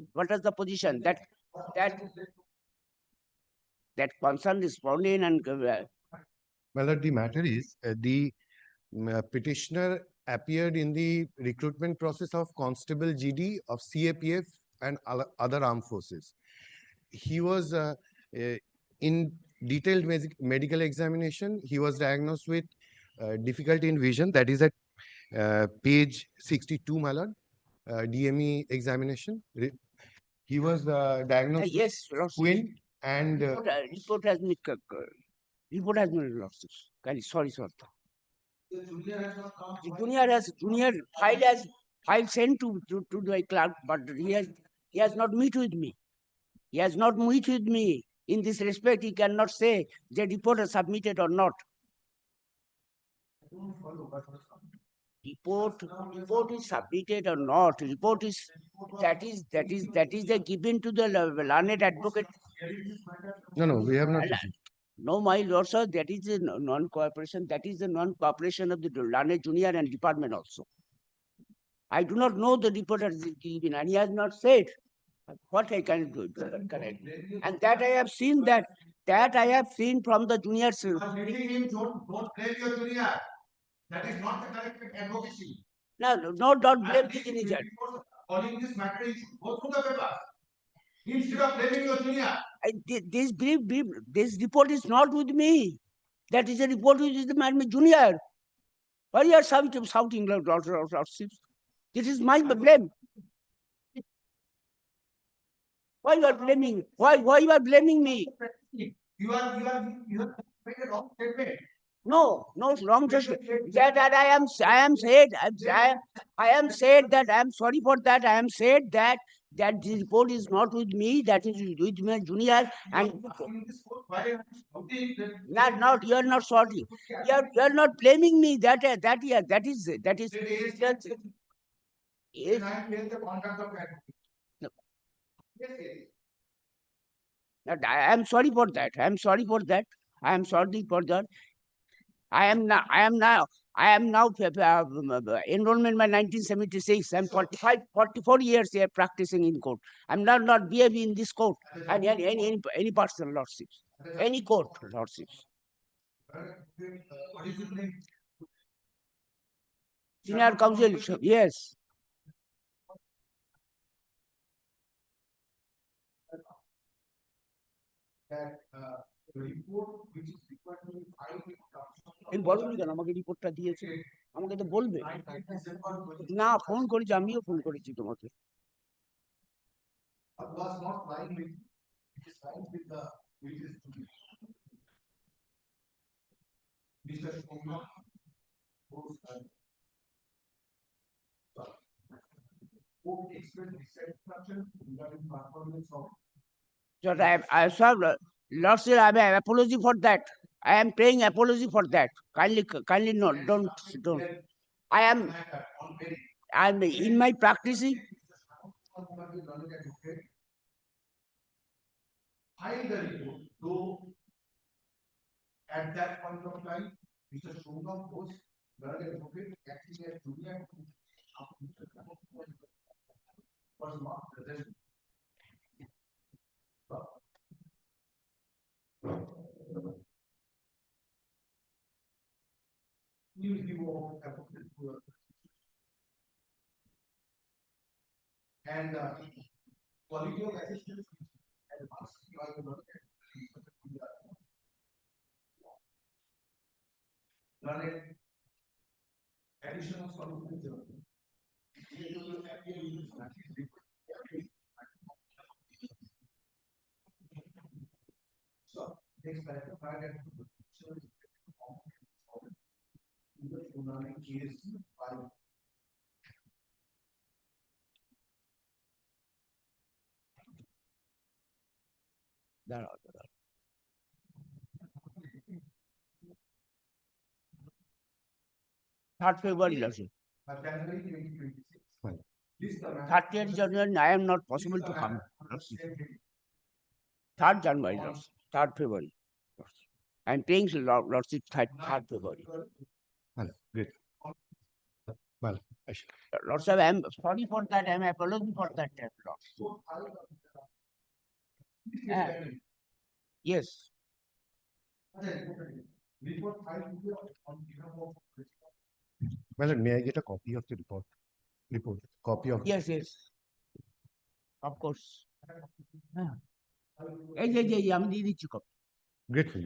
That concerned respondent and My lord, the matter is the petitioner appeared in the recruitment process of Constable GD of CAPF and other armed forces. He was in detailed medical examination. He was diagnosed with difficulty in vision. That is at page 62, my lord. DME examination. He was diagnosed yes, with twin and report has been Lordship. Sorry. The junior file sent to my clerk, but he has not met with me. In this respect, he cannot say the report is submitted or not. Report is submitted or not. Report is given to the learned advocate. No, we have not. No, my lord, sir, that is a non-cooperation. That is the non-cooperation of the learned junior and department also. I do not know the report has given, and he has not said what I can do. Correct. And that I have seen from the juniors. Don't blame your junior. That is not the correct advocacy. No, don't blame the junior. Calling this matter, you should go through the paper. Instead of blaming your junior. This report is not with me. That is a report which is the man junior. Why you are shouting, Lordship? This is my blame. Why you are blaming? Why you are blaming me? You have made a wrong statement. No, wrong judgment. That I am said that I am sorry for that. I am said that the report is not with me. That is with my junior. And not you are not sorry. You are not blaming me. That is. Yes. I the contract of No. Yes. I am sorry for that. I am sorry for that. I am now enrollment by 1976. I'm 44 years here practicing in court. I'm not behaving in this court and any personal lordships, any court lordships. What is your name? Senior counsel, yes. That report which is required to be filed with এই বলবি কেন আমাকে রিপোর্টটা দিয়েছে আমাকে তো বলবে না ফোন করেছি আমিও ফোন করেছি তোমাকে was not lying with it is lying with the Mr. Shoma who expressed dissatisfaction regarding performance of I serve Lordship, I have apology for that. I am paying apology for that. Kindly not, don't. I'm in my practicing. File the report, though at that point of time, Mr. Shongam was learned advocate acting as junior was not present. And quality of assistance and learned additional solutions. So, next paragraph. Third February, Lordship. 30th January, I am not possible to come. 3rd January, Lordship. 3rd February. I am paying Lordship 3rd February. Great. Well, Lordship, I am sorry for that. I am apology for that. Yes. well, may I get a copy of the report? Copy of. Yes, yes. Of course. আমি দিয়ে দিচ্ছি copy. Grateful.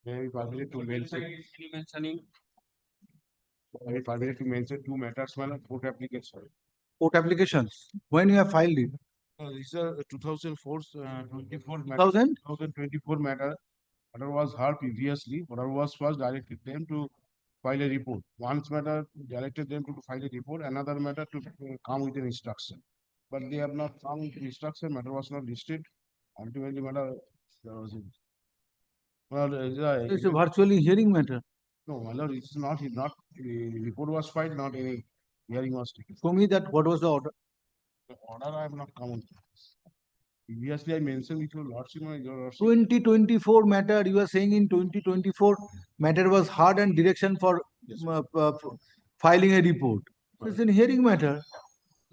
May I be permitted to mention? May I be permitted to mention two matters, my lord, court application. Court applications. When you have filed it? This is a 2004, 24 matter. 2000? 2024 matter. Matter was heard previously. Order was first directed them to file a report. Once matter directed them to file a report, another matter to come with an instruction. But they have not come with instruction, matter was not listed. Ultimately, matter there was a. Well, It's a virtually hearing matter. no, my lord, it's not, report was filed, not any hearing was taken. Show me that what was the order. The order I have not come on. Previously, I mentioned with your lordship, your lordship. 2024 matter, you are saying in 2024 matter was heard and direction for filing a report. It's in hearing matter.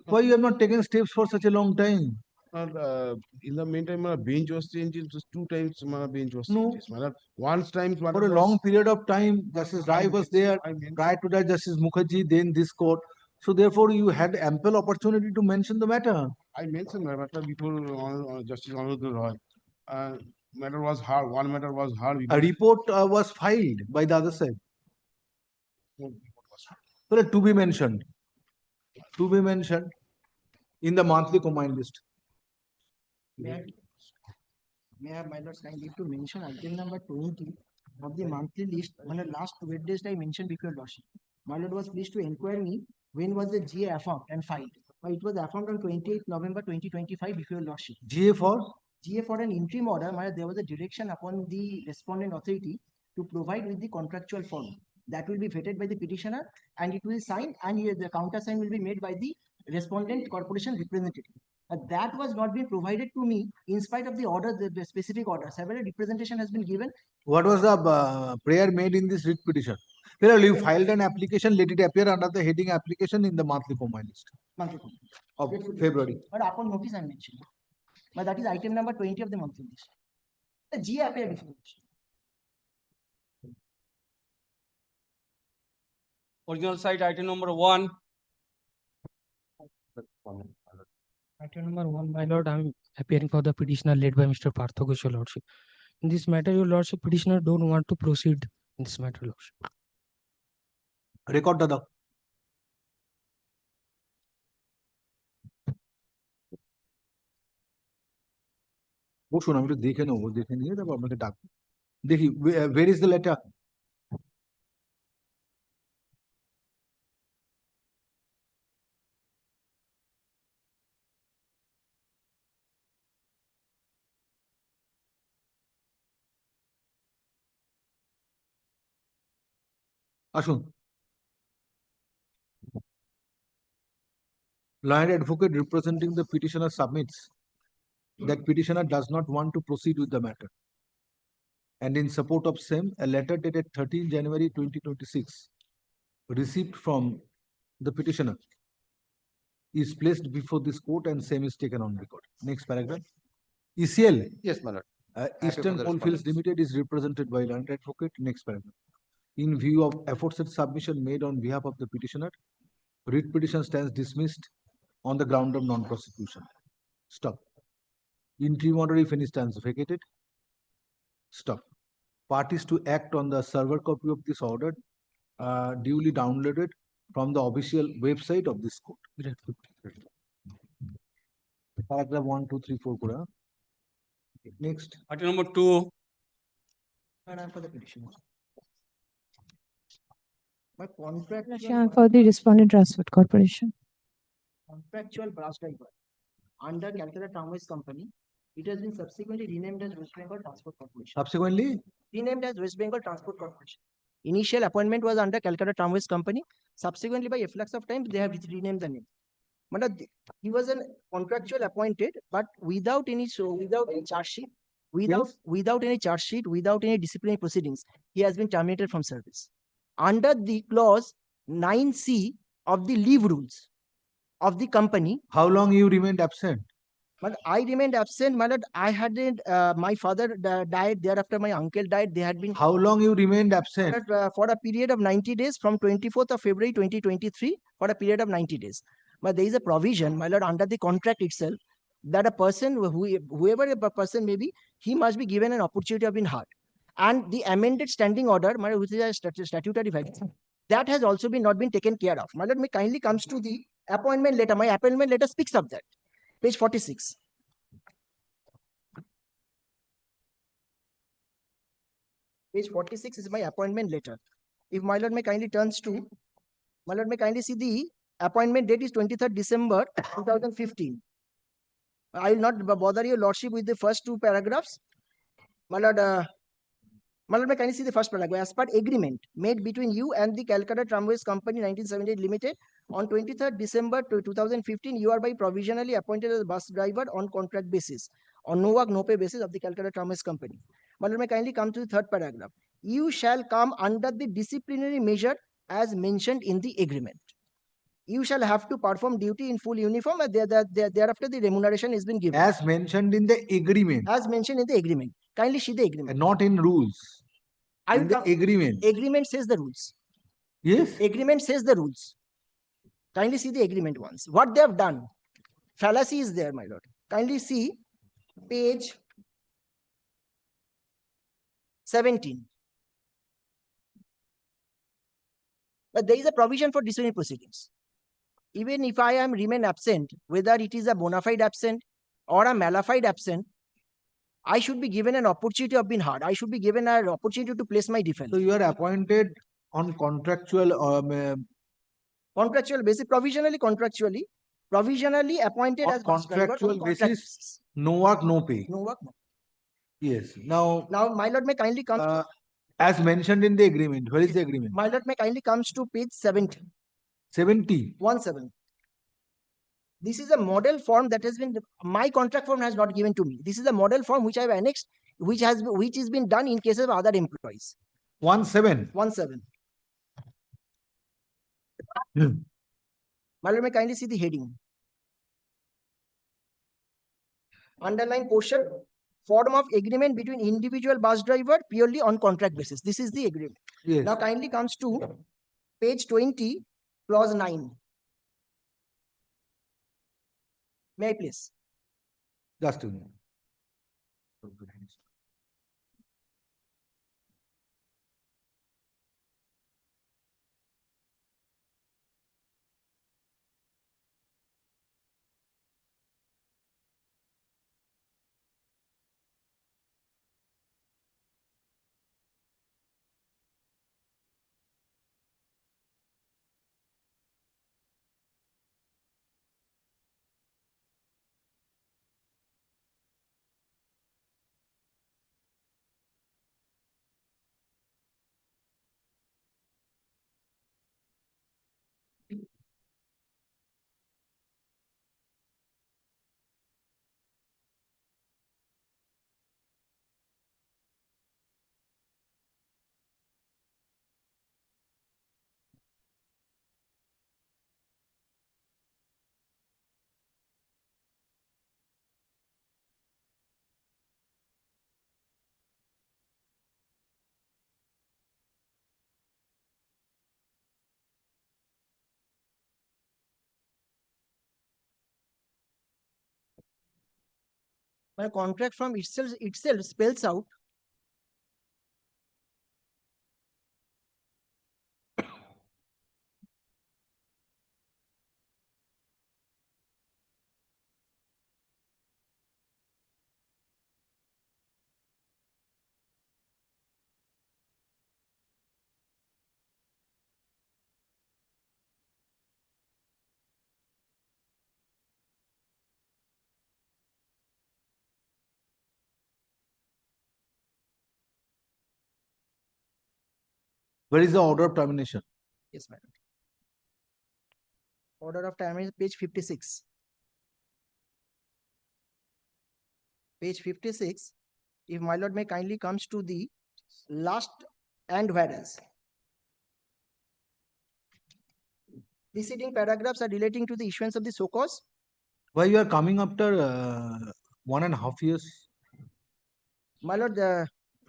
Why you have not taken steps for such a long time? In the meantime, my bench was changed. Just two times my bench was No. changed. Once time For a long period of time, Justice Rai was there. Prior to that, Justice Mukherjee, then this court. So therefore, you had ample opportunity to mention the matter. I mentioned the matter before Justice Anurudh Roy. Matter was hard. One matter was hard. A report was filed by the other side. So to be mentioned. To be mentioned in the monthly combined list. May I have my lord's kindly to mention item number 20 of the monthly list on the last 2 days I mentioned before your lordship. My lord was pleased to inquire me when was the GA affirmed and filed. It was affirmed on 28th November 2025 before your lordship. GA for? GA for an interim order, my lord, there was a direction upon the respondent authority to provide with the contractual form. That will be vetted by the petitioner and it will sign and the countersign will be made by the respondent corporation representative. That was not being provided to me in spite of the order, the specific order. Several representation has been given. What was the prayer made in this writ petition? Well, you filed an application, let it appear under the heading application in the monthly combined list. Monthly combined. Of February. But upon notice I mentioned. But that is item number 20 of the monthly list. The G appear before. Original site item number 1. Item number 1, my lord, I am appearing for the petitioner led by Mr. Partha Ghosh, your lordship. In this matter, your lordship, petitioner don't want to proceed in this matter, lordship. Record the. বসুন আমি একটু দেখে নেবো দেখে নিয়ে তারপর আপনাকে ডাকবো দেখি where is the letter? আসুন lawyer advocate representing the petitioner submits that petitioner does not want to proceed with the matter. And in support of same, a letter dated 13 January 2026 received from the petitioner is placed before this court and same is taken on record. Next paragraph. ECL. Yes, my lord. Eastern Coalfields Limited is represented by land advocate. Next paragraph. In view of aforesaid submission made on behalf of the petitioner, writ petition stands dismissed on the ground of non-prosecution. Stop. Interim order, if any, stands vacated. Stop. Parties to act on the server copy of this order duly downloaded from the official website of this court. Paragraph 1, 2, 3, 4. Kura. Next. Item number 2. And for the petitioner. My contract For the respondent transport corporation. Contractual brass driver under Calcutta Tramways Company. It has been subsequently renamed as West Bengal Transport Corporation. Subsequently? Renamed as West Bengal Transport Corporation. Initial appointment was under Calcutta Tramways Company. Subsequently, by efflux of time, they have renamed the name. But he was a contractual appointed, but without any charge sheet, without any charge sheet, without any disciplinary proceedings, he has been terminated from service. Under the clause 9C of the leave rules of the company. How long you remained absent? But I remained absent, my lord. I hadn't, my father died, thereafter my uncle died. They had been. How long you remained absent? For a period of 90 days from 24th of February 2023 for a period of 90 days. But there is a provision, my lord, under the contract itself that a person, whoever a person may be, he must be given an opportunity of being heard. And the amended standing order, my lord, which is a statutory fact, that has also not been taken care of. My lord, may kindly comes to the appointment letter. My appointment letter speaks of that. Page 46. Page 46 is my appointment letter. If my lord may kindly turns to, my lord may kindly see the appointment date is 23rd December 2015. I will not bother your lordship with the first two paragraphs. My lord, may kindly see the first paragraph. As per agreement made between you and the Calcutta Tramways Company 1978 Limited on 23rd December 2015, you are by provisionally appointed as bus driver on contract basis, on no work, no pay basis of the Calcutta Tramways Company. May kindly come to the third paragraph. You shall come under the disciplinary measure as mentioned in the agreement. You shall have to perform duty in full uniform, and thereafter the remuneration has been given. As mentioned in the agreement. As mentioned in the agreement. Kindly see the agreement. And not in rules. In the agreement. Agreement says the rules. Yes. Agreement says the rules. Kindly see the agreement once. What they have done. Fallacy is there, my lord. Kindly see page 17. But there is a provision for disciplinary proceedings. Even if I am remain absent, whether it is a bona fide absent or a mala fide absent, I should be given an opportunity of being heard. I should be given an opportunity to place my defense. So you are appointed on contractual contractual basis, provisionally appointed as bus driver on contractual contract basis, no work, no pay. No work, no. Yes. Now, my lord may kindly come. As mentioned in the agreement, where is the agreement? My lord may kindly comes to page 70. 70. 17. This is a model form that has been, my contract form has not given to me. This is a model form which I have annexed, which has been done in cases of other employees. 17. 17. My lord may kindly see the heading. Underline portion, form of agreement between individual bus driver purely on contract basis. This is the agreement. Yes. Now kindly comes to page 20, clause 9. May I please? Just a minute. My contract form itself spells out Where is the order of termination? Yes, madam. Order of termination, page 56. Page 56. If my lord may kindly comes to the last and whereas. Preceding paragraphs are relating to the issuance of the so cause. Why you are coming after 1.5 years? My lord,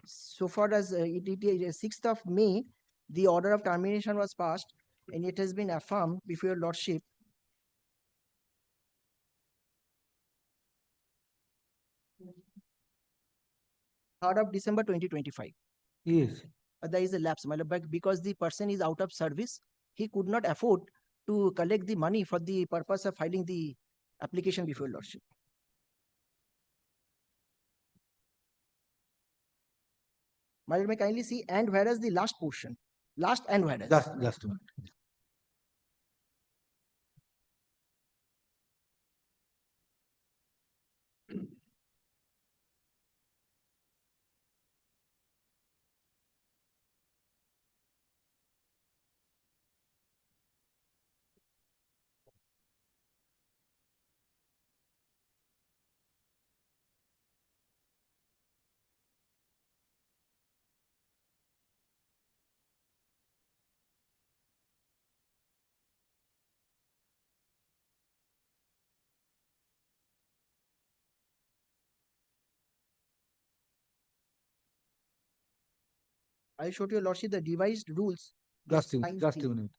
so far as it is 6th of May, the order of termination was passed and it has been affirmed before your lordship. Third of December 2025. Yes. There is a lapse, my lord, but because the person is out of service, he could not afford to collect the money for the purpose of filing the application before your lordship. My lord, may kindly see and whereas the last portion, last and whereas. Just a minute. I showed your lordship the devised rules. Just a Fine, just a please. minute.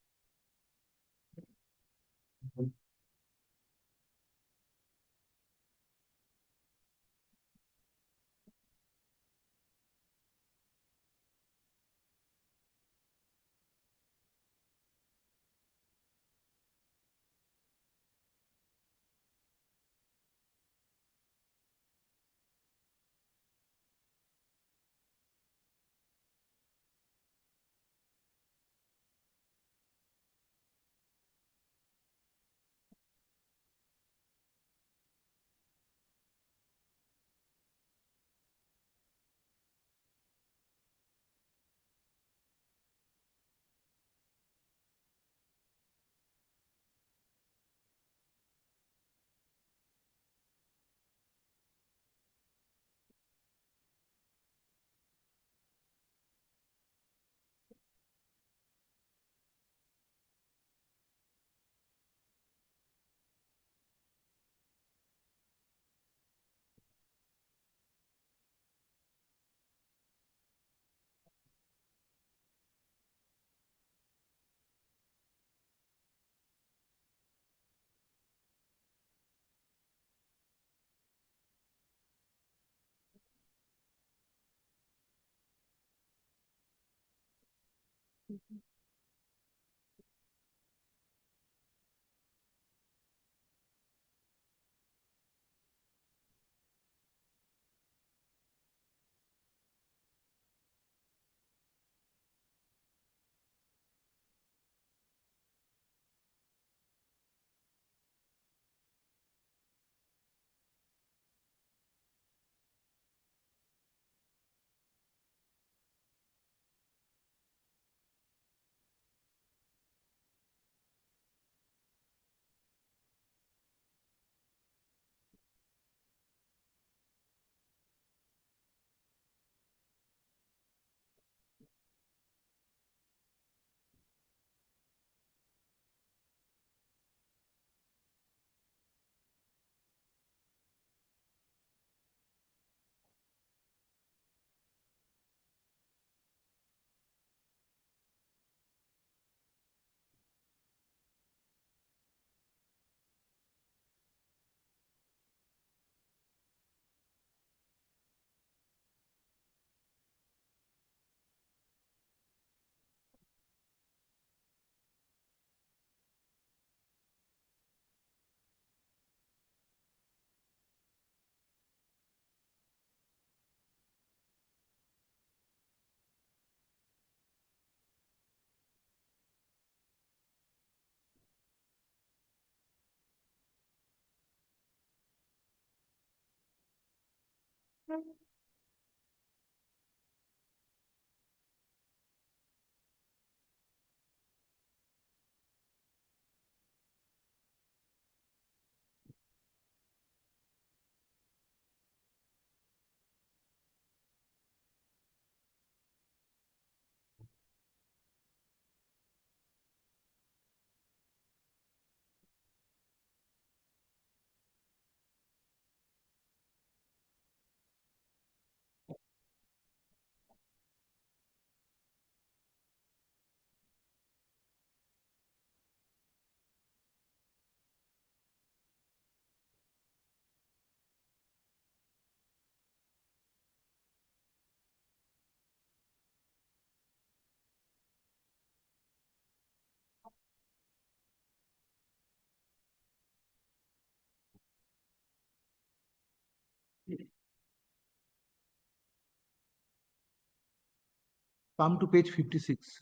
Come to page 56.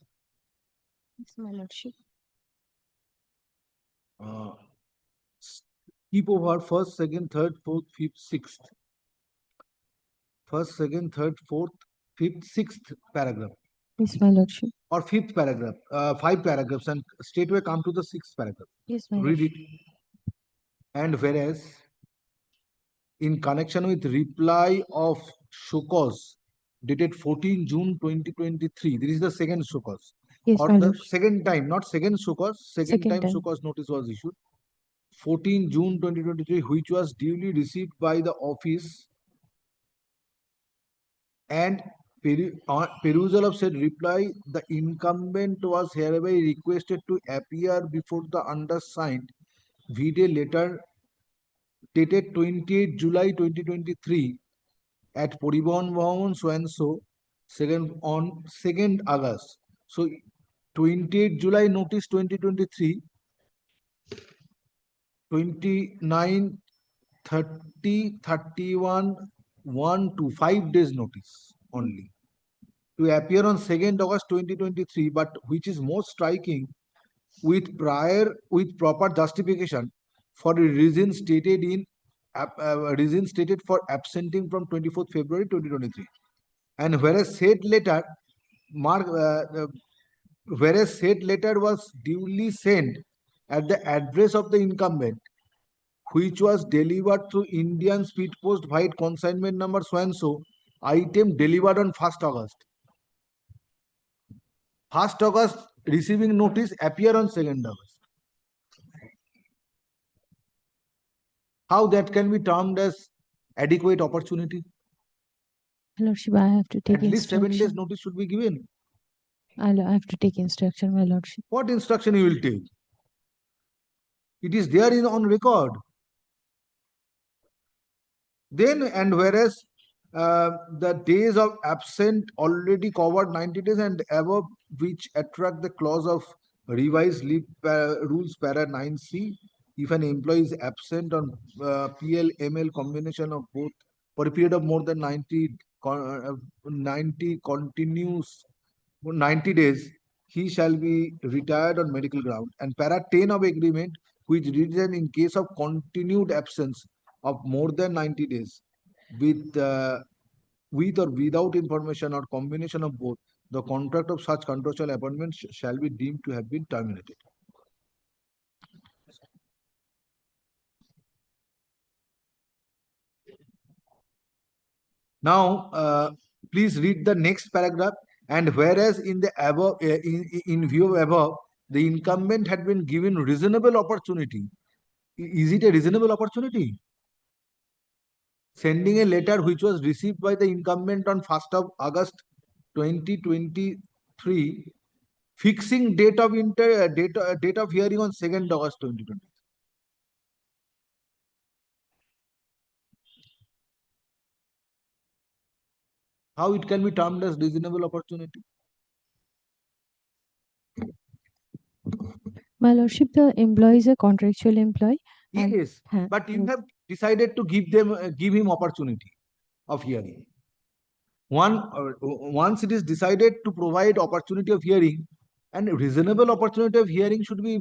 Yes, my lordship. Keep over first, second, third, fourth, fifth, sixth. First, second, third, fourth, fifth, sixth paragraph. Yes, my lordship. Or fifth paragraph, 5 paragraphs, and straightway come to the sixth paragraph. Yes, my Read lordship. it. And whereas, in connection with reply of show cause dated 14 June 2023, this is the second show cause. Yes, Or my the lordship. second time, not second show cause, second Second time show time. cause notice was issued. 14 June 2023, which was duly received by the office, and perusal of said reply, the incumbent was hereby requested to appear before the undersigned vide letter dated 28 July 2023 at Poribon Bhavan so and so, on 2nd August. So 28 July notice 2023, 29, 30, 31, 1 to 5 days notice only to appear on 2nd August 2023, but which is most striking, with proper justification for a reason stated for absenting from 24th February 2023. And whereas said letter was duly sent at the address of the incumbent, which was delivered through Indian Speed Post via consignment number so and so, item delivered on 1st August. 1st August receiving notice, appear on 2nd August. How that can be termed as adequate opportunity? My lordship, I have to take At least 7 days instruction. notice should be given. I have to take instruction, my lordship. What instruction you will take? It is there on record. Then, and whereas the days of absent already covered 90 days and above, which attract the clause of revised leave rules para 9C, if an employee is absent on PL-ML combination of both for a period of more than 90 continuous 90 days, he shall be retired on medical ground. And para 10 of agreement, which reads that in case of continued absence of more than 90 days with or without information or combination of both, the contract of such contractual appointment shall be deemed to have been terminated. Now, please read the next paragraph. And whereas in the above, in view of above, the incumbent had been given reasonable opportunity. Is it a reasonable opportunity? Sending a letter which was received by the incumbent on 1st of August 2023, fixing date of hearing on 2nd August 2020. How it can be termed as reasonable opportunity? My lordship, the employee is a contractual employee. Yes, but you have decided to give him opportunity of hearing. Once it is decided to provide opportunity of hearing, and reasonable opportunity of hearing should be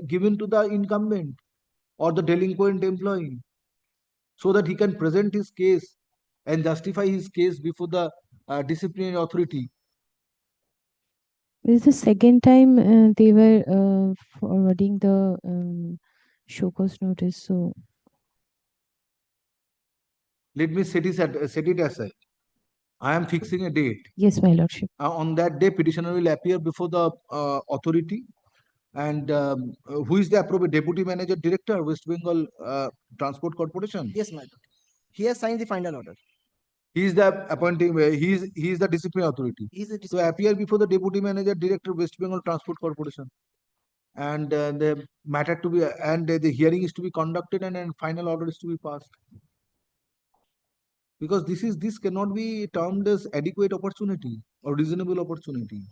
given to the incumbent or the delinquent employee, so that he can present his case and justify his case before the disciplinary authority. This is the second time they were forwarding the show cause notice. So let me set it aside. I am fixing a date. yes, my lordship. On that day, petitioner will appear before the authority. And who is the appropriate deputy manager director, West Bengal Transport Corporation? Yes, my lord. He has signed the final order. He is the appointing. He is the disciplinary authority. He is the So appear before the deputy manager director, West Bengal Transport Corporation, and the matter to be and the hearing is to be conducted, and then final order is to be passed. Because this cannot be termed as adequate opportunity or reasonable opportunity.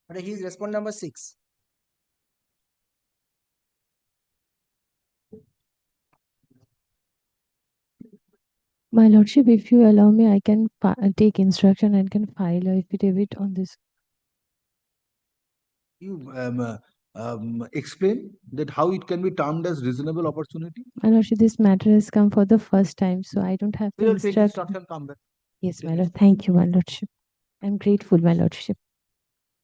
But he is respondent number 6. My lordship, if you allow me, I can take instruction and can file a affidavit on this. You explain that how it can be termed as reasonable opportunity. My lordship, this matter has come for the first time, so I don't have the We'll take instruction. instruction, come back. Yes, my lord. Thank you, my lordship. I'm grateful, my lordship.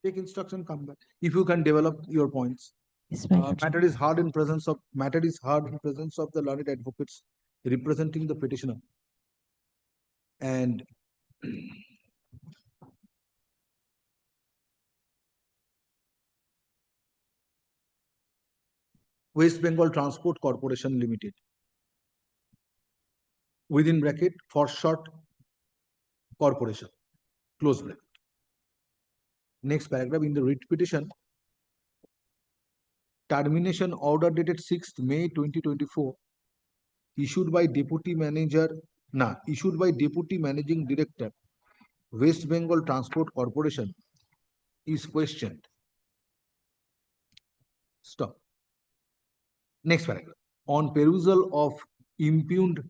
Take instruction, come back. If you can develop your points. Yes, my lordship. Matter is heard in presence of the learned advocates representing the petitioner. And West Bengal Transport Corporation Limited. Within bracket, for short corporation. Close bracket. Next paragraph, in the writ petition, termination order dated 6th May 2024, issued by Deputy Managing Director, West Bengal Transport Corporation, is questioned. Stop. Next paragraph. On perusal of impugned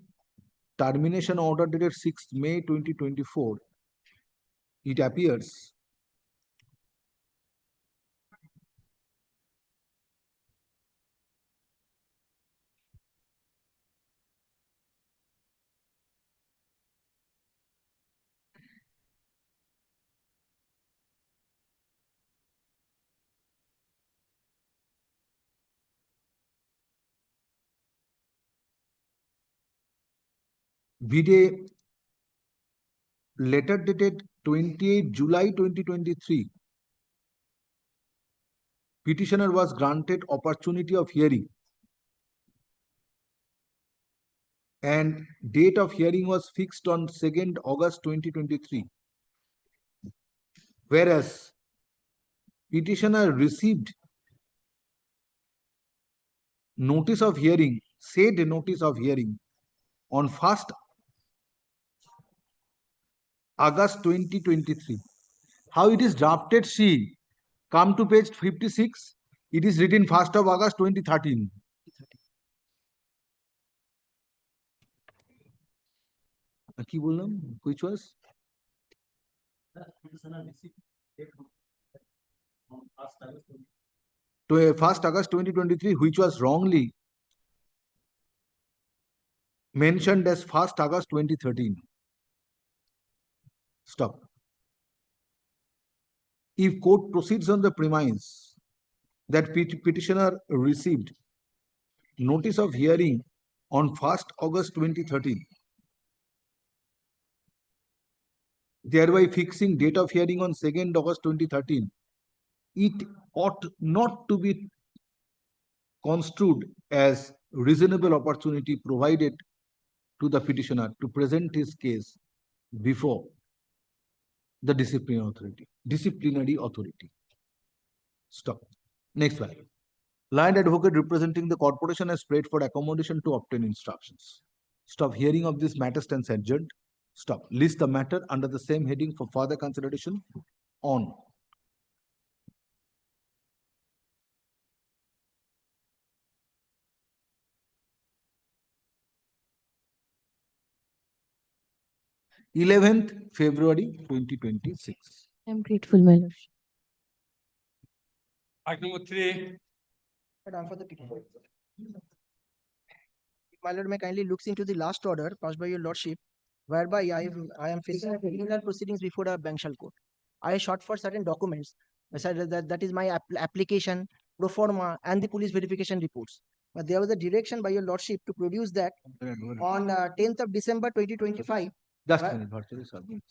termination order dated 6th May 2024, it appears vide letter dated 28 July 2023, petitioner was granted opportunity of hearing and date of hearing was fixed on 2nd August 2023. Whereas petitioner received notice of hearing, said notice of hearing on 1st August 2023. How it is drafted, see, come to page 56, it is written 1st of August 2013. কি বললাম? Which was? 1st August 2023, which was wrongly mentioned as 1st August 2013. Stop. If court proceeds on the premise that petitioner received notice of hearing on 1st August 2013, thereby fixing date of hearing on 2nd August 2013, it ought not to be construed as reasonable opportunity provided to the petitioner to present his case before the disciplinary authority. Stop. Next slide. Client advocate representing the corporation has prayed for accommodation to obtain instructions. Stop. Hearing of this matter stands adjourned. Stop. List the matter under the same heading for further consideration on. February 11th, 2026. I'm grateful, my lordship. Item number 3. Madam, for the petition. My lord, may kindly looks into the last order passed by your lordship, whereby I am facing criminal proceedings before a Bankshal court. I sought for certain documents, that is my application, pro forma, and the police verification reports. But there was a direction by your lordship to produce that on 10th of December 2025. Just a minute, virtually submit.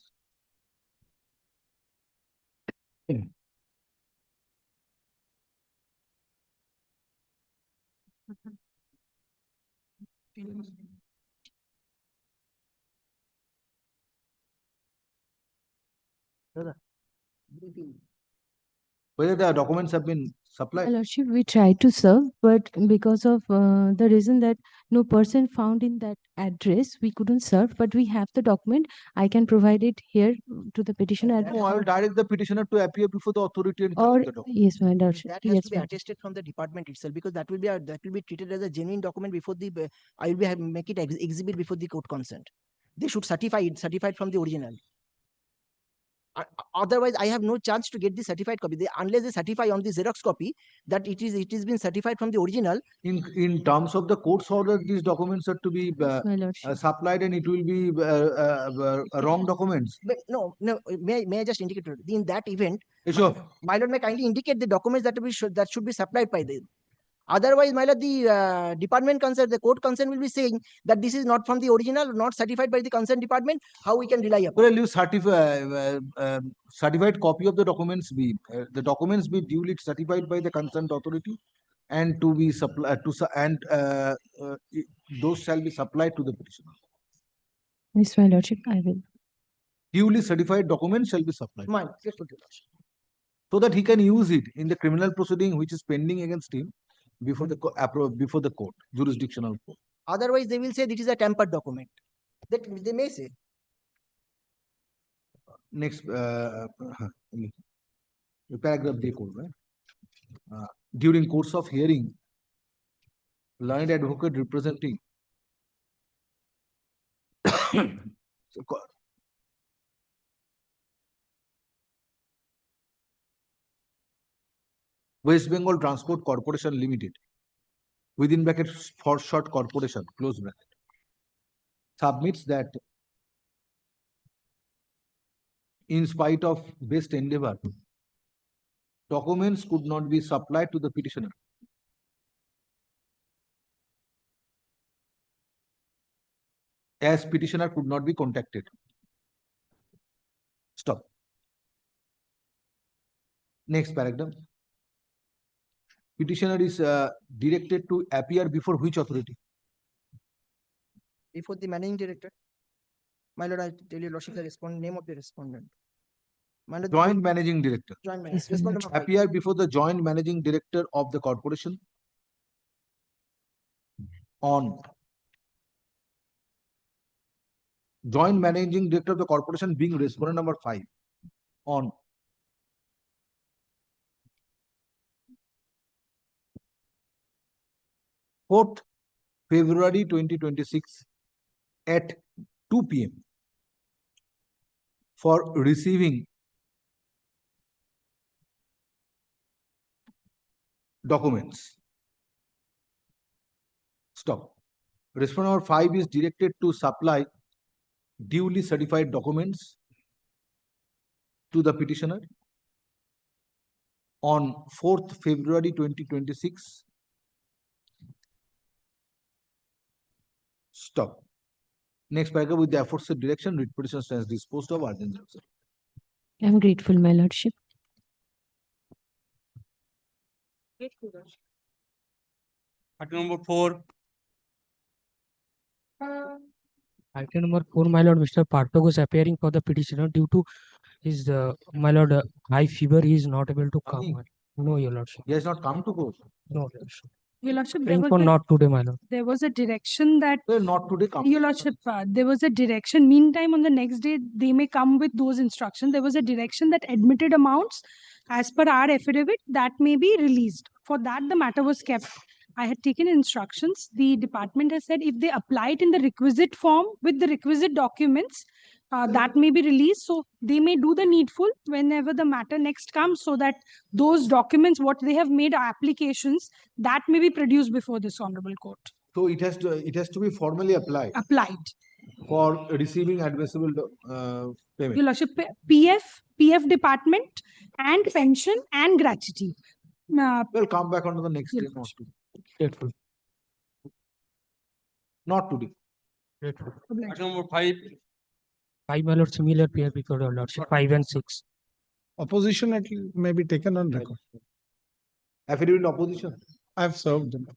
Whether the documents have been My supplied. lordship, we tried to serve, but because of the reason that no person found in that address, we couldn't serve, but we have the document. I can provide it here to the petitioner. No, I will direct the petitioner to appear before the authority and Or, collect the document. yes, my lordship. That has Yes, to be ma'am. attested from the department itself, because that will be treated as a genuine document before the I will be make it exhibit before the court consent. they should certify it, certified from the original. Otherwise, I have no chance to get the certified copy. Unless they certify on the Xerox copy that it is been certified from the original. In terms of the court's order, these documents are to be My lordship. supplied, and it will be wrong documents. But no, may I just indicate in that event? Sure. My lord may kindly indicate the documents that should be supplied by them. Otherwise, my lord, the department concerned, the court concerned will be saying that this is not from the original, not certified by the concerned department. How we can rely upon? Well, you certified copy of the documents be duly certified by the concerned authority, and to be supplied those shall be supplied to the petitioner. Yes, my lordship, I will. Duly certified documents shall be supplied, Mine, yes, your lordship. so that he can use it in the criminal proceeding which is pending against him before the court, jurisdictional court. Otherwise, they will say this is a tampered document. That they may say. Next paragraph they call, right? During course of hearing, learned advocate representing West Bengal Transport Corporation Limited, within bracket for short corporation, close bracket, submits that in spite of best endeavor, documents could not be supplied to the petitioner. As petitioner could not be contacted. Stop. Next paragraph. Petitioner is directed to appear before which authority? Before the managing director. My lord, I tell you, lordship, the name of the respondent. My lord, Joint managing director. Joint Yes, managing. my Respondent lord. Appear before the joint managing director of the corporation on joint managing director of the corporation being respondent number 5 on Fourth February 2026 at 2 p.m. for receiving documents. Stop. Respondent number 5 is directed to supply duly certified documents to the petitioner on 4th February 2026. Stop. Next paragraph, with the aforesaid direction, writ petition stands disposed of. I am grateful, my lordship. Item number 4. Item number 4, my lord, Mr. Partho is appearing for the petitioner due to his, my lord, high fever. He is not able to come. No, your lordship. He has not come to court. No, your lordship. Your Lordship, Praying for not today, my lord. there was a direction that, Well, not today. Come. Your Lordship, there was a direction. Meantime, on the next day, they may come with those instructions. There was a direction that admitted amounts, as per our affidavit, that may be released. For that, the matter was kept. I had taken instructions. The department has said if they apply it in the requisite form with the requisite documents, that may be released. So they may do the needful whenever the matter next comes, so that those documents, what they have made applications, that may be produced before this honorable court. So it has to be formally applied. Applied. For receiving admissible payment. Your Lordship, PF department and pension and gratuity. We'll come back on to the next day. Grateful. Not today. Grateful. Item number 5. 5, my lord, similar appear before your lordship. 5 and 6. Opposition may be taken on record. Affidavit opposition. I have served them.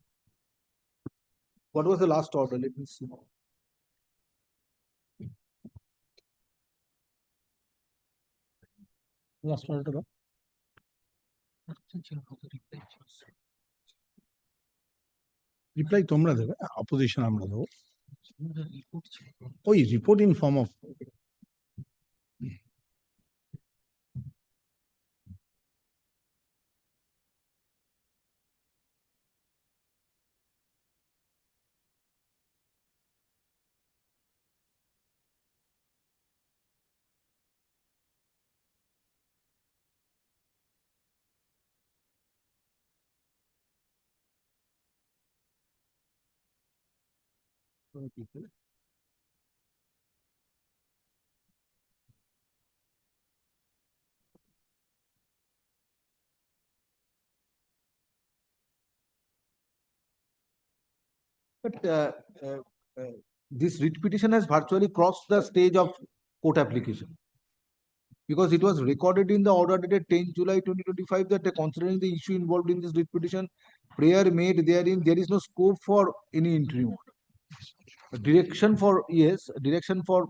What was the last order? Let me see. Last order. Reply তোমরা দেবে, opposition আমরা দেবো। ওই report in form of But this writ petition has virtually crossed the stage of court application. Because it was recorded in the order dated 10 July 2025 that considering the issue involved in this writ petition, prayer made therein, there is no scope for any interim order. Direction for, yes, direction for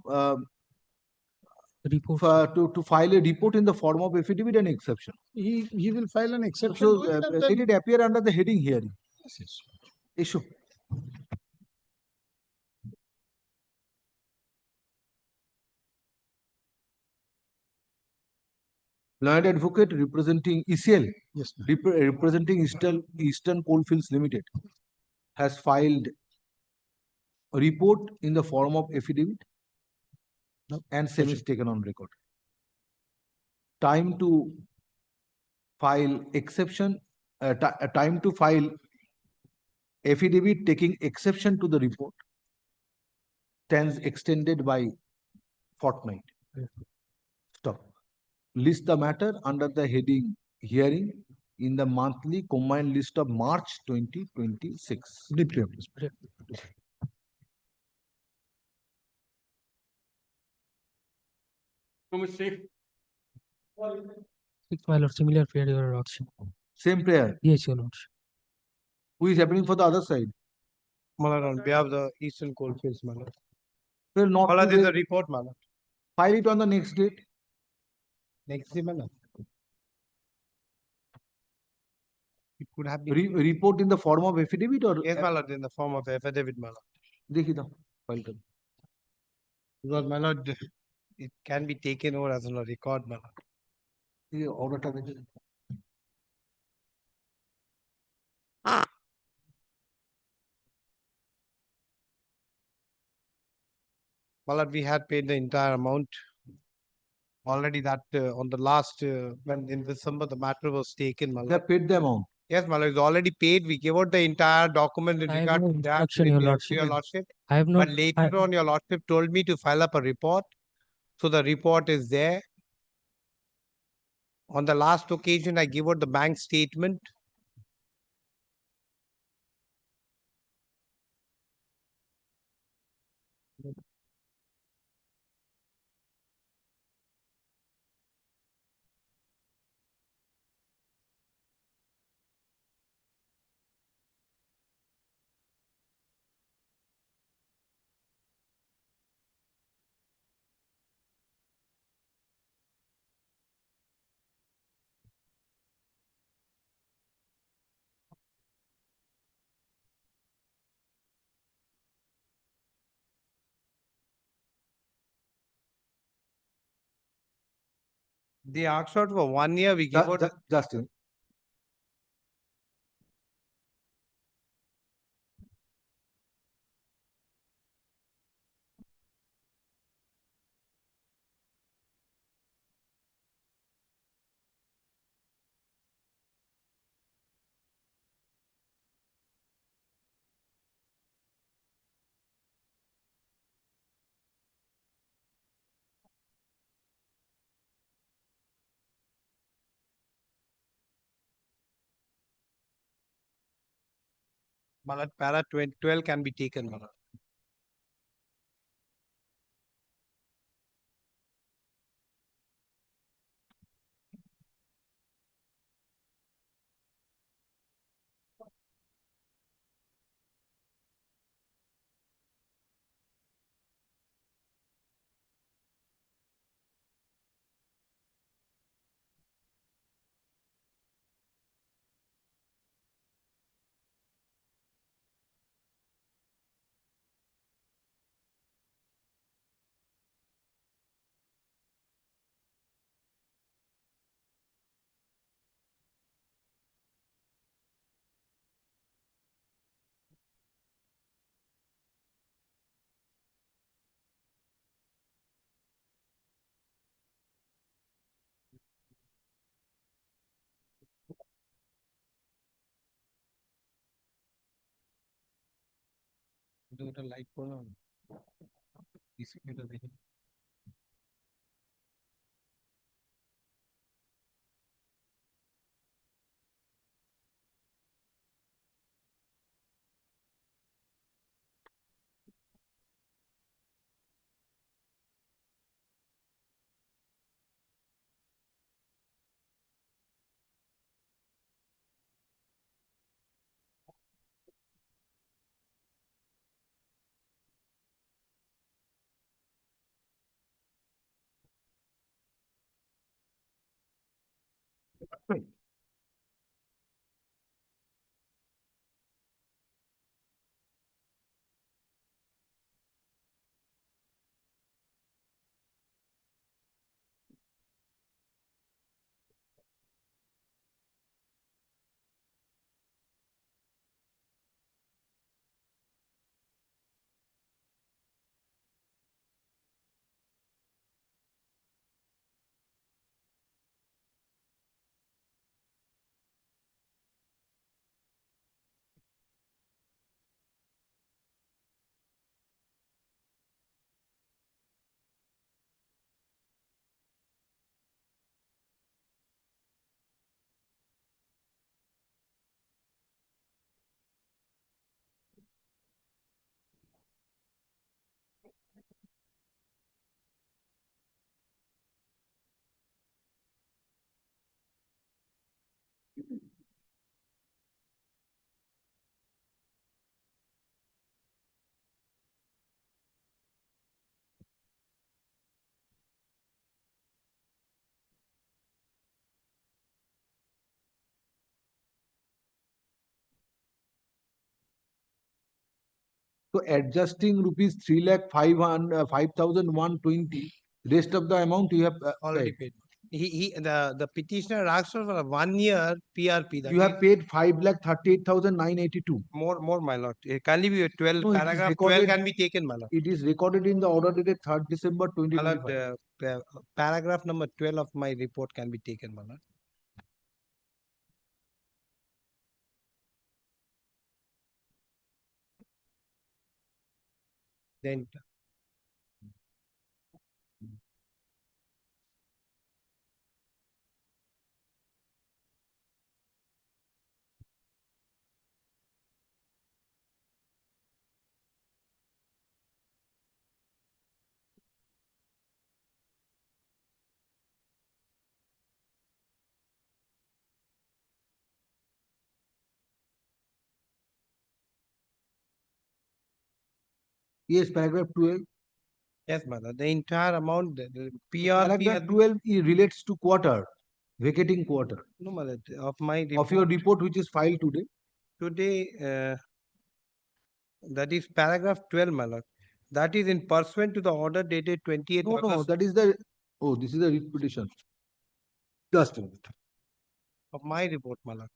to file a report in the form of affidavit and exception. He will file an exception. So to it and let then- it appear under the heading hearing. Yes, yes. Issue. Learned advocate representing ECL, Yes, representing Eastern Coalfields Limited, has filed a report in the form of affidavit and same is taken on record. Time to file exception, time to file affidavit taking exception to the report stands extended by fortnight. Stop. List the matter under the heading hearing in the monthly combined list of March 2026. Deeply. Number six. Six, my lord, similar prayer, your lordship. Same prayer. Yes, your lordship. Who is happening for the other side? Malad, on behalf of the Eastern Coalfields, Malad. Well, not Malad, today. is a report, Malad. File it on the next date. Next day, Malad. It could have been. Report in the form of affidavit or? Yes, Malad, in the form of affidavit, Malad. देखिए तो file कर. Because, Malad, it can be taken over as a record, Malad. ये order टा देखिए. Malad, we had paid the entire amount. Already that on the last, when in December, the matter was taken, Malad. They have paid the amount. Yes, Malad, it's already paid. We gave out the entire document in I have regard no to that instruction, with your to lordship. your lordship. I have not. But later on, your lordship told me to file up a report. So the report is there. On the last occasion, I gave out the bank statement. They asked out for 1 year. We gave out. Justin. Malad, para 12 can be taken, Malad. ওটা light করলাম ডিসপ্লেটা দেখে So adjusting rupees 3,05,120, rest of the amount you have already paid. The petitioner asked for a 1 year PRP. That You have paid 5,38,982. more, my lord. Can be 12, No, it is paragraph 12 recorded- can be taken, my lord. It is recorded in the order dated 3rd December My lord, 2025. paragraph number 12 of my report can be taken, my lord. Then Yes, paragraph 12. yes, my lord. The entire amount, the PRP Paragraph 12 relates to quarter, vacating quarter no, my lord, of my of your report report which is filed today. today, that is paragraph 12, my lord. That is in pursuant to the order dated 28th No, August that is the, this is the writ petition. Just a minute. of my report, my lord.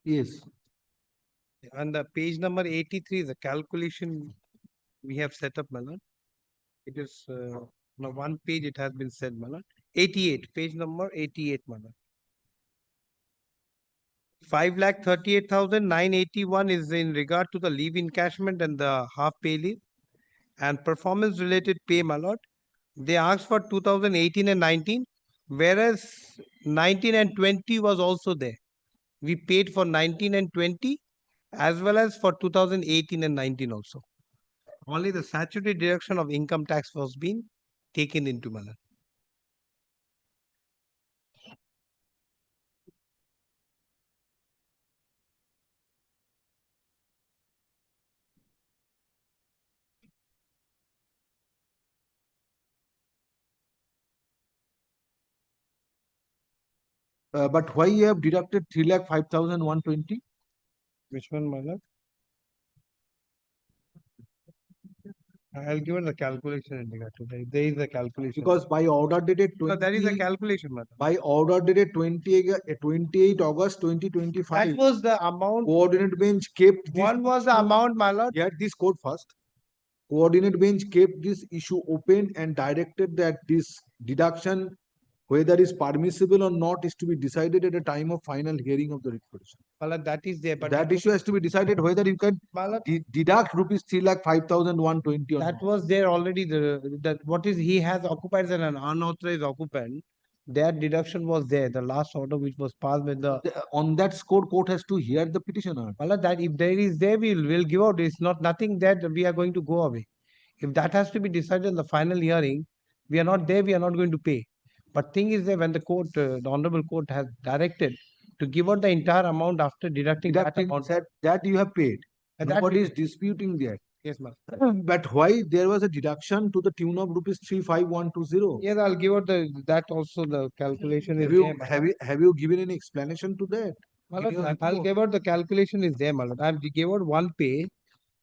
Yes. And the page number 83 is the calculation we have set up, my lord. It is on one page it has been said, my lord. 88, page number 88, my lord. 5,38,981 is in regard to the leave encashment and the half pay leave and performance related pay, my lord. They asked for 2018 and 19, whereas 19 and 20 was also there. We paid for 19 and 20 as well as for 2018 and 19 also. Only the statutory deduction of income tax was being taken into, my lord. But why you have deducted 3,05,120? Which one, my lord? I'll give it the calculation in regard to that. There is a calculation. Because by order dated No, 20, there is a calculation, madam. by order dated 28 August 2025. That was the amount. Coordinate bench kept this. What was the amount, my lord? Get this code first. Coordinate bench kept this issue open and directed that this deduction, whether is permissible or not, is to be decided at a time of final hearing of the writ petition. Well, that is there, but That issue has to be decided whether you can deduct rupees 3,05,120 or that not. was there already. That what is he has occupied as an unauthorized occupant. That deduction was there. The last order which was passed with the On that score, court has to hear the petitioner. well, that if there is there, we'll give out. It's not nothing that we are going to go away. If that has to be decided in the final hearing, we are not there. We are not going to pay. But thing is that when the court, the honorable court has directed to give out the entire amount after deducting that amount, that you have paid. And Nobody that is disputing that. yes, ma'am. But why there was a deduction to the tune of rupees 3,5,120? Yes, I'll give out that also the calculation is Have you, there. ma'am. have you given any explanation to that? My In your lord, I'll report? give out the calculation is there, my lord. I've gave out one page,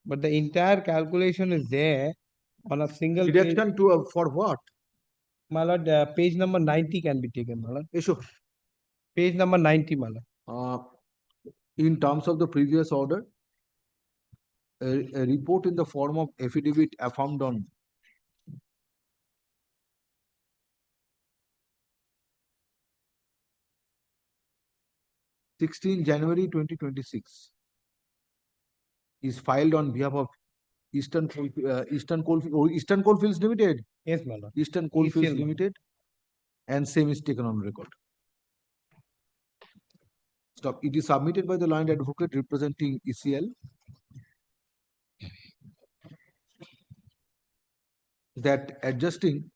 but the entire calculation is there on a single page. Deduction to for what? My lord, page number 90 can be taken, my lord. Issue. Page number 90, my lord. In terms of the previous order, a report in the form of affidavit affirmed on January 2026 is filed on behalf of Eastern Coalfields Limited. Yes, my lord. Eastern Coalfields ECL. Limited, and same is taken on record. Stop. It is submitted by the line advocate representing ECL that adjusting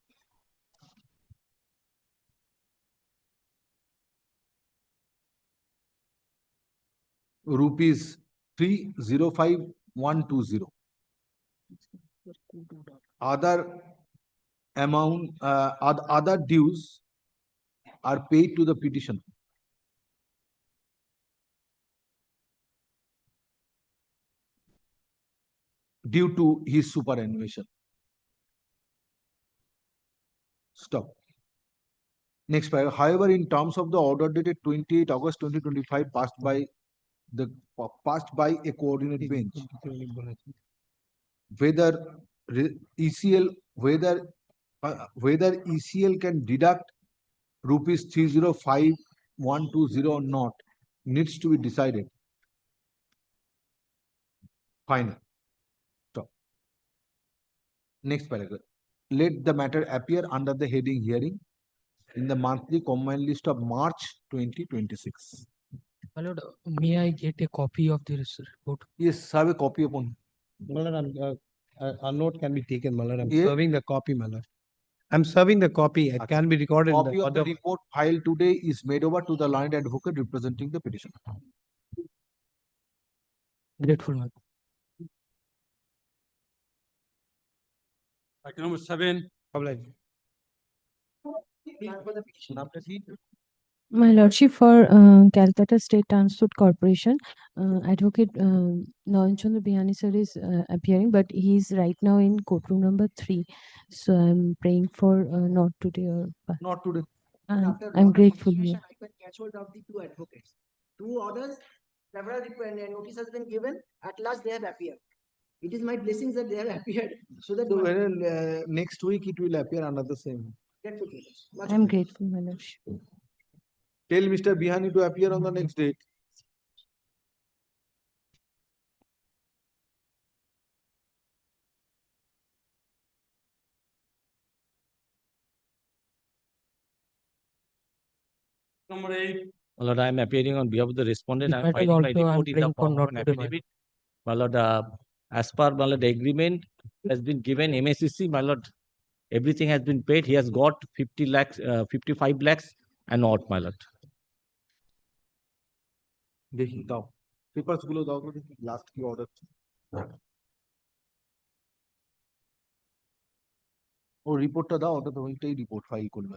rupees 305,120 other amount other dues are paid to the petitioner due to his superannuation. Stop. Next paragraph. However, in terms of the order dated 28 August 2025 passed by a coordinate bench, whether ECL can deduct rupees 305,120 or not needs to be decided. Final. Stop. Next paragraph. Let the matter appear under the heading hearing in the monthly combined list of March 2026. My lord, may I get a copy of this report? Yes, have a copy upon. My lord, a note can be taken, my lord. I'm Yeah. serving the copy, my lord. I'm serving the copy. It can be recorded. Copy in the of the other. report filed today is made over to the line advocate representing the petition. Grateful, my lord. Item number 7. My lordship, for Calcutta State Transport Corporation, Advocate Nayan Chandra Bihani sir is appearing, but he is right now in courtroom number 3. So I'm praying for not today or not today. I'm grateful. I can catch hold of the two advocates. Two orders, several notice has been given. At last, they have appeared. It is my blessings that they have appeared. So that Next week it will appear under the same. I'm grateful, my lordship. Tell Mr. Bihani to appear on the next date. Number 8. My lord, I am appearing on behalf of the respondent. This I am matter filing my also I am report in the praying for form of not an today, my affidavit. My lord, as per my lord, the agreement has been given MSCC, my lord, everything has been paid. He has got 50 lakhs, 55 lakhs and not, my lord. দেখি দাও papers গুলো দাও তো দেখি last কি order ও রিপোর্টটা দাও ওটা তো ওইটাই রিপোর্ট ফাইল করবে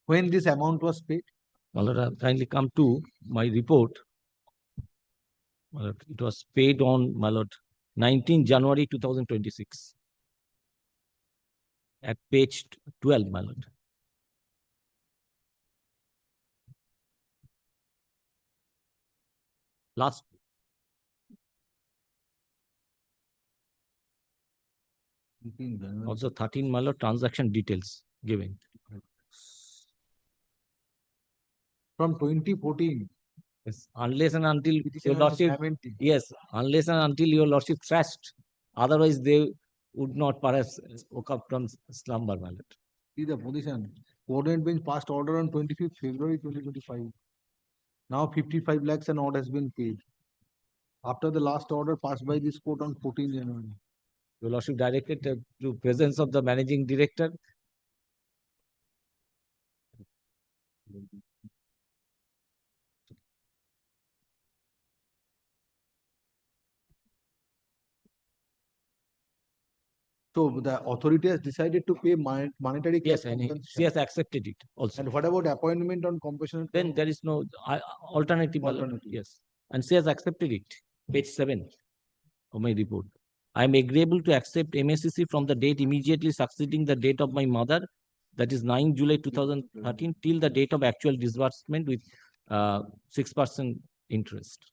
when this amount was paid My lord, kindly come to my report. My lord, it was paid on, my lord, 19 January 2026 at page 12, my lord. Last. Also 13, my lord, transaction details given. from 2014 Yes, unless and until your petitioner was lordship, lamenting. yes, unless and until your lordship thrashed, otherwise they would not perhaps woke up from slumber, my lord. See the position. Coordinate bench passed order on 25th February 2025. Now 55 lakhs and odd has been paid. After the last order passed by this court on 14 January. Your lordship directed to presence of the managing director So the authority has decided to pay monetary cash Yes, and she compensation. has accepted it also. And what about appointment on compassionate? Then there is no alternative, my lord. Alternative. Yes, and she has accepted it. Page 7 of my report. I am agreeable to accept MSCC from the date immediately succeeding the date of my mother, that is 9 July 2013, till the date of actual disbursement with 6% interest.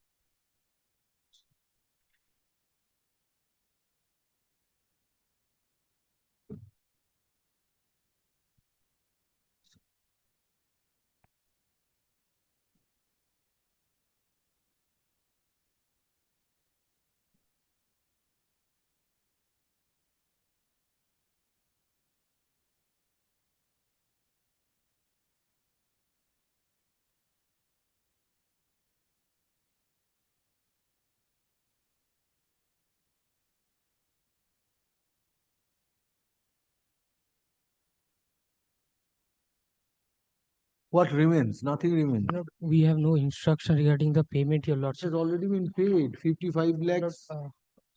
What remains? Nothing remains. Lord, we have no instruction regarding the payment, your It lordship. has already been paid. 55 Lord, lakhs.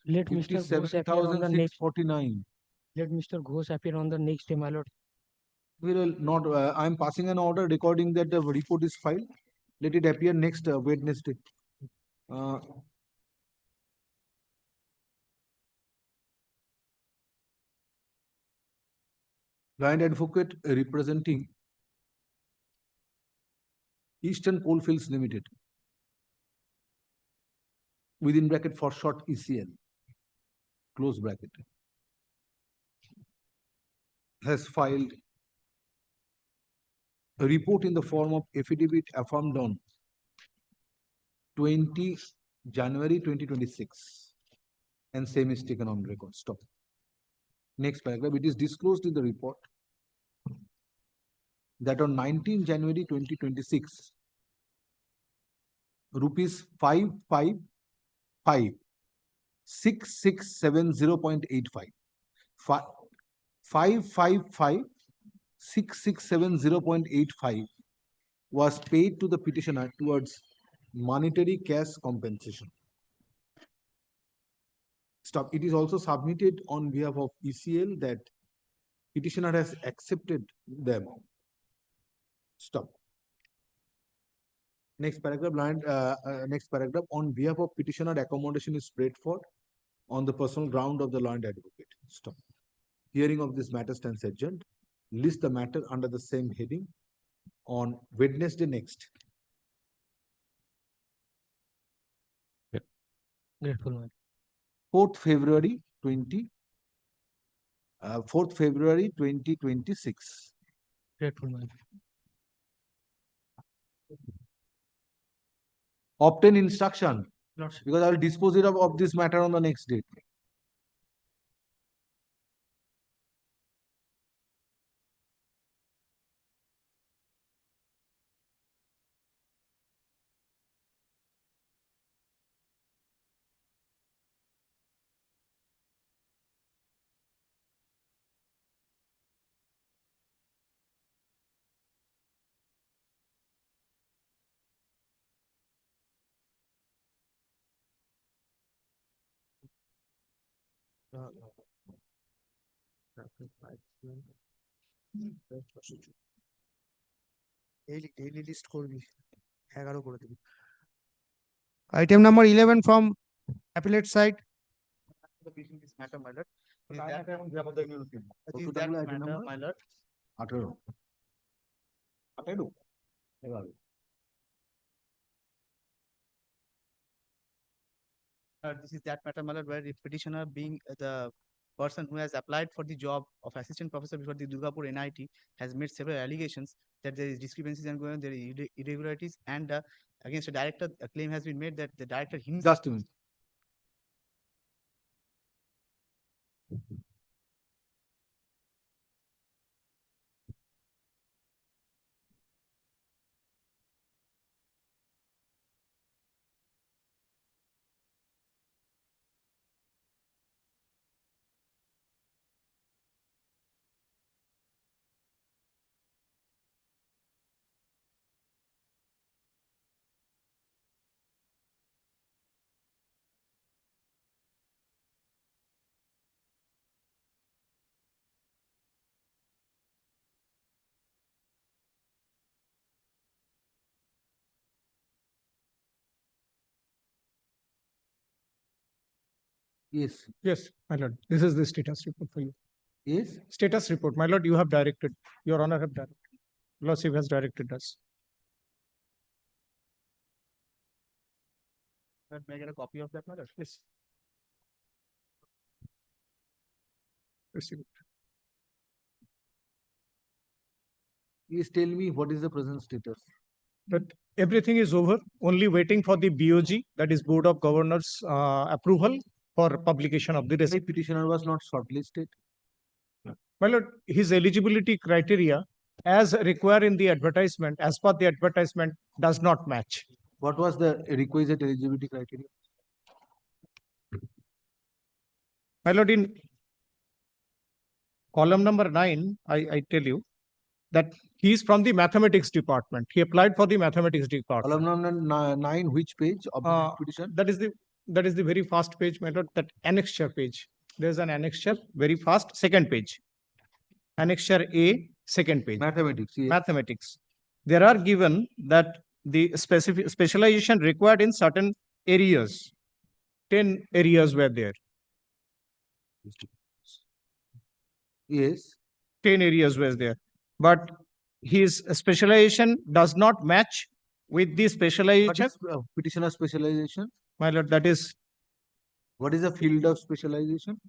let Mr. Ghosh appear on the next. 57,649. Let Mr. Ghosh appear on the next day, my lord. We will not. I am passing an order recording that the report is filed. Let it appear next Wednesday. Client advocate representing Eastern Coalfields Limited, within bracket for short ECL, close bracket, has filed a report in the form of affidavit affirmed on 20 January 2026, and same is taken on record. Stop. Next paragraph. It is disclosed in the report that on 19 January 2026, rupees 555,667.0.85, 555,667.0.85 was paid to the petitioner towards monetary cash compensation. Stop. It is also submitted on behalf of ECL that petitioner has accepted the amount. Stop. Next paragraph. Next paragraph. On behalf of petitioner, accommodation is spread for on the personal ground of the law and advocate. Stop. Hearing of this matter stands adjourned. List the matter under the same heading on Wednesday next. Grateful, man. 4th February 2026. Grateful, man. Obtain instruction, Lordship. because I will dispose it of this matter on the next date. daily list করবি 11 করে দিবি item number 11 from appellate side This matter, my lord. Is that matter, my lord? 18. 18. This is that matter, my lord, where the petitioner being the person who has applied for the job of assistant professor before the Durgapur NIT has made several allegations that there is discrepancies and going on, there are irregularities, and against the director, a claim has been made that the director himself. Just a minute. Yes. Yes, my lord. This is the status report for you. Yes. Status report, my lord. You have directed. Your Honor have directed. Lordship has directed us. May I get a copy of that, my lord? Yes. Receive. Please tell me what is the present status. That everything is over, only waiting for the BOG, that is Board of Governors approval for publication of the The receipt. petitioner was not shortlisted. My lord, his eligibility criteria as required in the advertisement, as per the advertisement, does not match. What was the requisite eligibility criteria? My lord, in column number 9, I tell you that he is from the mathematics department. He applied for the mathematics department. Column number 9, which page of the petition? That is the very first page, my lord, that annexure page. There's an annexure, very fast, second page. Annexure A, second page. Mathematics. Yes. Mathematics. There are given that the specific specialization required in certain areas. 10 areas were there. Yes. 10 areas was there. But his specialization does not match with the specialization. What is petitioner specialization? My lord, that is. What is the field of specialization?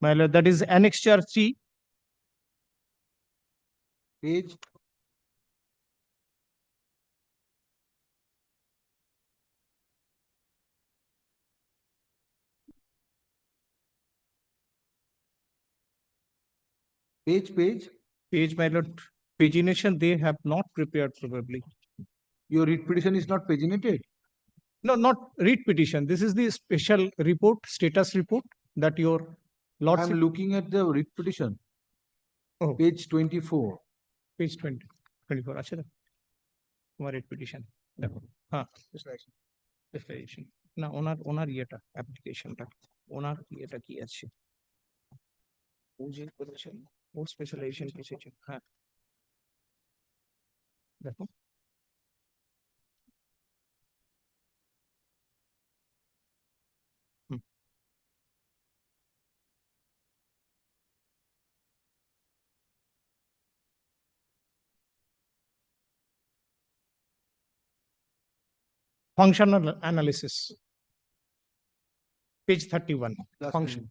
My lord, that is annexure 3. Page. Page, my lord. Pagination they have not prepared probably. Your writ petition is not paginated? No, not writ petition. This is the special report, status report that your lordship. I'm looking at the writ petition. Oh. Page 24. Page 24. अच्छा था हमारे writ petition. देखो हाँ specialization না ওনার ইয়েটা অ্যাপ্লিকেশনটা ওনার ইয়েটা কি আছে ও যে করেছেন ওর স্পেশালাইজেশন কি আছে হ্যাঁ দেখো functional analysis, page 31. Function.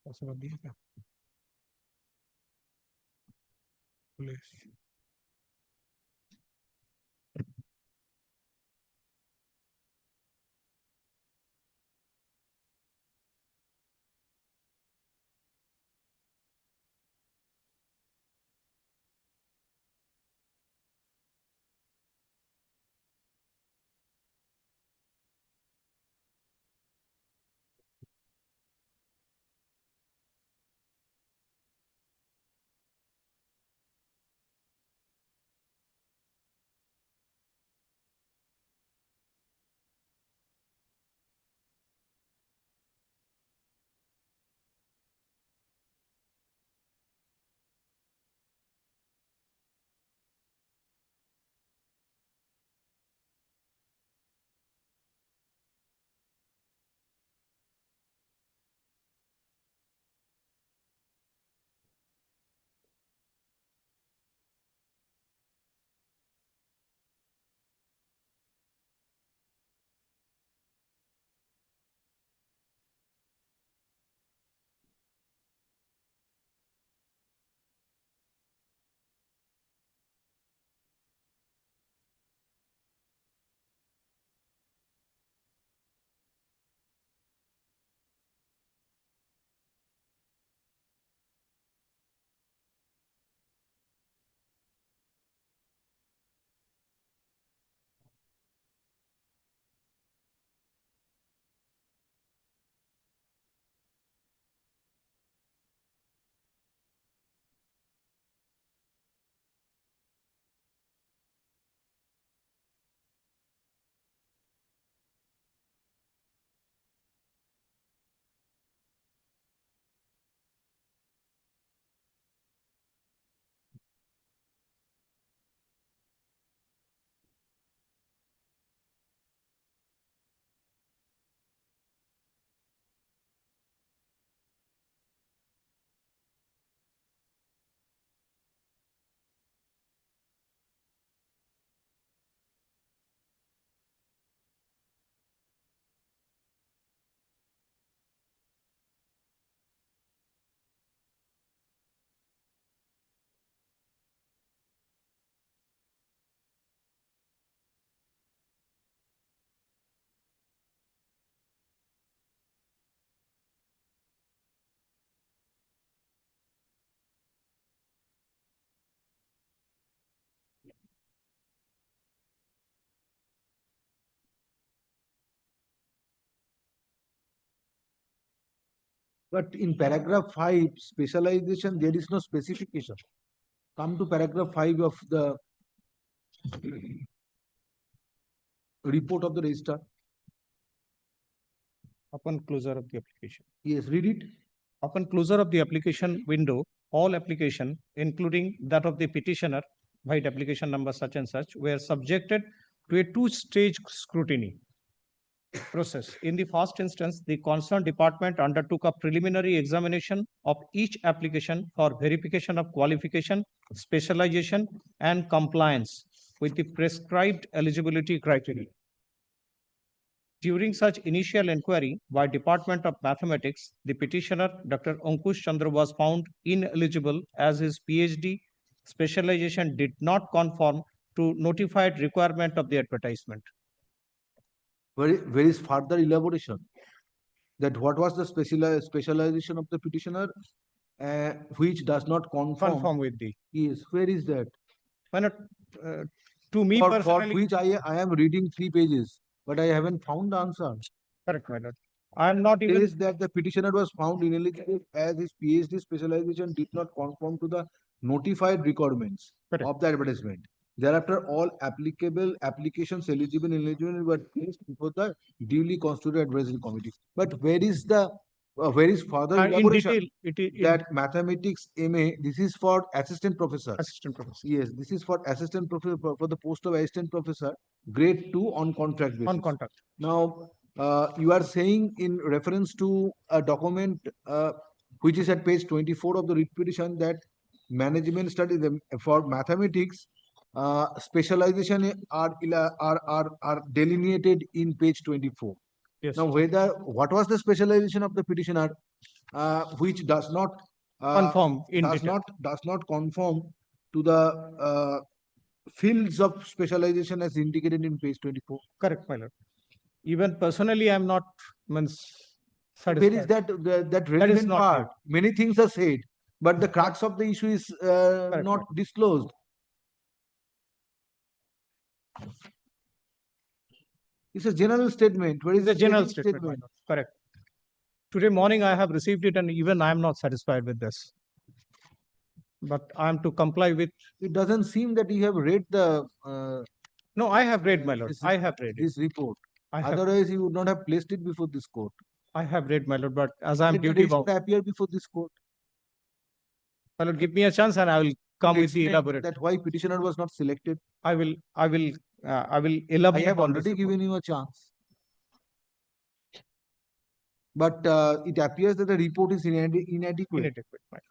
Password दिया क्या? Police But in paragraph 5, specialization, there is no specification. Come to paragraph 5 of the report of the registrar. upon closure of the application. Yes, read it. Upon closure of the application window, all application, including that of the petitioner, white application number such and such, were subjected to a two-stage scrutiny process. In the first instance, the concerned department undertook a preliminary examination of each application for verification of qualification, specialization, and compliance with the prescribed eligibility criteria. During such initial inquiry by Department of Mathematics, the petitioner, Dr. Ankush Chandra, was found ineligible as his PhD specialization did not conform to notified requirement of the advertisement. Where is further elaboration? That what was the specialization of the petitioner, which does not conform with the. Yes, where is that? Why not? To me For personally, which I am reading 3 pages, but I haven't found the answer. correct, my lord. I am not even. Says that the petitioner was found ineligible as his PhD specialization did not conform to the notified requirements of the advertisement. Thereafter, all applicable applications eligible and ineligible were placed before the duly constituted advisory committee. But where is further In elaboration? detail, That mathematics MA, this is for assistant professor. Assistant professor. Yes, this is for assistant professor, for the post of assistant professor, grade 2 on contract basis. On contract. Now, you are saying in reference to a document which is at page 24 of the writ petition that management study for mathematics specialization are delineated in page 24. Yes. Now, what was the specialization of the petitioner? which does not Conform in does detail. not conform to the fields of specialization as indicated in page 24. Correct, my lord. Even personally, I am not means Where is satisfied. that relevant not part? Many things are said, but the crux of the issue is not disclosed. It's a general statement. Where is It's a the general specific statement, my lord. Correct. Today morning, I have received it, and even I am not satisfied with this. But I am to comply with. It doesn't seem that you have read the. No, I have read, my lord. I have read it. This report. I have. Otherwise, you would not have placed it before this court. I have read, my lord, but as I am Let the duty registrar bound, appear before this court. my lord, give me a chance, and I will come with the Explain elaborate. that why petitioner was not selected. I will elaborate. I have on this already report. given you a chance. But it appears that the report is inadequate. Inadequate, my lord.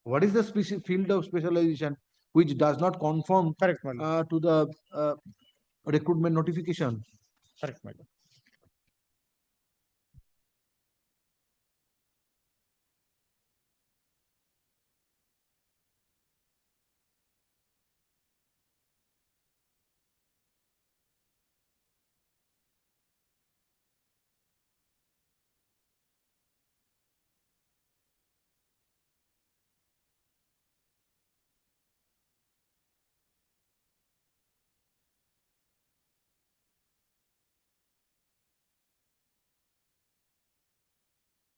What is the field of specialization which does not conform Correct, my lord. to the recruitment notification? Correct, my lord.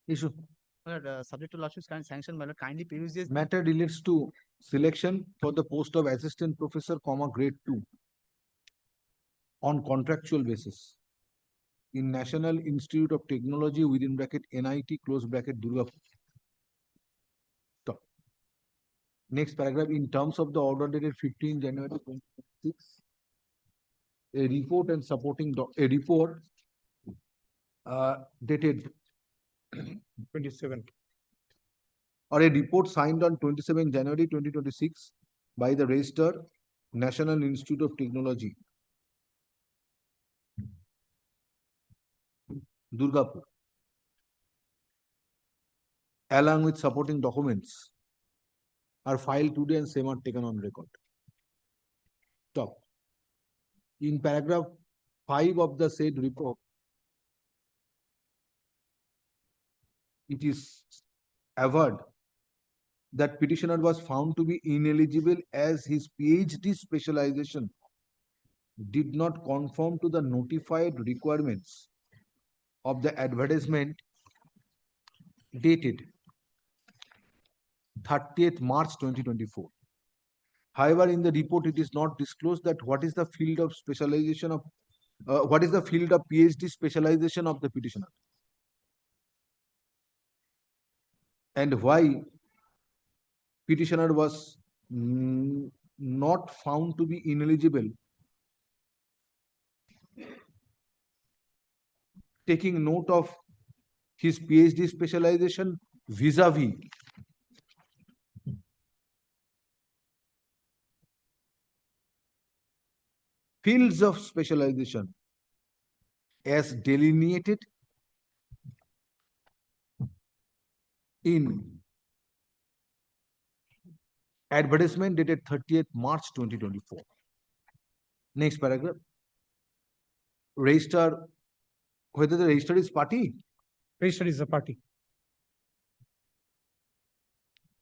Issue. Subject to lordship's current sanction, my lord, kindly peruse this. Matter relates to selection for the post of assistant professor, grade 2 on contractual basis in National Institute of Technology within bracket NIT close bracket Durgapur. Stop. Next paragraph, in terms of the order dated 15 January 2026, a report and supporting a report dated 27. or a report signed on 27 January 2026 by the Registrar, National Institute of Technology, Durgapur, along with supporting documents, are filed today and same are taken on record. Stop. In paragraph 5 of the said report, it is averred that petitioner was found to be ineligible as his PhD specialization did not conform to the notified requirements of the advertisement dated 30th March 2024. However, in the report, it is not disclosed that what is the field of specialization of what is the field of PhD specialization of the petitioner, and why petitioner was not found to be ineligible, taking note of his PhD specialization vis-a-vis fields of specialization as delineated in advertisement dated 30th March 2024. Next paragraph. Registrar, whether the registrar is party? Registrar is a party.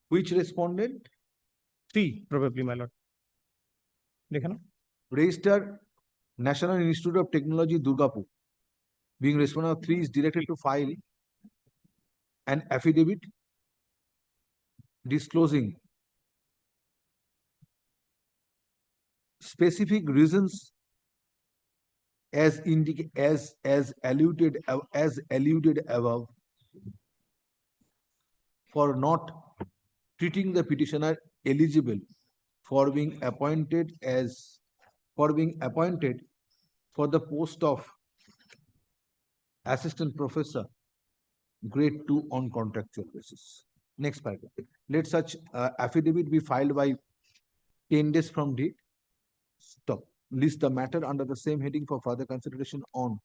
Which respondent? 3, probably, my lord. Dekha na? Registrar, National Institute of Technology, Durgapur, being respondent of 3, is directed to file an affidavit disclosing specific reasons as alluded above for not treating the petitioner eligible for being appointed for the post of assistant professor grade 2 on contractual basis. Next paragraph. Let such affidavit be filed by 10 days from date. Stop. List the matter under the same heading for further consideration on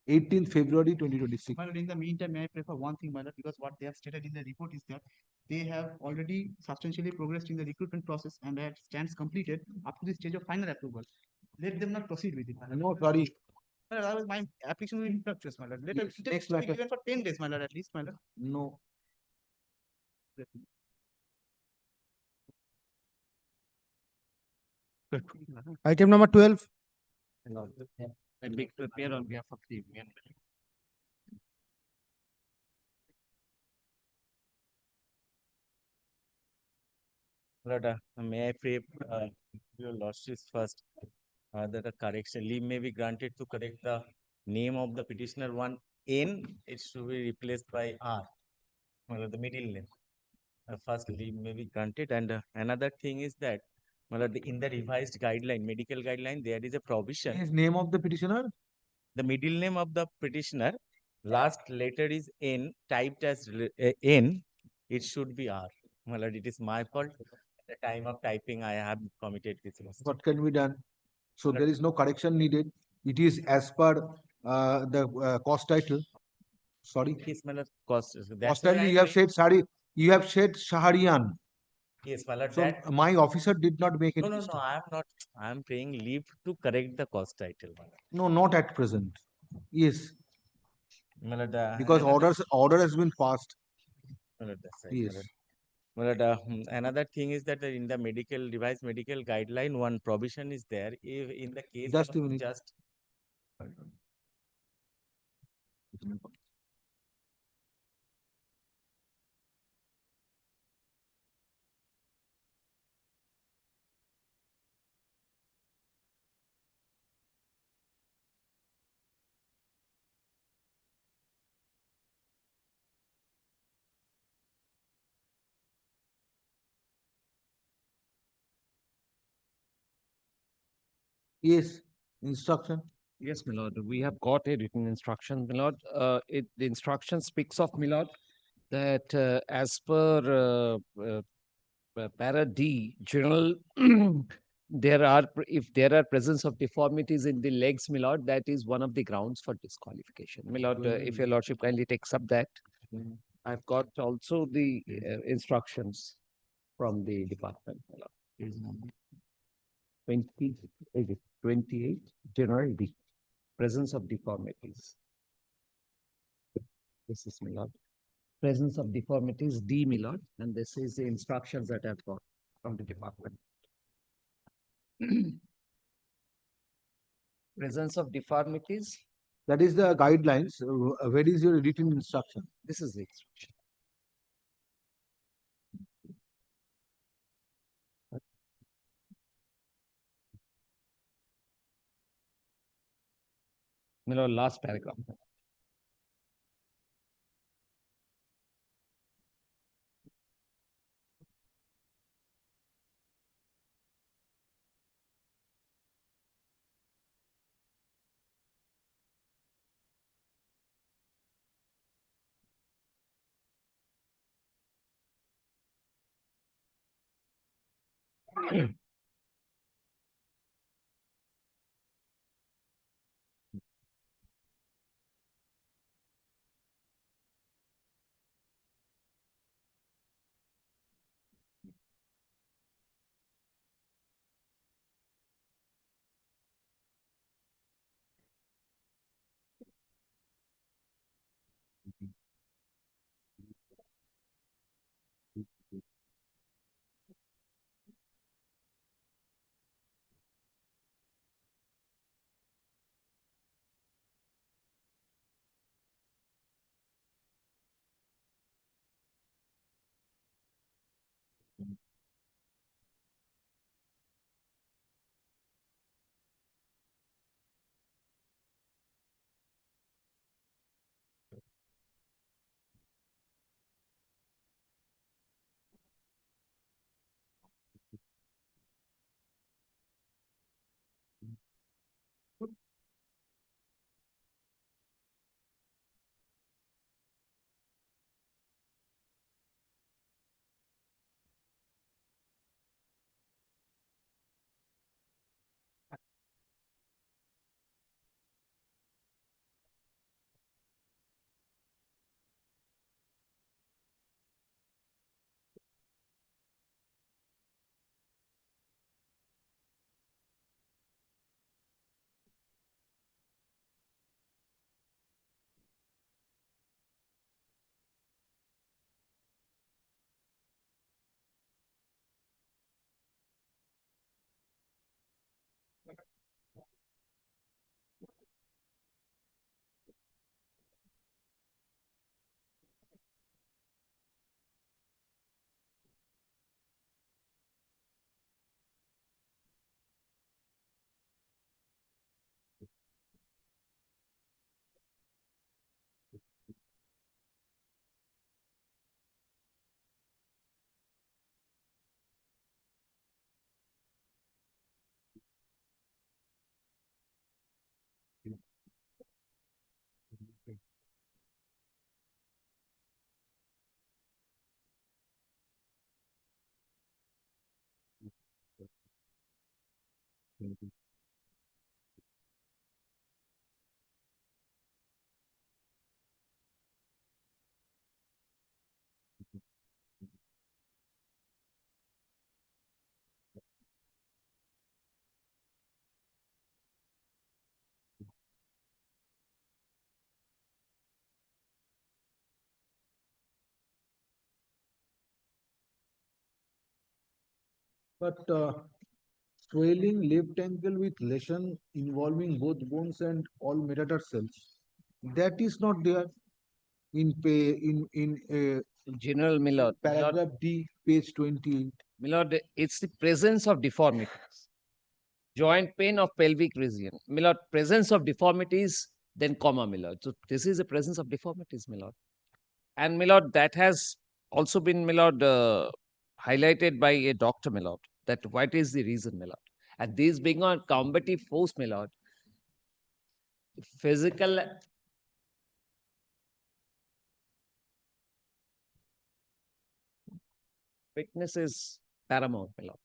18th February 2026. My lord, in the meantime, may I prefer one thing, my lord, because what they have stated in the report is that they have already substantially progressed in the recruitment process and that stands completed up to the stage of final approval. Let them not proceed with it. My lord. No, sorry. My lord, otherwise my application will be infructuous, my lord. Let Yes, it be next matter. given for 10 days, my lord, at least, my lord. No. Item number 12. I beg to appear on behalf of the union. Lord, may I pray your lordships first that a correction leave may be granted to correct the name of the petitioner one N, it should be replaced by R, the middle name. First leave may be granted, and another thing is that in the revised guideline, medical guideline, there is a provision. His name of the petitioner? The middle name of the petitioner, last letter is N, typed as N, it should be R. My lord, it is my fault. At the time of typing, I have committed this mistake. What can be done? So there is no correction needed. It is as per the cost title. Sorry. Yes, my lord, cost. Cost title you have said Sari, you have said Shaharian. Yes, my lord, So that. my officer did not make it. No, I am not. I am praying leave to correct the cost title. My lord. No, not at present. Yes. My lord, Because order has been passed. My lord, that's right. Yes. My lord, another thing is that in the revised medical guideline, one provision is there. If in the case Just of a minute. just Yes. Instruction. Yes, my lord. We have got a written instruction, my lord. The instruction speaks of, my lord, that as per para D, general, if there are presence of deformities in the legs, my lord, that is one of the grounds for disqualification. My lord, if your lordship kindly takes up that. I've got also the instructions from the department, my lord. 28, general D. Presence of deformities. This is my lord. Presence of deformities, D, my lord, and this is the instructions that I've got from the department. Presence of deformities. That is the guidelines. Where is your written instruction? This is the instruction. My lord, last paragraph. But swelling left ankle with lesion involving both bones and all metatarsals, that is not there in General Milord. paragraph D, page 28. Milord, it's the presence of deformities. Joint pain of pelvic region. Milord, presence of deformities, then comma, Milord. So this is the presence of deformities, Milord. And Milord, that has also been, Milord, highlighted by a doctor, Milord, that what is the reason, Milord. And this being on combative force, Milord, physical fitness is paramount, Milord.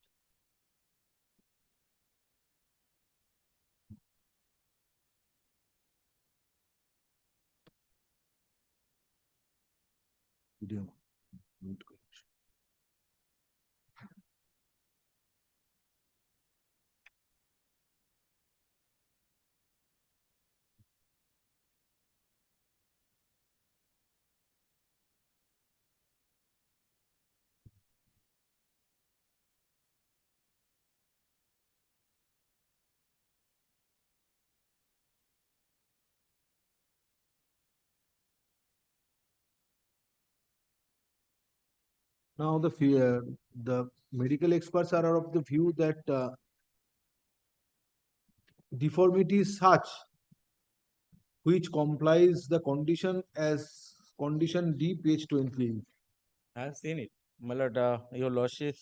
Now the medical experts are of the view that deformity is such which complies the condition as condition D, page 28. I have seen it. My lord, your lordship,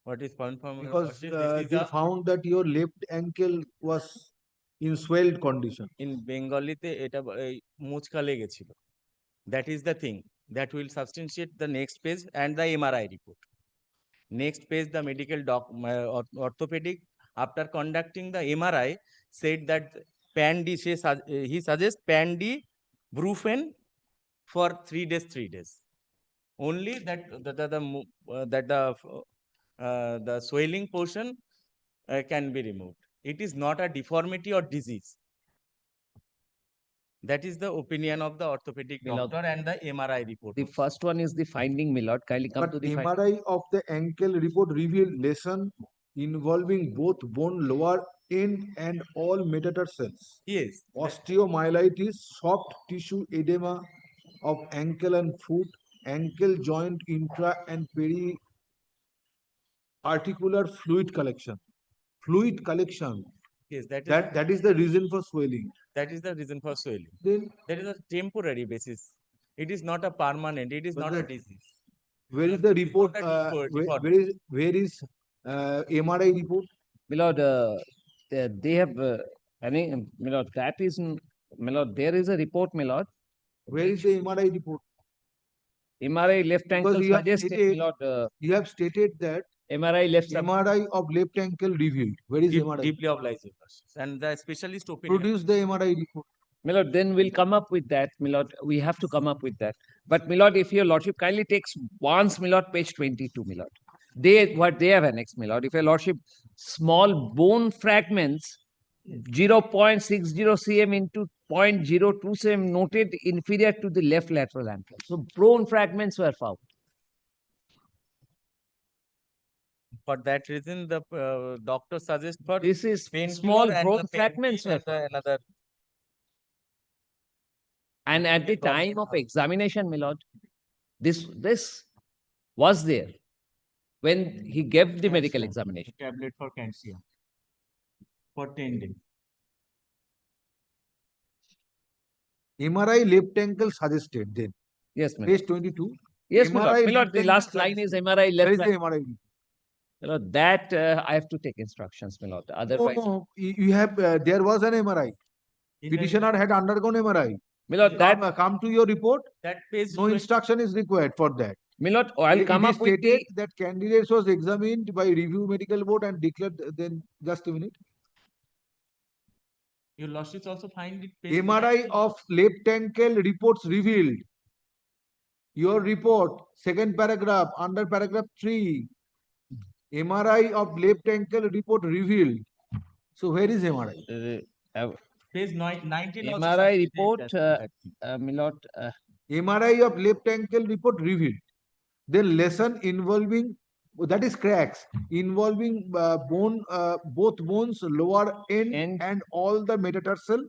what is found from your Because lordship, this is they found that your left ankle was in swelled condition. in Bengali te eta মুচকা লেগেছিল. That is the thing that will substantiate the next page and the MRI report. Next page, the medical orthopedic, after conducting the MRI, said that PAN-D, he suggests PAN-D brufen for 3 days, 3 days. Only the swelling portion can be removed. It is not a deformity or disease. That is the opinion of the orthopedic Milord, doctor and the MRI report. The first one is the finding, Milord. Kindly come But to the finding. MRI of the ankle report revealed lesion involving both bone lower end and all metatarsals. Yes. Osteomyelitis, soft tissue edema of ankle and foot, ankle joint intra and peri-articular fluid collection. Fluid collection. Yes, That is the reason for swelling. That is the reason for swelling. Then that is a temporary basis. It is not a permanent. It is But not a the- disease. Where is the report? Not a deformity. Where is MRI report? Milord, they have, Milord, that is, Milord, there is a report, Milord. Where is the MRI report? MRI left ankle Because you have suggested, stated, Milord, you have stated that MRI left MRI of left ankle revealed. Where is MRI? Deeply obliged. And the specialist opinion. Produce the MRI report. Milord, then we'll come up with that, Milord. We have to come up with that. But Milord, if your lordship kindly takes once, Milord, page 22, Milord. What they have annexed, Milord. If your lordship, small bone fragments, 0.60 cm into 0.02 cm noted inferior to the left lateral ankle. So bone fragments were found. For that reason, the doctor suggests for This is painkiller small and bone the fragments pain were and another. And at the time of examination, Milord, this was there when he gave the medical examination. Tablet for calcium for 10 days. MRI left ankle suggested then. Yes, Milord. Page 22. Yes, Milord. MRI Milord, left the ankle last line is suggested. MRI left. Where is the MRI? Milord, that I have to take instructions, Milord. Otherwise, No, you have. There was an MRI. Petitioner had undergone MRI. Milord, come to your report. That page. No instruction is required for that. Milord, I'll come up with stated that candidates was examined by review medical board and declared. Then just a minute. Your lordships also find it. MRI of left ankle reports revealed. Your report, second paragraph, under paragraph 3. MRI of left ankle report revealed. So where is MRI? Page 19 also MRI submitted report, that thing. Milord, MRI of left ankle report revealed. Then lesson involving, that is cracks, involving both bones, lower end and all the metatarsal,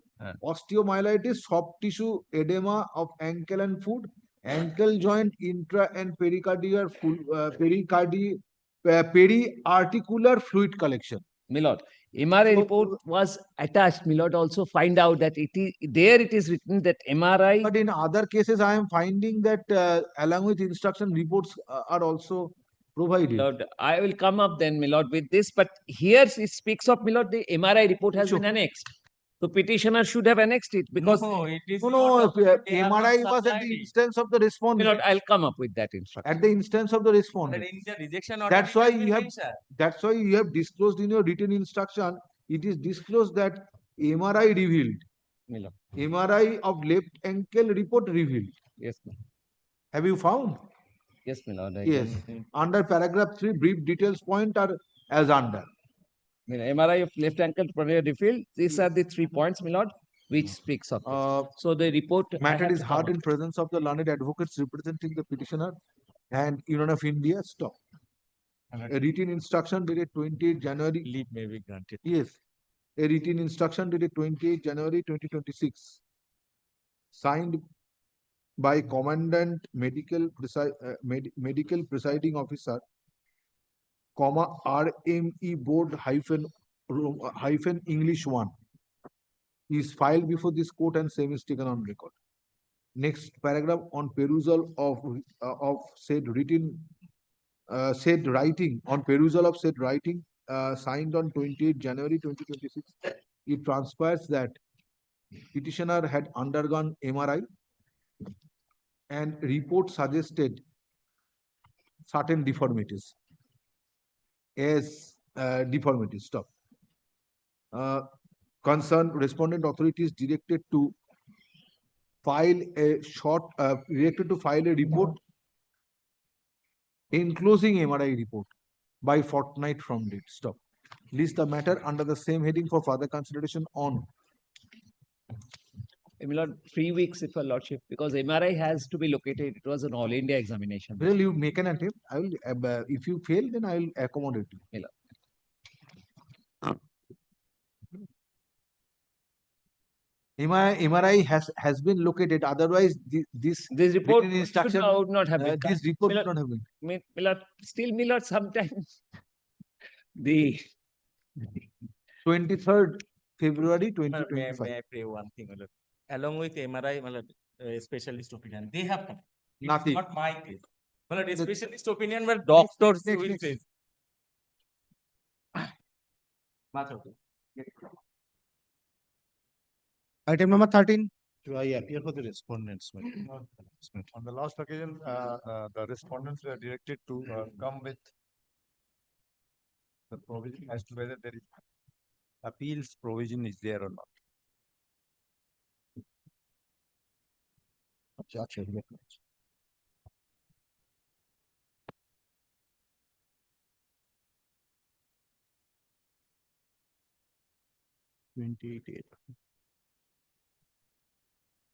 osteomyelitis, soft tissue edema of ankle and foot, ankle joint, intra and pericardial, periarticular fluid collection. Milord, MRI report was attached. Milord, also find out that it is written that MRI. But in other cases, I am finding that along with instruction reports are also provided. Milord, I will come up then, Milord, with this. But here it speaks of, Milord, the MRI report has been annexed. The petitioner should have annexed it because it is MRI was at the instance of the respondent. Milord, I'll come up with that instruction. At the instance of the respondent. in the rejection order, That's it why has been you have. mentioned. That's why you have disclosed in your written instruction. It is disclosed that MRI revealed. Milord. MRI of left ankle report revealed. Yes, ma'am. Have you found? Yes, Milord. Yes. Under paragraph 3, brief details point are as under. MRI of left ankle revealed. These are the 3 points, Milord, which speaks of this. So the report Matter is heard in presence of the learned advocates representing the petitioner and Union of India. Stop. A written instruction dated 28 January. Leave may be granted. Yes. A written instruction dated 28 January 2026. Signed by Commandant Medical Presiding Officer, RME Board hyphen English 1 is filed before this court and same is taken on record. Next paragraph, on perusal of said writing, signed on 28 January 2026, it transpires that petitioner had undergone MRI and report suggested certain deformities. As deformities, stop. Concerned respondent authorities directed to file a report enclosing MRI report by fortnight from date. Stop. List the matter under the same heading for further consideration on. Milord, 3 weeks, if your lordship, because MRI has to be located. It was an all India examination. Well, you make an attempt. I will. If you fail, then I will accommodate you. Milord. MRI has been located. Otherwise, this report instruction would not have been. This report would not have been. Milord, still, Milord, sometimes the 23rd February 2025. May I pray one thing, Milord? Along with MRI, Milord, specialist opinion, they have come. It's Nothing. not my case. Milord, a specialist opinion where doctors will say. Item number 13. I appear for the respondents. On the last occasion, the respondents were directed to come with the provision as to whether there is appeals provision is there or not.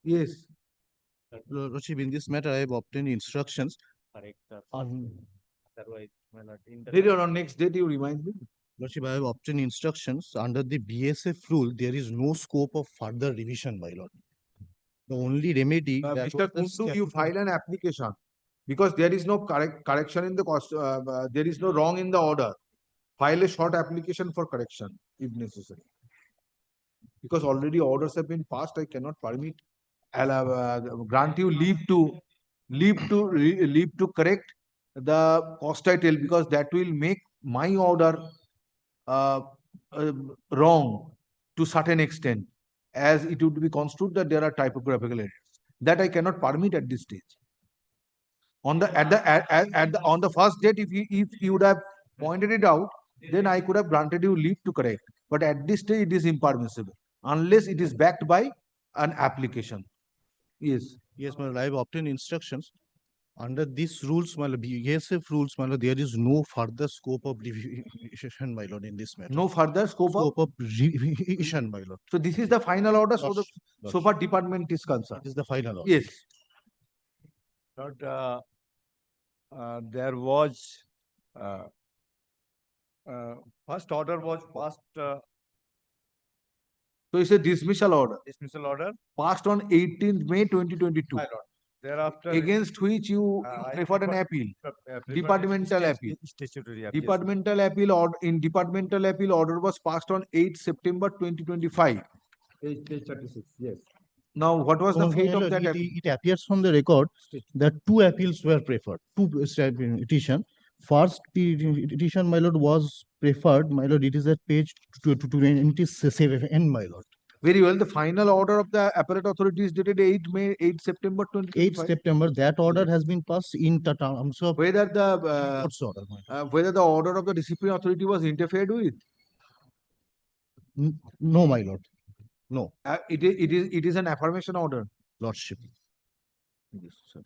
Yes. Lordship, in this matter, I have obtained instructions. Correct. Otherwise, Milord, in the Later on next date, you remind me. Lordship, I have obtained instructions under the BSF rule. There is no scope of further revision, my lord. The only remedy. Mr. Kundu, you file an application because there is no correction in the cost. There is no wrong in the order. File a short application for correction if necessary. Because already orders have been passed, I cannot permit. I'll grant you leave to correct the cost title because that will make my order wrong to certain extent, as it would be construed that there are typographical errors. That I cannot permit at this stage. On the first date, if you would have pointed it out, then I could have granted you leave to correct. But at this stage, it is impermissible. unless it is backed by an application. Yes. Yes, my lord, I have obtained instructions. Under these rules, my lord, BSF rules, my lord, there is no further scope of revision, my lord, in this matter. No further scope of revision, my lord. So this is the final order, so the Lordship. so far department is concerned. It is the final order. Yes. Lord, there was first order was passed, So it's a dismissal order dismissal order. passed on 18th May 2022, My lord. Thereafter, against which you I preferred an prefer- appeal. preferred Departmental appeal. Statutory appeal. Departmental appeal order in departmental appeal order was passed on 8 September 2025. Page 36, yes. Now, what was the No, fate my of lord, that it, appeal? it appears from the record that two appeals were preferred, two petition. First petition, my lord, was preferred, my lord, it is at page 27, my lord. Very well. The final order of the appellate authority is dated 8 September 2025. 8 September, that order has been passed in terms of Whether the court's order. whether the order of the disciplinary authority was interfered with. No, my lord. No. It is an affirmation order. Lordship. Yes, sorry.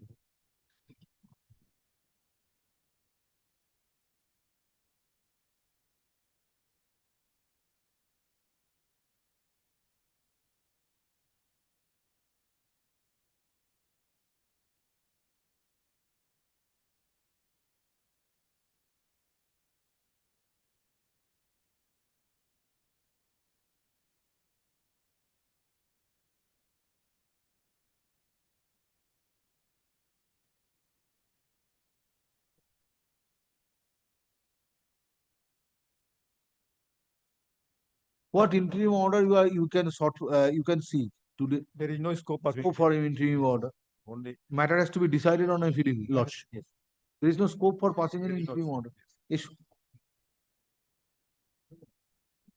What interim order you can see today? There is no scope of Scope for interim order. only. Matter has to be decided on affidavit. Lordship. Yes. There is no scope for passing an interim order. Yes.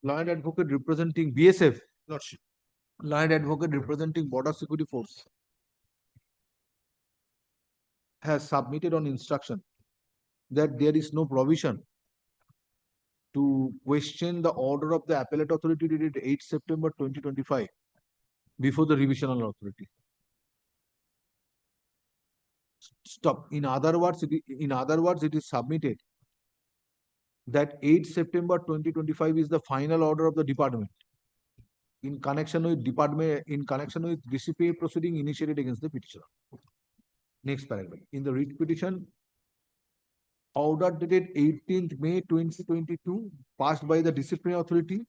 Lawyer advocate representing BSF. Lordship. Lawyer advocate representing Border Security Force has submitted on instruction that there is no provision to question the order of the appellate authority dated 8 September 2025 before the revisional authority. Stop. In other words, it is submitted that 8 September 2025 is the final order of the department in connection with disciplinary proceeding initiated against the petitioner. Next paragraph. In the writ petition, order dated 18th May 2022 passed by the disciplinary authority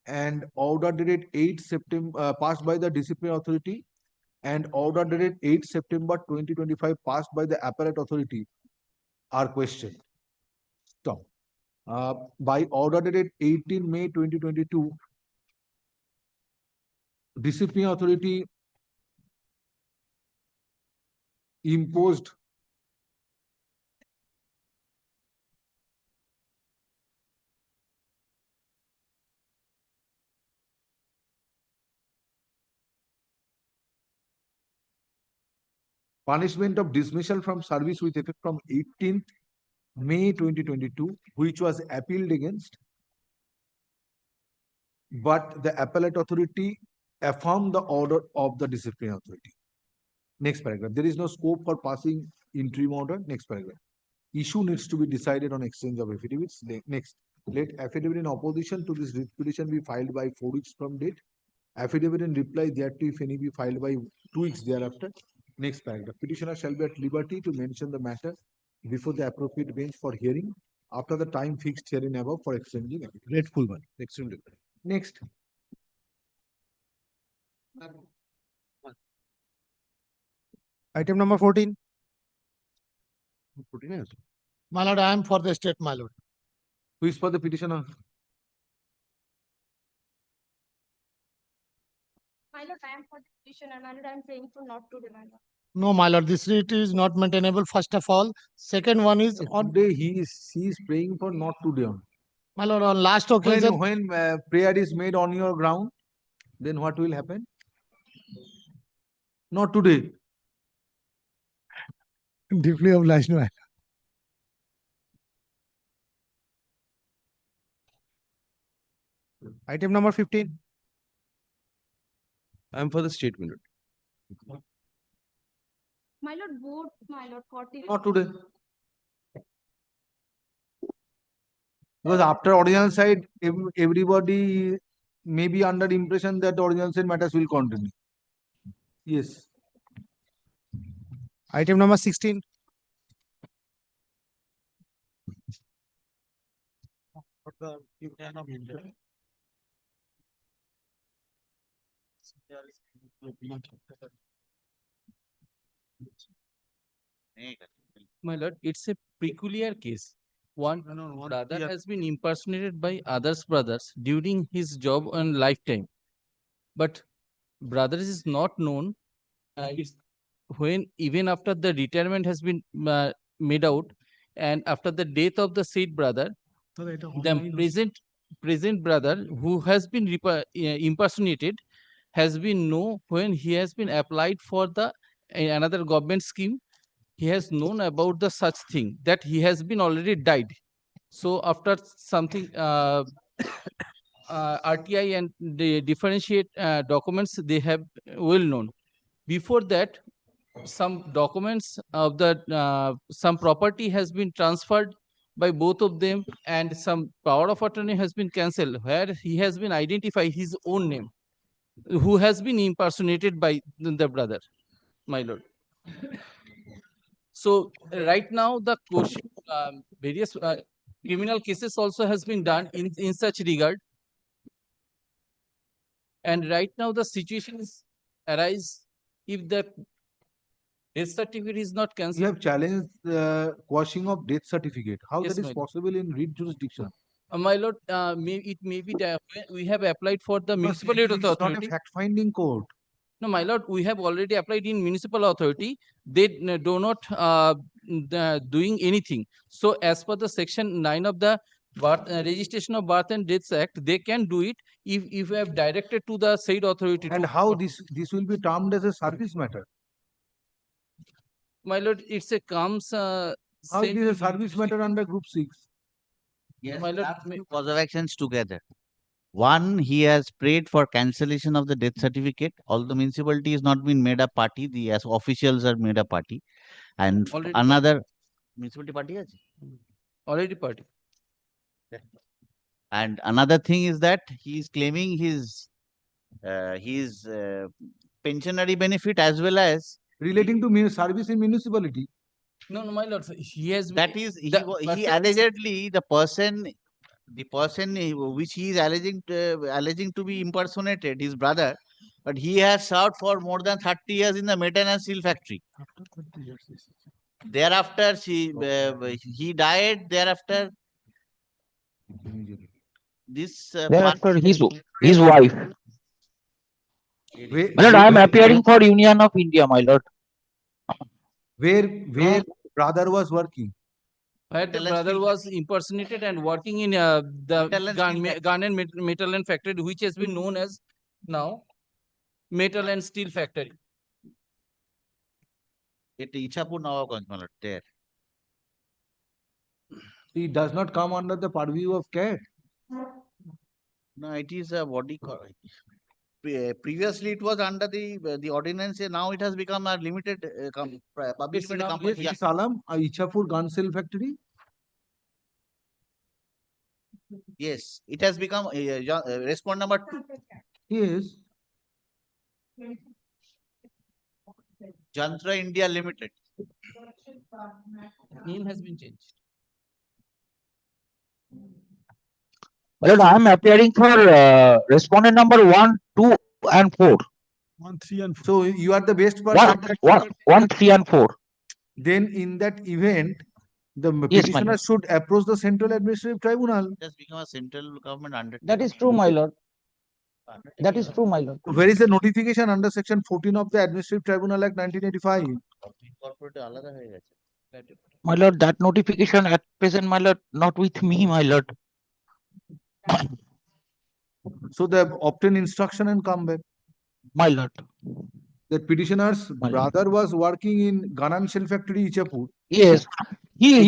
and order dated 8 September passed by the disciplinary authority and order dated 8 September 2025 passed by the appellate authority are questioned. Stop. By order dated 18 May 2022, disciplinary authority imposed punishment of dismissal from service with effect from 18th May 2022, which was appealed against, but the appellate authority affirmed the order of the disciplinary authority. Next paragraph. There is no scope for passing interim order. Next paragraph. Issue needs to be decided on exchange of affidavits. Next, let affidavit in opposition to this writ petition be filed by 4 weeks from date. Affidavit in reply thereto, if any, be filed by 2 weeks thereafter. Next paragraph. Petitioner shall be at liberty to mention the matter before the appropriate bench for hearing after the time fixed herein above for exchanging affidavit. Grateful one. Extremely good. Next. Item number 14. 14 is. My lord, I am for the state, my lord. Who is for the petitioner? My lord, I am for the petitioner. My lord, I am praying for not to demand. No, my lord, this writ is not maintainable, first of all. Second one is on Today he is praying for not today on. my lord, on last occasion. When prayer is made on your ground, then what will happen? Not today. Deeply obliged, my lord. Item number 15. I am for the state, my lord. My lord, both, my lord, 40. Not today. Because after ordinance side, everybody may be under the impression that the ordinance side matters will continue. Yes. Item number 16. My lord, it's a peculiar case. One brother has been impersonated by others brothers during his job and lifetime. But brother is not known it's when even after the retirement has been made out and after the death of the said brother, the present brother who has been impersonated has been known when he has been applied for the another government scheme. He has known about the such thing that he has been already died. So after something RTI and the differentiate documents they have well known. Before that, some documents of the some property has been transferred by both of them and some power of attorney has been cancelled where he has been identified his own name who has been impersonated by the brother, my lord. So right now the question various criminal cases also has been done in such regard. And right now the situation is arise if the death certificate is not You cancelled. have challenged quashing of death certificate. How Yes, that is my lord. possible in read jurisdiction? My lord, it may be that we have applied for the municipal It is not a authority. fact-finding court. No, my lord, we have already applied in municipal authority. They do not doing anything. So as per the section 9 of the registration of birth and deaths act, they can do it if we have directed to the said authority. And how this will be termed as a service matter? My lord, it's a comes. How it is a service matter under Group 6? Yes, My lord, two cause of actions together. One, he has prayed for cancellation of the death certificate. Although municipality is not been made a party, the as officials are made a party. And Already another municipality party is already party. and another thing is that he is claiming his pensionary benefit as well as Relating to service in municipality. No, my lord, he has that is he allegedly the person which he is alleging to be impersonated, his brother, but he has served for more than 30 years in the metal and steel factory. Thereafter, he died. Thereafter, this thereafter his wife. My lord, I am appearing for Union of India, my lord. Where brother was working? Where the brother was impersonated and working in the gun and metal and factory, which has been known as now metal and steel factory. It Ichapur Navaganj, my lord, there. It does not come under the purview of CAT. No, it is a body. Previously, it was under the ordinance. Now it has become a limited public limited company. Yes, Salam, Ichapur gun cell factory. Yes, it has become respond number 2. Yes. Jantra India Limited. Name has been changed. My lord, I am appearing for respondent number 1, 2, and 4. 1, 3, and 4. So you are the best person. 1, 3, and 4. Then in that event, the Yes, petitioner should approach the Central Administrative Tribunal. It has become a central government undertaking. That is true, my lord. That is true, my lord. Where is the notification under Section 14 of the Administrative Tribunal Act 1985? My lord, that notification at present, my lord, not with me, my lord. So they have obtained instruction and come back. My lord. The petitioner's brother was working in gun and shell factory, Ichapur. Yes, he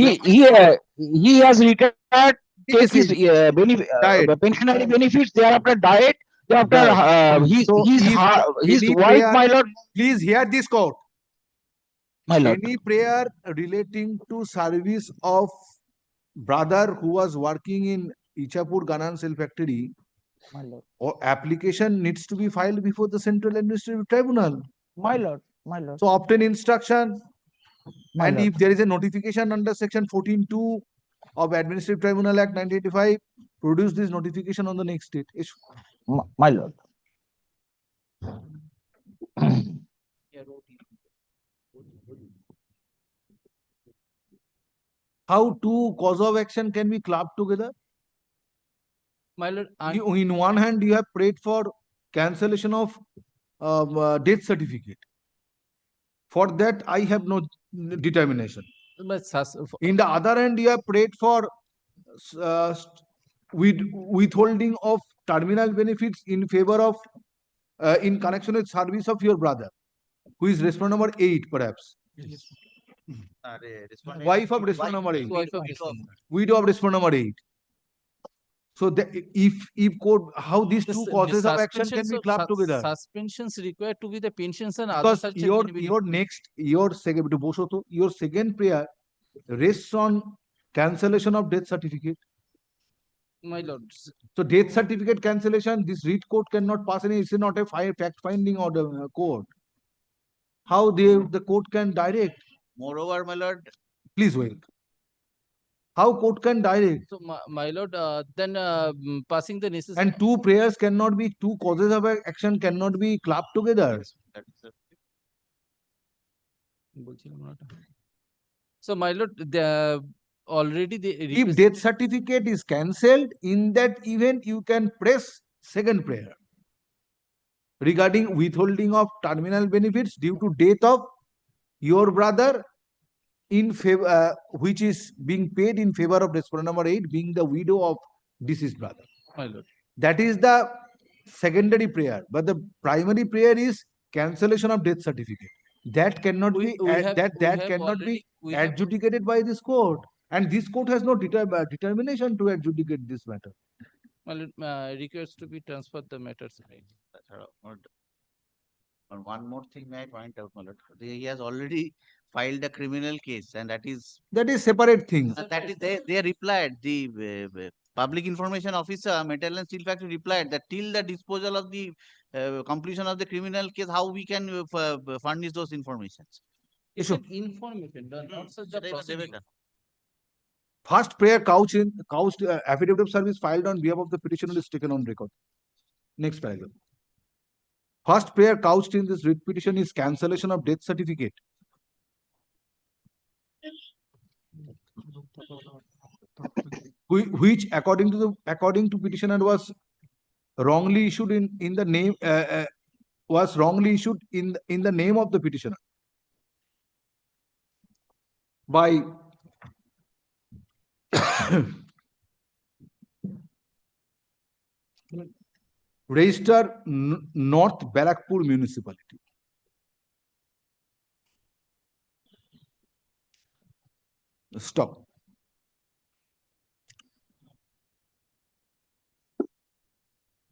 has retired, take his pensionary benefits, thereafter died. After his So his any wife, prayer, my lord, please hear this court. my lord. Any prayer relating to service of brother who was working in Ichapur Ganan Cell Factory My lord. or application needs to be filed before the Central Administrative Tribunal. My lord. My lord. So obtain instruction, My and lord. if there is a notification under section 14(2) of Administrative Tribunal Act 1985, produce this notification on the next date. Issue. My lord. How two cause of action can be clubbed together? My lord, In one hand, you have prayed for cancellation of death certificate. For that, I have no determination. but In the other hand, you have prayed for withholding of terminal benefits in favor of, in connection with service of your brother, who is respondent number 8, perhaps. Wife of respondent number 8. Widow of respondent number 8. So if court, how these two causes of action can be clubbed together? Suspensions required to be the pensions and other Because such your second prayer rests on cancellation of death certificate. My lord. So death certificate cancellation, this writ court cannot pass any. It's not a fact finding order court. How the court can direct? Moreover, my lord. Please wait. How court can direct? So my lord, then passing the necessary. And two prayers cannot be, two causes of action cannot be clubbed together. So my lord, already the If death certificate is cancelled, in that event you can press second prayer regarding withholding of terminal benefits due to death of your brother in favor, which is being paid in favor of respondent number 8, being the widow of deceased brother. My lord. That is the secondary prayer, but the primary prayer is cancellation of death certificate. That cannot be adjudicated by this court, and this court has no determination to adjudicate this matter. My lord, request to be transferred the matters. And one more thing may I point out, my lord. He has already filed a criminal case, and that is separate thing. That is they replied. The public information officer, Metal and Steel Factory, replied that till the disposal of the completion of the criminal case, how we can furnish those informations. It's an information, not such a procedure. First prayer couched affidavit of service filed on behalf of the petitioner is taken on record. Next paragraph. First prayer couched in this writ petition is cancellation of death certificate. Which according to petitioner was wrongly issued in the name was wrongly issued in the name of the petitioner by Register North Barakpur Municipality. Stop.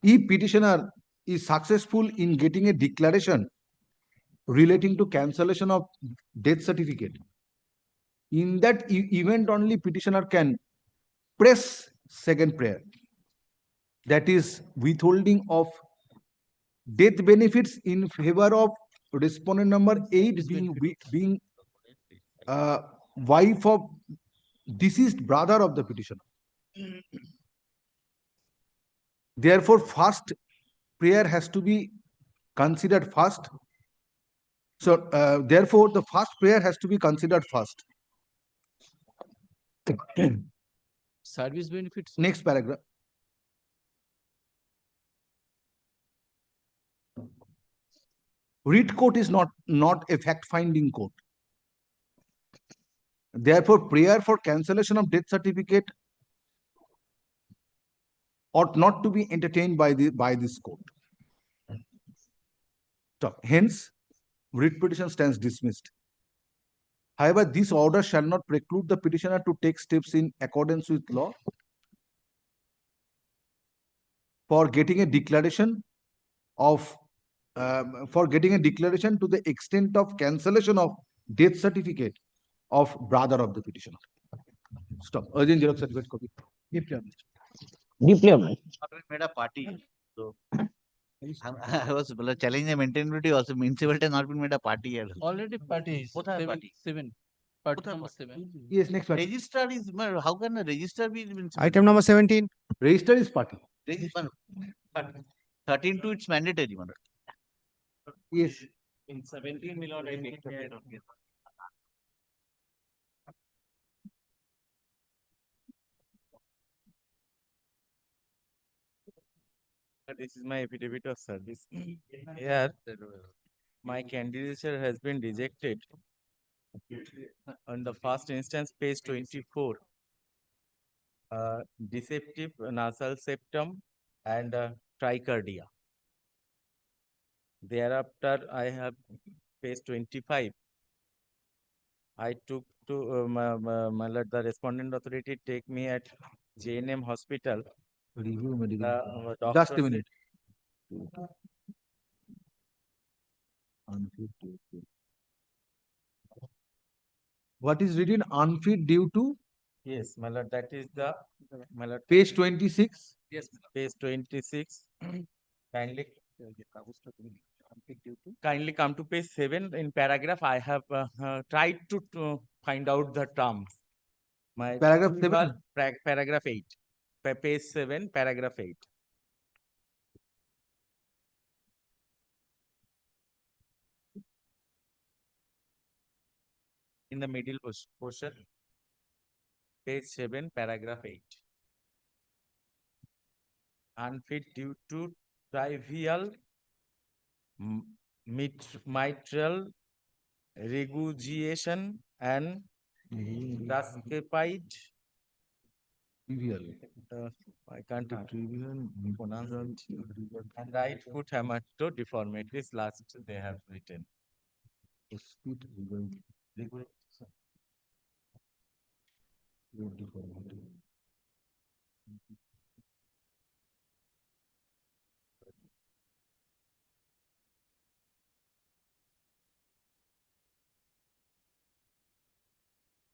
If petitioner is successful in getting a declaration relating to cancellation of death certificate, in that event only petitioner can press second prayer, that is withholding of death benefits in favor of respondent number 8 being wife of deceased brother of the petitioner. Therefore, first prayer has to be considered first. So, therefore, the first prayer has to be considered first. Service benefits. Next paragraph. Writ court is not a fact-finding court. Therefore, prayer for cancellation of death certificate ought not to be entertained by this court. So, hence, writ petition stands dismissed. However, this order shall not preclude the petitioner to take steps in accordance with law for getting a declaration of for getting a declaration to the extent of cancellation of death certificate of brother of the petitioner. Stop. Urgent Xerox certificate copy. Deeply made a party. So I was challenging the maintainability also. Municipality has not been made a party yet. Already party is Both are seven, party. seven. Party number 7. Yes, next party. Register is, how can a register be municipal? Item number 17. Register is party. 13 to it's mandatory. Yes. In 17, my lord, I make the This is my affidavit of service. Here, my candidature has been rejected on the first instance, page 24. Deceptive nasal septum and tricardia. Thereafter, I have page 25. I took to my lord, the respondent authority take me at JNM hospital. Review medical. Doctor Just a said- minute. What is written unfit due to? Yes, my lord, that is the my lord. Page 26. Yes, page 26. Kindly kindly come to page 7. In paragraph, I have tried to find out the terms. My Paragraph 7? Paragraph 8. Page 7, paragraph 8. In the middle portion, page 7, paragraph 8. Unfit due to trivial mitral regurgitation and rascapied. I can't pronounce it. And right foot hemato deformities last they have written.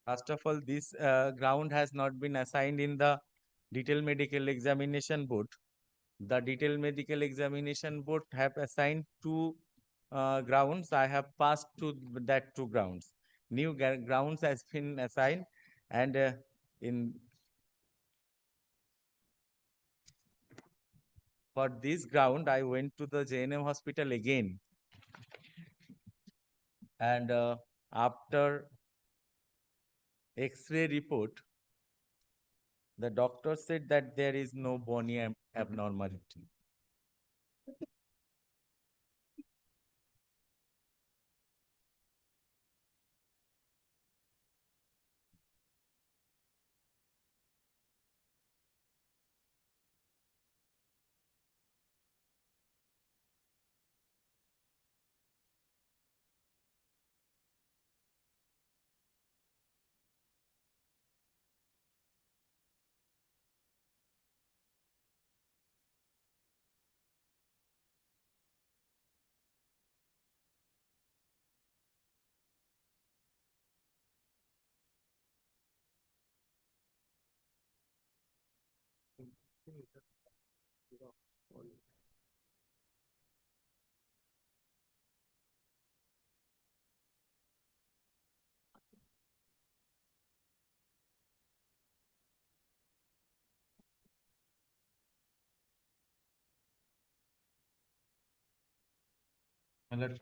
First of all, this ground has not been assigned in the detailed medical examination board. The detailed medical examination board have assigned 2 grounds. I have passed to that 2 grounds. New grounds has been assigned, and for this ground, I went to the JNM hospital again, and after X-ray report, the doctor said that there is no bony abnormality.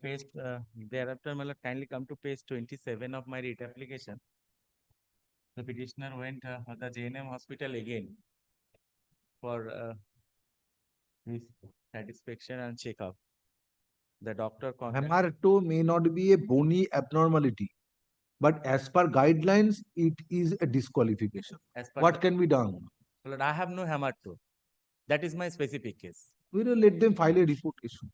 Page, thereafter, kindly come to page 27 of my writ application. The petitioner went to the JNM hospital again for his satisfaction and checkup. The doctor Hemato may not be a bony abnormality, but as per guidelines, it is a disqualification. What can be done? Lord, I have no hemato. That is my specific case. We will let them file a report issue.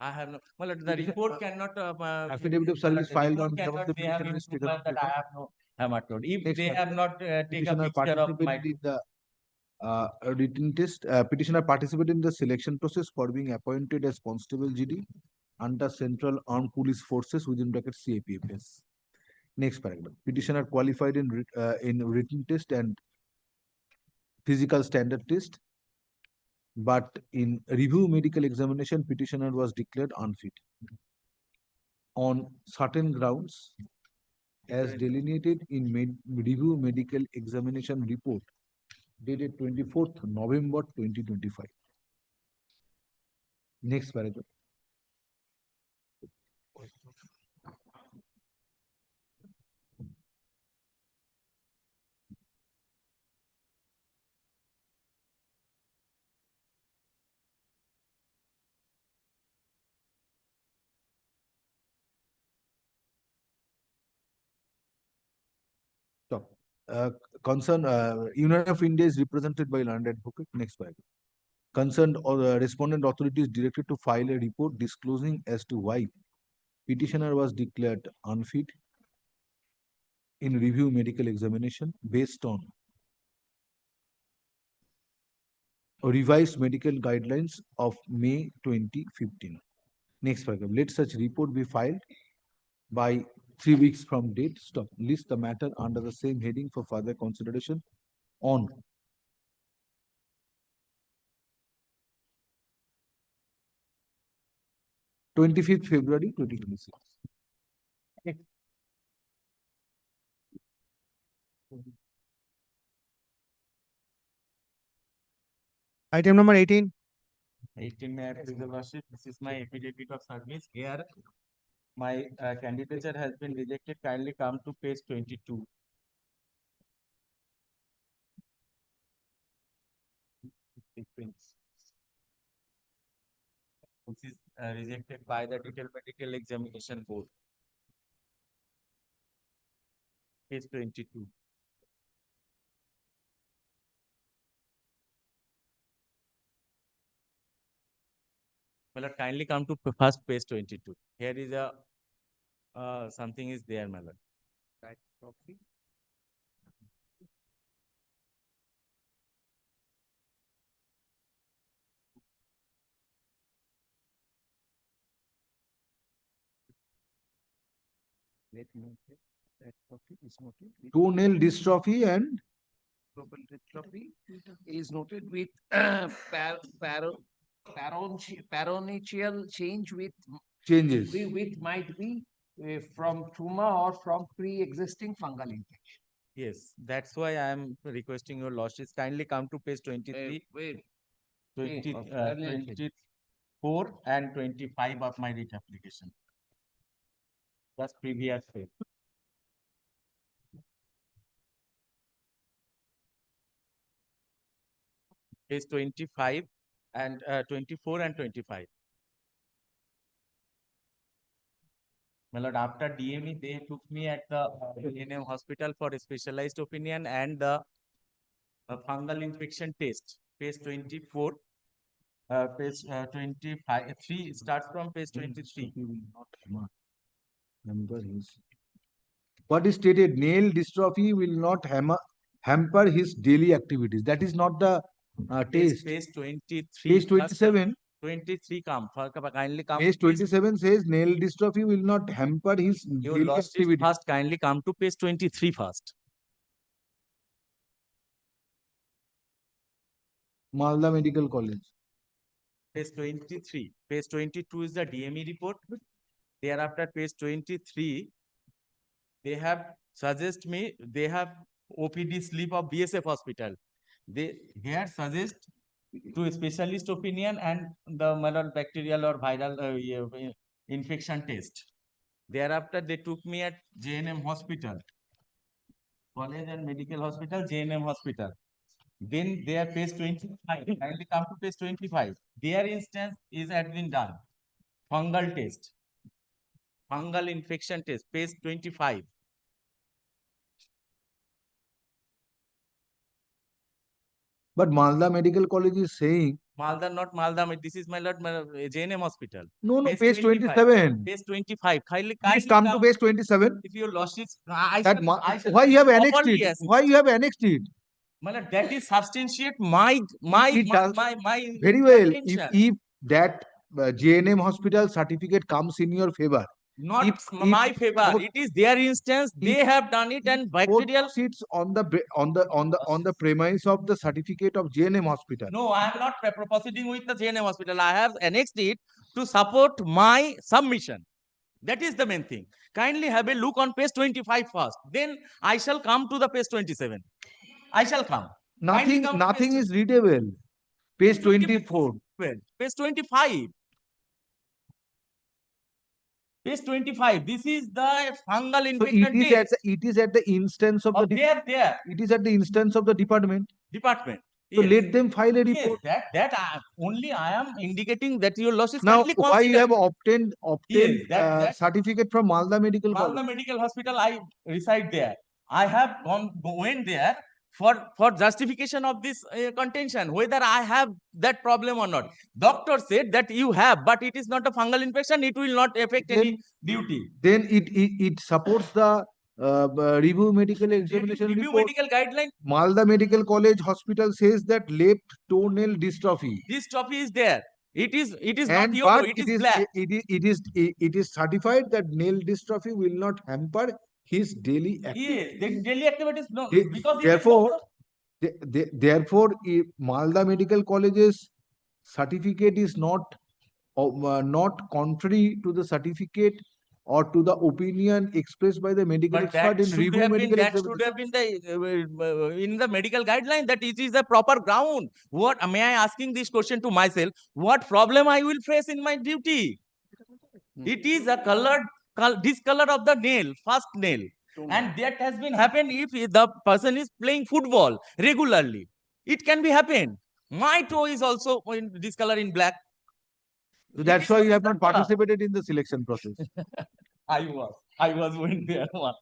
I have no. Well, the report cannot. Affidavit of service filed on behalf cannot of the they have petitioner is taken improved that I have no hematode. If Next they one. have not taken Petitioner picture of my participated in the A written test. Petitioner participated in the selection process for being appointed as Constable GD under Central Armed Police Forces within bracket CAPFS. Next paragraph. Petitioner qualified in written test and physical standard test, but in review medical examination, petitioner was declared unfit on certain grounds as delineated in review medical examination report dated 24th November 2025. Next paragraph. Stop. Union of India is represented by learned advocate. Next paragraph. Concerned or respondent authority is directed to file a report disclosing as to why petitioner was declared unfit in review medical examination based on revised medical guidelines of May 2015. Next paragraph. Let such report be filed by 3 weeks from date. Stop. List the matter under the same heading for further consideration on 25th February 2026. Item number 18. 18, may I please the worship? This is my affidavit of service. Here, my candidature has been rejected. Kindly come to page 22. This is rejected by the detailed medical examination board. Page 22. Well, kindly come to first page 22. Here is a something is there, my lord. Right, copy. Let me note that copy is noted. Toenail dystrophy and Global dystrophy is noted with paronychial change with changes. with might be from tumor or from pre-existing fungal infection. Yes, that's why I am requesting your lordship. Kindly come to page 23, 24 and 25 of my writ application. That's previous page. Page 25 and 24 and 25. My lord, after DME, they took me at the NM hospital for a specialized opinion and the fungal infection test. Page 24, page 25, 3 starts from page 23. What is stated? Nail dystrophy will not hamper his daily activities. That is not the test. Page 23. Page 27. 23 come. Kindly come. Page 27 says nail dystrophy will not hamper his Your daily lordship activity. first kindly come to page 23 first. Malda Medical College. Page 23. Page 22 is the DME report. Thereafter, page 23, they have suggest me, they have OPD slip of BSF hospital. They here suggest to a specialist opinion and the malware bacterial or viral infection test. Thereafter, they took me at JNM hospital, College and Medical Hospital, JNM hospital. Then they are page 25. Kindly come to page 25. Their instance is had been done. Fungal test. Fungal infection test. Page 25. But Malda Medical College is saying. Malda, not Malda. This is my lord, JNM hospital. No, page 27. Page 25. Please come to page 27. If your lordship, Why you have annexed it? Why you have annexed it? Matlab, that is substantiate my Very well. contention. If that JNM hospital certificate comes in your favor, Not if my favor. It is their instance. They have done it, and bacterial. Sits on the premise of the certificate of JNM hospital. No, I am not proceeding with the JNM hospital. I have annexed it to support my submission. That is the main thing. Kindly have a look on page 25 first. Then I shall come to the page 27. I shall come. Nothing is readable. Page 24. Page 25. Page 25. This is the fungal So infection test. it is at the instance of the there. It is at the instance of the department. So Yes. let them file a report. Yes, only I am indicating that your loss is Now, kindly why you have considered. obtained Yes, that certificate from Malda Medical College? Malda Medical Hospital, I reside there. I have went there for justification of this contention, whether I have that problem or not. Doctor said that you have, but it is not a fungal infection. It will not affect any duty. Then it supports the review medical examination Review report. medical guideline. Malda Medical College Hospital says that left toenail dystrophy. This trophy is there. It is not And yellow. but It is black. it is certified that nail dystrophy will not hamper his daily activity. Yes, the daily activities no, They- because it is Therefore, therefore, if Malda Medical College's certificate is not contrary to the certificate or to the opinion expressed by the medical but expert that in should review have been medical that examination. should have been the in the medical guideline that it is a proper ground. What may I asking this question to myself? What problem I will face in my duty? It is a discolor of the nail, first nail, and that has been happened if the person is playing football regularly. It can be happened. My toe is also in discolor in black. So that's why you have not participated in the selection process. I was went there once.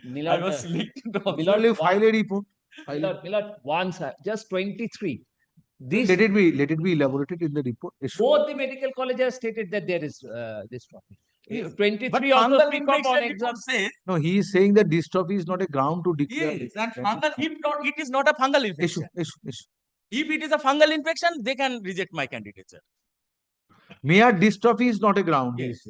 Milord, I was selected also. Milord, you file a report. Milord, once, just 23. This, Let it be elaborated in the report. both the medical colleges stated that there is this topic. Yes. 23 But also fungal speak of on infection exam. report says No, he is saying that dystrophy is not a ground to declare. yes, and fungal it is not a fungal infection. Issue. If it is a fungal infection, they can reject my candidature. Mere dystrophy is not a ground. Yes.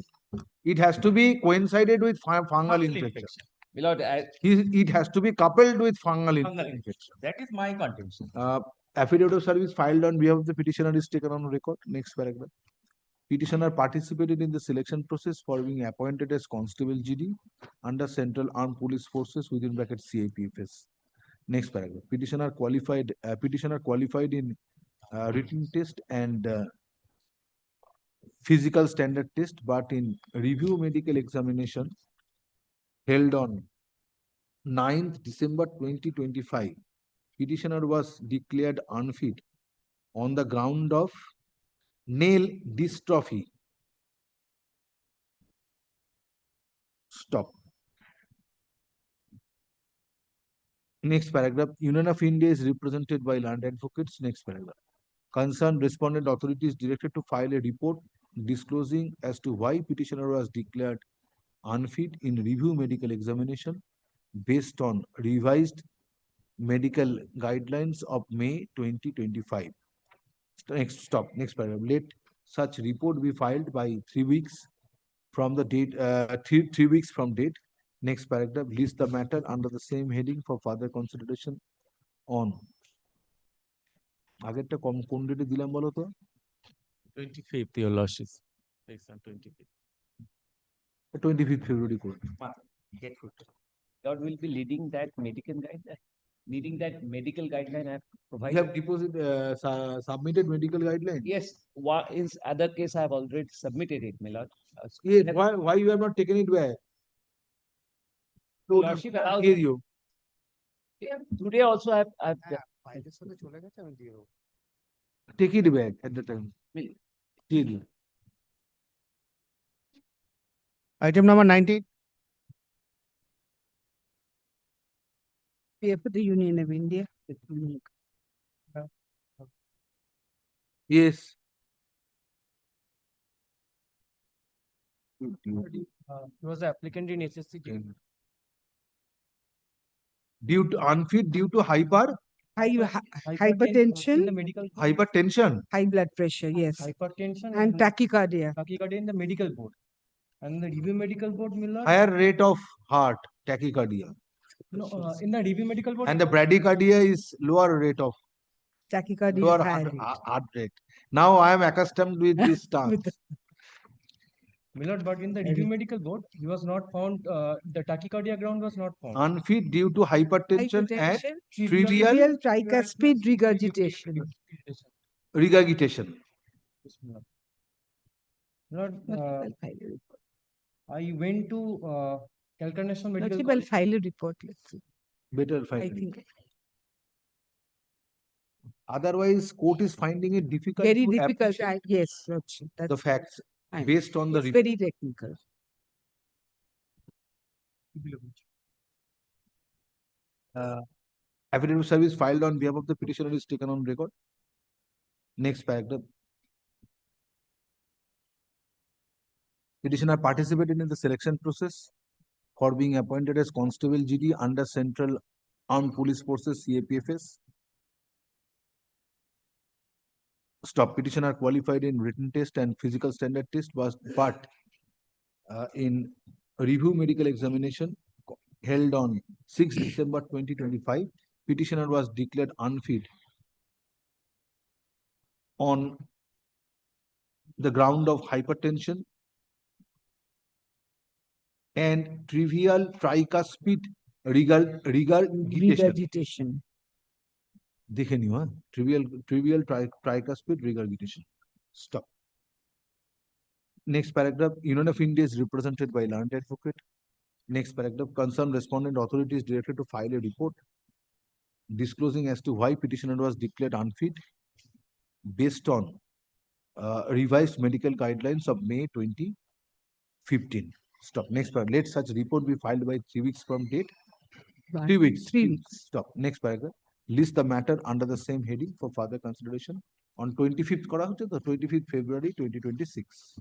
It has to be coincided with fungal infection. Milord, It has to be coupled with fungal infection. That is my contention. Affidavit of service filed on behalf of the petitioner is taken on record. Next paragraph. Petitioner participated in the selection process for being appointed as Constable GD under Central Armed Police Forces within bracket CIPFS. Next paragraph. Petitioner qualified in written test and physical standard test, but in review medical examination held on 9th December 2025, petitioner was declared unfit on the ground of nail dystrophy. Stop. Next paragraph. Union of India is represented by land advocates. Next paragraph. Concerned respondent authorities directed to file a report disclosing as to why petitioner was declared unfit in review medical examination based on revised medical guidelines of May 2025. Next paragraph. Let such report be filed by 3 weeks from the date, 3 weeks from date. Next paragraph. List the matter under the same heading for further consideration on. আগেরটা কোন ডেটে দিলাম বলো তো? 25th, your lordship. 25th February করে. Lord will be leading that medical guideline I have provided. You have submitted medical guideline? Yes, in other case I have already submitted it, my lord. Yes, why you have not taken it back? Lordship allows hear you. Yeah, today also I've Take it back at the time. Hear you. Item number 19. PF the Union of India. Yes. He was the applicant in HSC. Due to unfit due to hypertension, Hypertension, hypertension, high blood pressure, yes, hypertension and tachycardia. tachycardia in the medical board. And the review medical board, my lord, higher rate of heart, tachycardia, no, in the review medical board, and the bradycardia is lower rate of Tachycardia lower is higher heart rate. Now I am accustomed with this term. my lord, but in the review medical board, he was not found, the tachycardia ground was not found. Unfit due to hypertension and trivial trivial tricuspid regurgitation. regurgitation. Yes, my lord. Lord, I went to Calcutta National Medical Lordship, I'll College. file a report. Let's see. Better file. I think Otherwise, court is finding it difficult very to difficult. appreciate Yes, Lordship, the that's facts based on the it's report. very technical. Affidavit of service filed on behalf of the petitioner is taken on record. Next paragraph. Petitioner participated in the selection process for being appointed as Constable GD under Central Armed Police Forces CAPFS. Stop. Petitioner qualified in written test and physical standard test, but in review medical examination held on 6 December 2025, petitioner was declared unfit on the ground of hypertension and trivial tricuspid regurgitation. দেখে নিও, trivial tricuspid regurgitation. Stop. Next paragraph. Union of India is represented by learned advocate. Next paragraph. Concerned respondent authority is directed to file a report disclosing as to why petitioner was declared unfit based on revised medical guidelines of May 2015. Stop. Next paragraph. Let such report be filed by 3 weeks from date. 3 weeks. 3 weeks. Stop. Next paragraph. List the matter under the same heading for further consideration on 25th করা হচ্ছে তো 25th February 2026.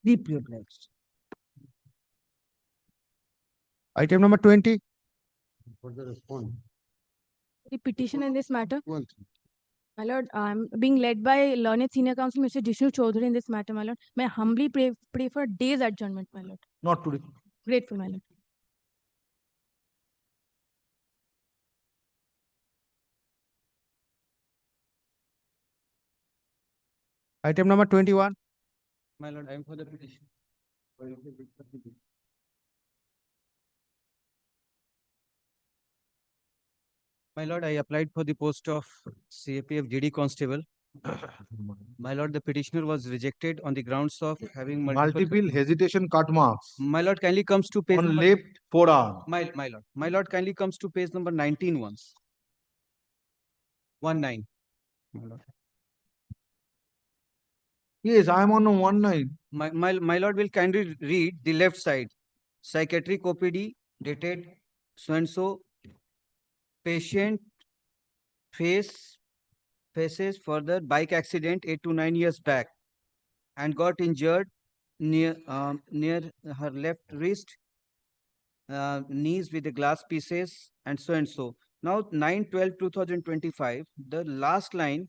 Deeply obliged. Item number 20. For the response. The petition in this matter. My lord, I'm being led by learned senior counsel Mr. Jishnu Chaudhary in this matter, my lord. May I humbly pray for days adjournment, my lord. Not today. Grateful, my lord. Item number 21. My lord, I am for the petition. My lord, I applied for the post of CAPF GD Constable. My lord, the petitioner was rejected on the grounds of having Multiple hesitation cut marks My lord, kindly comes to page on number... left forearm. My lord, kindly comes to page number 19 once. 19. My lord. Yes, I am on 19. My lord will kindly read the left side. Psychiatric OPD dated so and so. Patient faces further bike accident 8 to 9 years back and got injured near her left wrist, knees with the glass pieces and so and so. Now 9/12/2025, the last line,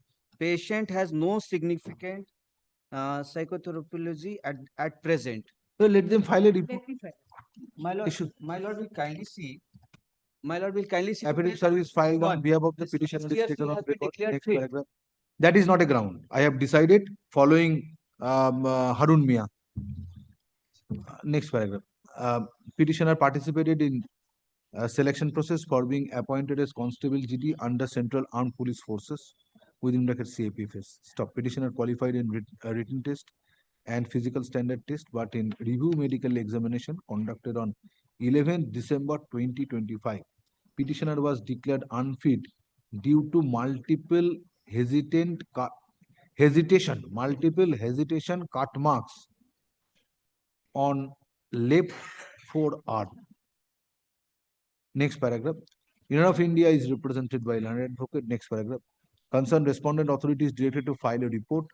patient has no significant psychotherapy at present. So let them file a report. My lord will kindly see. My lord will kindly see. Affidavit service filed on behalf of the petitioner is taken on record. Next paragraph. That is not a ground. I have decided following Harun Mia. Next paragraph. Petitioner participated in selection process for being appointed as Constable GD under Central Armed Police Forces within bracket CAPFS. Stop. Petitioner qualified in written test and physical standard test, but in review medical examination conducted on 11th December 2025, petitioner was declared unfit due to multiple hesitation cut marks on left forearm. Next paragraph. Union of India is represented by learned advocate. Next paragraph. Concerned respondent authority is directed to file a report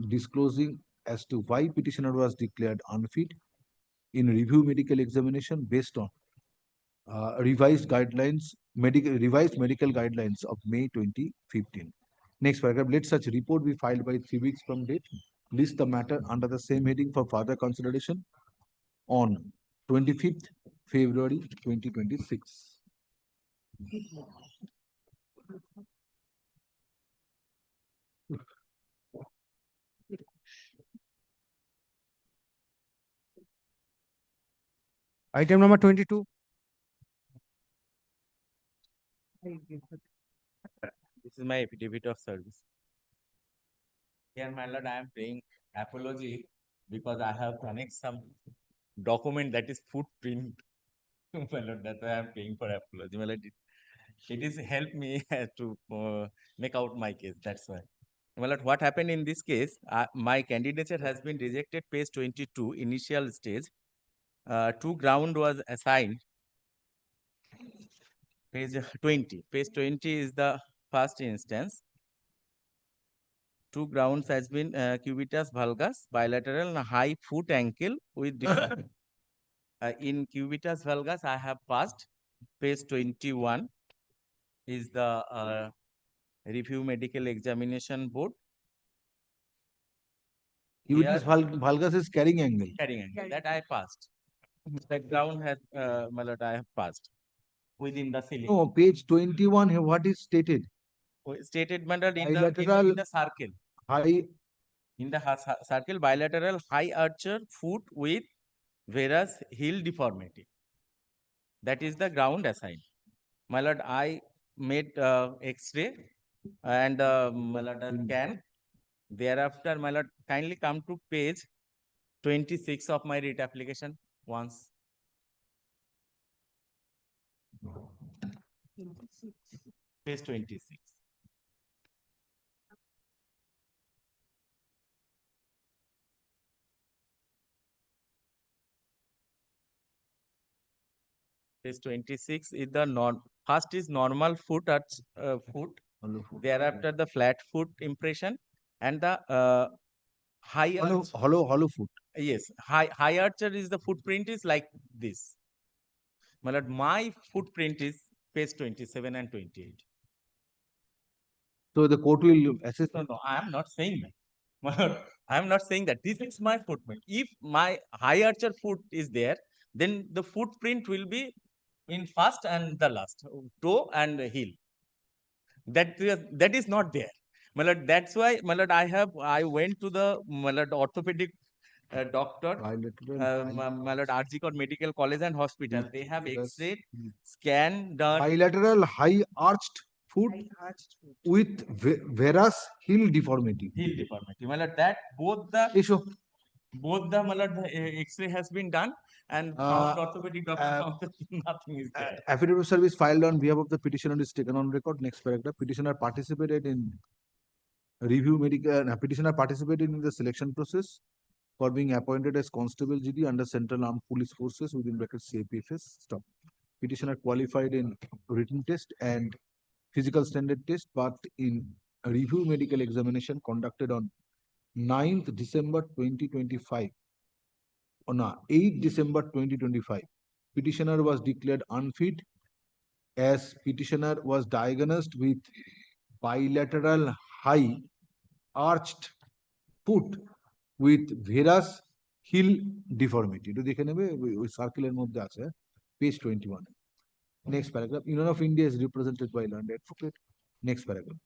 disclosing as to why petitioner was declared unfit in review medical examination based on revised medical guidelines of May 2015. Next paragraph, let such report be filed by 3 weeks from date. List the matter under the same heading for further consideration on 25th February 2026. Item number 22. This is my affidavit of service. Here, my lord, I am paying apology because I have connected some document that is footprint. My lord, that's why I am paying for apology. My lord, it is helped me to make out my case. That's why. My lord, what happened in this case? My candidature has been rejected. Page 22, initial stage. Two ground was assigned. Page 20. Page 20 is the first instance. Two grounds has been cubitus valgus, bilateral and high foot ankle with in cubitus valgus I have passed. Page 21 is the review medical examination board. Cubitus valgus is carrying angle. Carrying angle that I passed. That ground has my lord, I have passed within the ceiling. No, page 21, what is stated? Stated, my lord, in Bilateral the circle. High. In the circle, bilateral high archer foot with varus heel deformity. That is the ground assigned. My lord, I made X-ray and my lord, scan. Thereafter, my lord, kindly come to page 26 of my writ application once. Page 26. Page 26 is the first is normal foot at foot. Thereafter, the flat foot impression and the high hollow foot. Yes, high archer is the footprint is like this. My lord, my footprint is page 27 and 28. So the court will assess. No, I am not saying that. My lord, I am not saying that. This is my footprint. If my high archer foot is there, then the footprint will be in first and the last, toe and heel. That is not there. My lord, that's why, my lord, I went to the my lord, orthopedic doctor, my lord, RG Medical College and Hospital. They have X-ray, scan done. Bilateral high arched foot with varus heel deformity. Heel deformity. My lord, that both the my lord, X-ray has been done and found orthopedic doctor found that nothing is there. Affidavit of service filed on behalf of the petitioner is taken on record. Next paragraph. Petitioner participated in review medical. Petitioner participated in the selection process for being appointed as Constable GD under Central Armed Police Forces within brackets CAPFS. Stop. Petitioner qualified in written test and physical standard test, but in a review medical examination conducted on 9th December 2025. On 8th December 2025, petitioner was declared unfit as petitioner was diagnosed with bilateral high arched foot with varus heel deformity. To দেখে নেবে ওই সার্কেলের মধ্যে আছে page 21. Next paragraph. Union of India is represented by learned advocate. Next paragraph.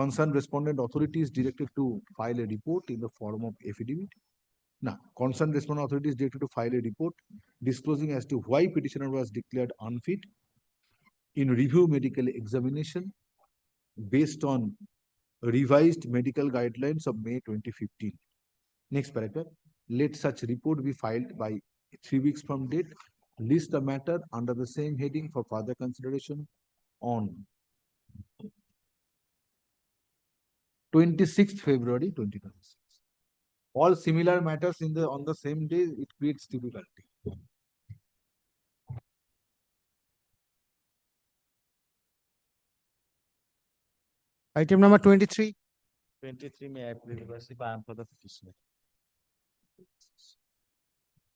Concerned respondent authority is directed to file a report in the form of affidavit. Now, concerned respondent authority is directed to file a report disclosing as to why petitioner was declared unfit in review medical examination based on revised medical guidelines of May 2015. Next paragraph. Let such report be filed by 3 weeks from date. List the matter under the same heading for further consideration on 26th February 2026. All similar matters on the same day, it creates difficulty. Item number 23. 23, may I please, Your Lordship, I am for the petitioner.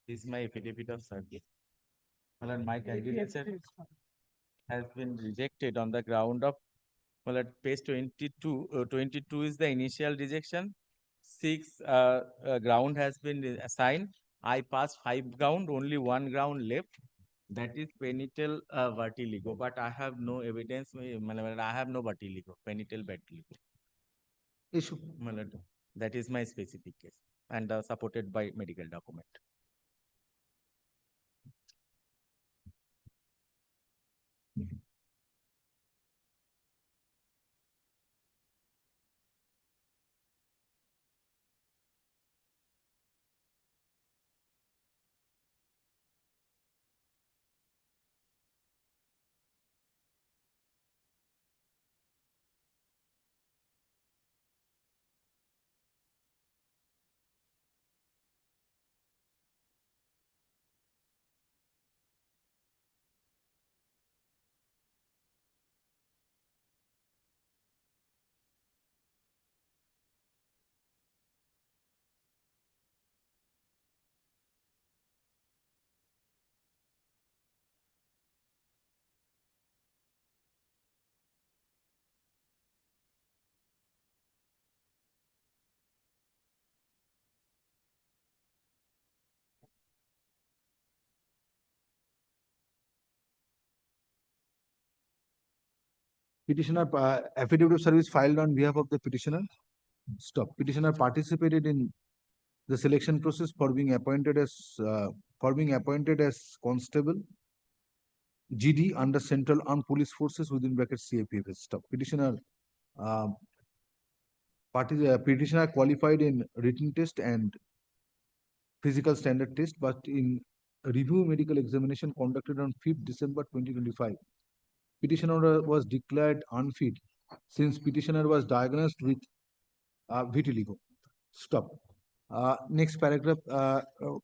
This is my affidavit of service. My lord, my candidature has been rejected on the ground of, my lord, page 22. 22 is the initial rejection. 6 ground has been assigned. I passed 5 ground, only 1 ground left. That is penital vertiligo, but I have no evidence. My lord, I have no vertiligo, penital vertiligo. Issue. My lord, that is my specific case and supported by medical document. Petitioner, affidavit of service filed on behalf of the petitioner. Stop. Petitioner participated in the selection process for being appointed as constable GD under Central Armed Police Forces within bracket CAPFS. Stop. Petitioner petitioner qualified in written test and physical standard test, but in review medical examination conducted on 5th December 2025, petitioner was declared unfit since petitioner was diagnosed with vitiligo. Stop. Next paragraph.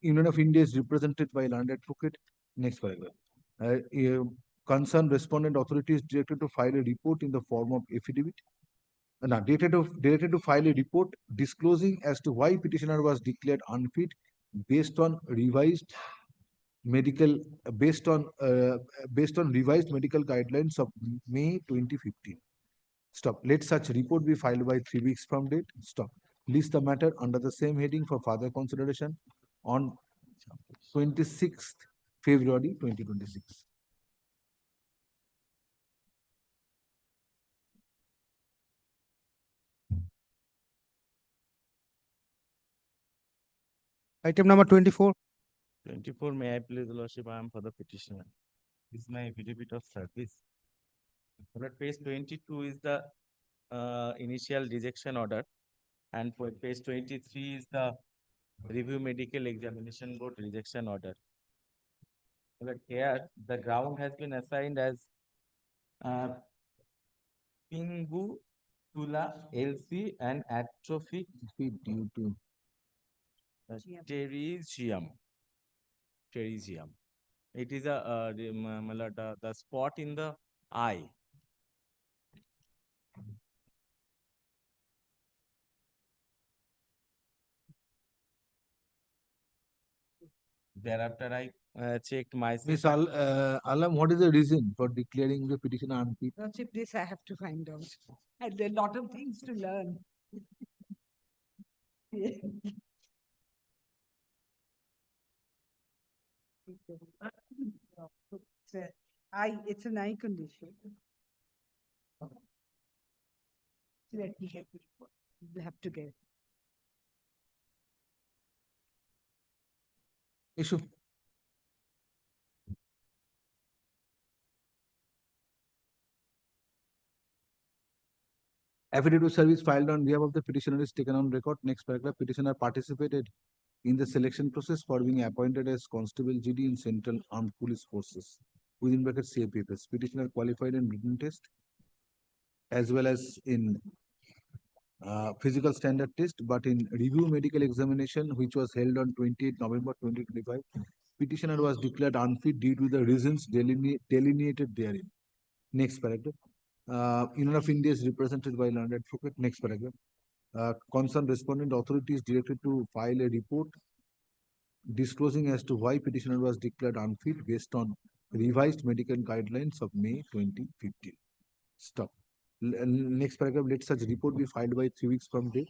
Union of India is represented by land advocate. Next paragraph. Concerned respondent authority is directed to file a report in the form of affidavit. Directed to file a report disclosing as to why petitioner was declared unfit based on revised medical revised medical guidelines of May 2015. Stop. Let such report be filed by 3 weeks from date. Stop. List the matter under the same heading for further consideration on 26th February 2026. Item number 24. 24, may I please, Your Lordship, I am for the petitioner. This is my affidavit of service. But page 22 is the initial rejection order, and for page 23 is the review medical examination board rejection order. But here the ground has been assigned as Pingu Tula LC and atrophic due to pterygium. Pterygium. It is the spot in the eye. Thereafter, I checked myself. Miss Alam, what is the reason for declaring the petitioner unfit? Lordship, this I have to find out. And there are a lot of things to learn. It's an eye condition. Let me get the report. We'll have to get it. Issue. Affidavit of service filed on behalf of the petitioner is taken on record. Next paragraph. Petitioner participated in the selection process for being appointed as Constable GD in Central Armed Police Forces within bracket CAPFS. Petitioner qualified in written test as well as in physical standard test, but in review medical examination, which was held on 28 November 2025, petitioner was declared unfit due to the reasons delineated therein. Next paragraph. Union of India is represented by land advocate. Next paragraph. Concerned respondent authority is directed to file a report disclosing as to why petitioner was declared unfit based on revised medical guidelines of May 2015. Stop. Next paragraph, let such report be filed by 3 weeks from date.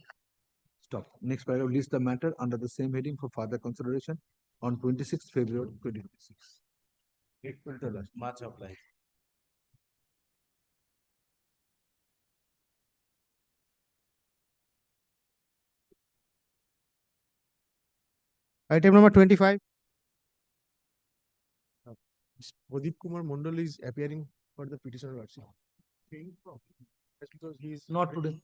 Stop. Next paragraph, list the matter under the same heading for further consideration on 26th February 2026. It will tell us March of life. Item number 25. Pradeep Kumar Mondal is appearing for the petitioner lordship. That's because he is Not today.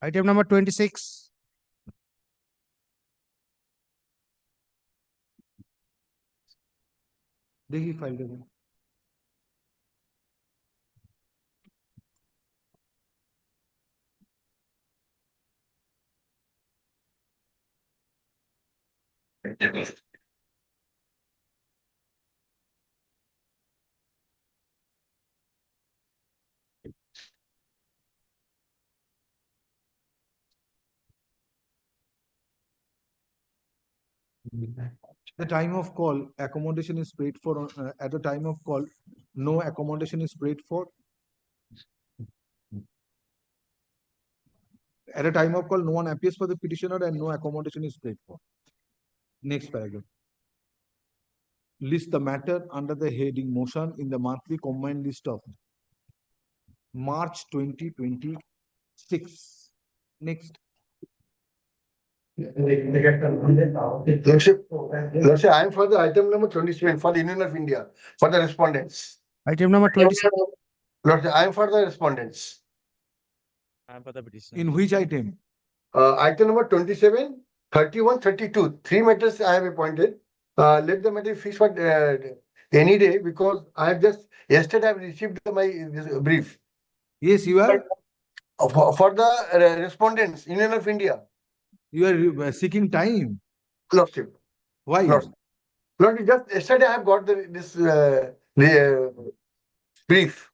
Item number 26. He filed again. The time of call, accommodation is paid for. At the time of call, no accommodation is paid for. At a time of call, no one appears for the petitioner and no accommodation is paid for. Next paragraph. List the matter under the heading motion in the monthly combined list of March 2026. Next. Lordship, I am for the item number 27 for the Union of India for the respondents. Item number 27. Lordship, I am for the respondents. I am for the petitioner. In which item? Item number 27, 31, 32. 3 matters I have appointed. Let the matter fixed for any day because I have just yesterday I have received this brief. Yes, you are. For the respondents, Union of India. You are seeking time. Lordship. Why? Lordship, just yesterday I have got this brief.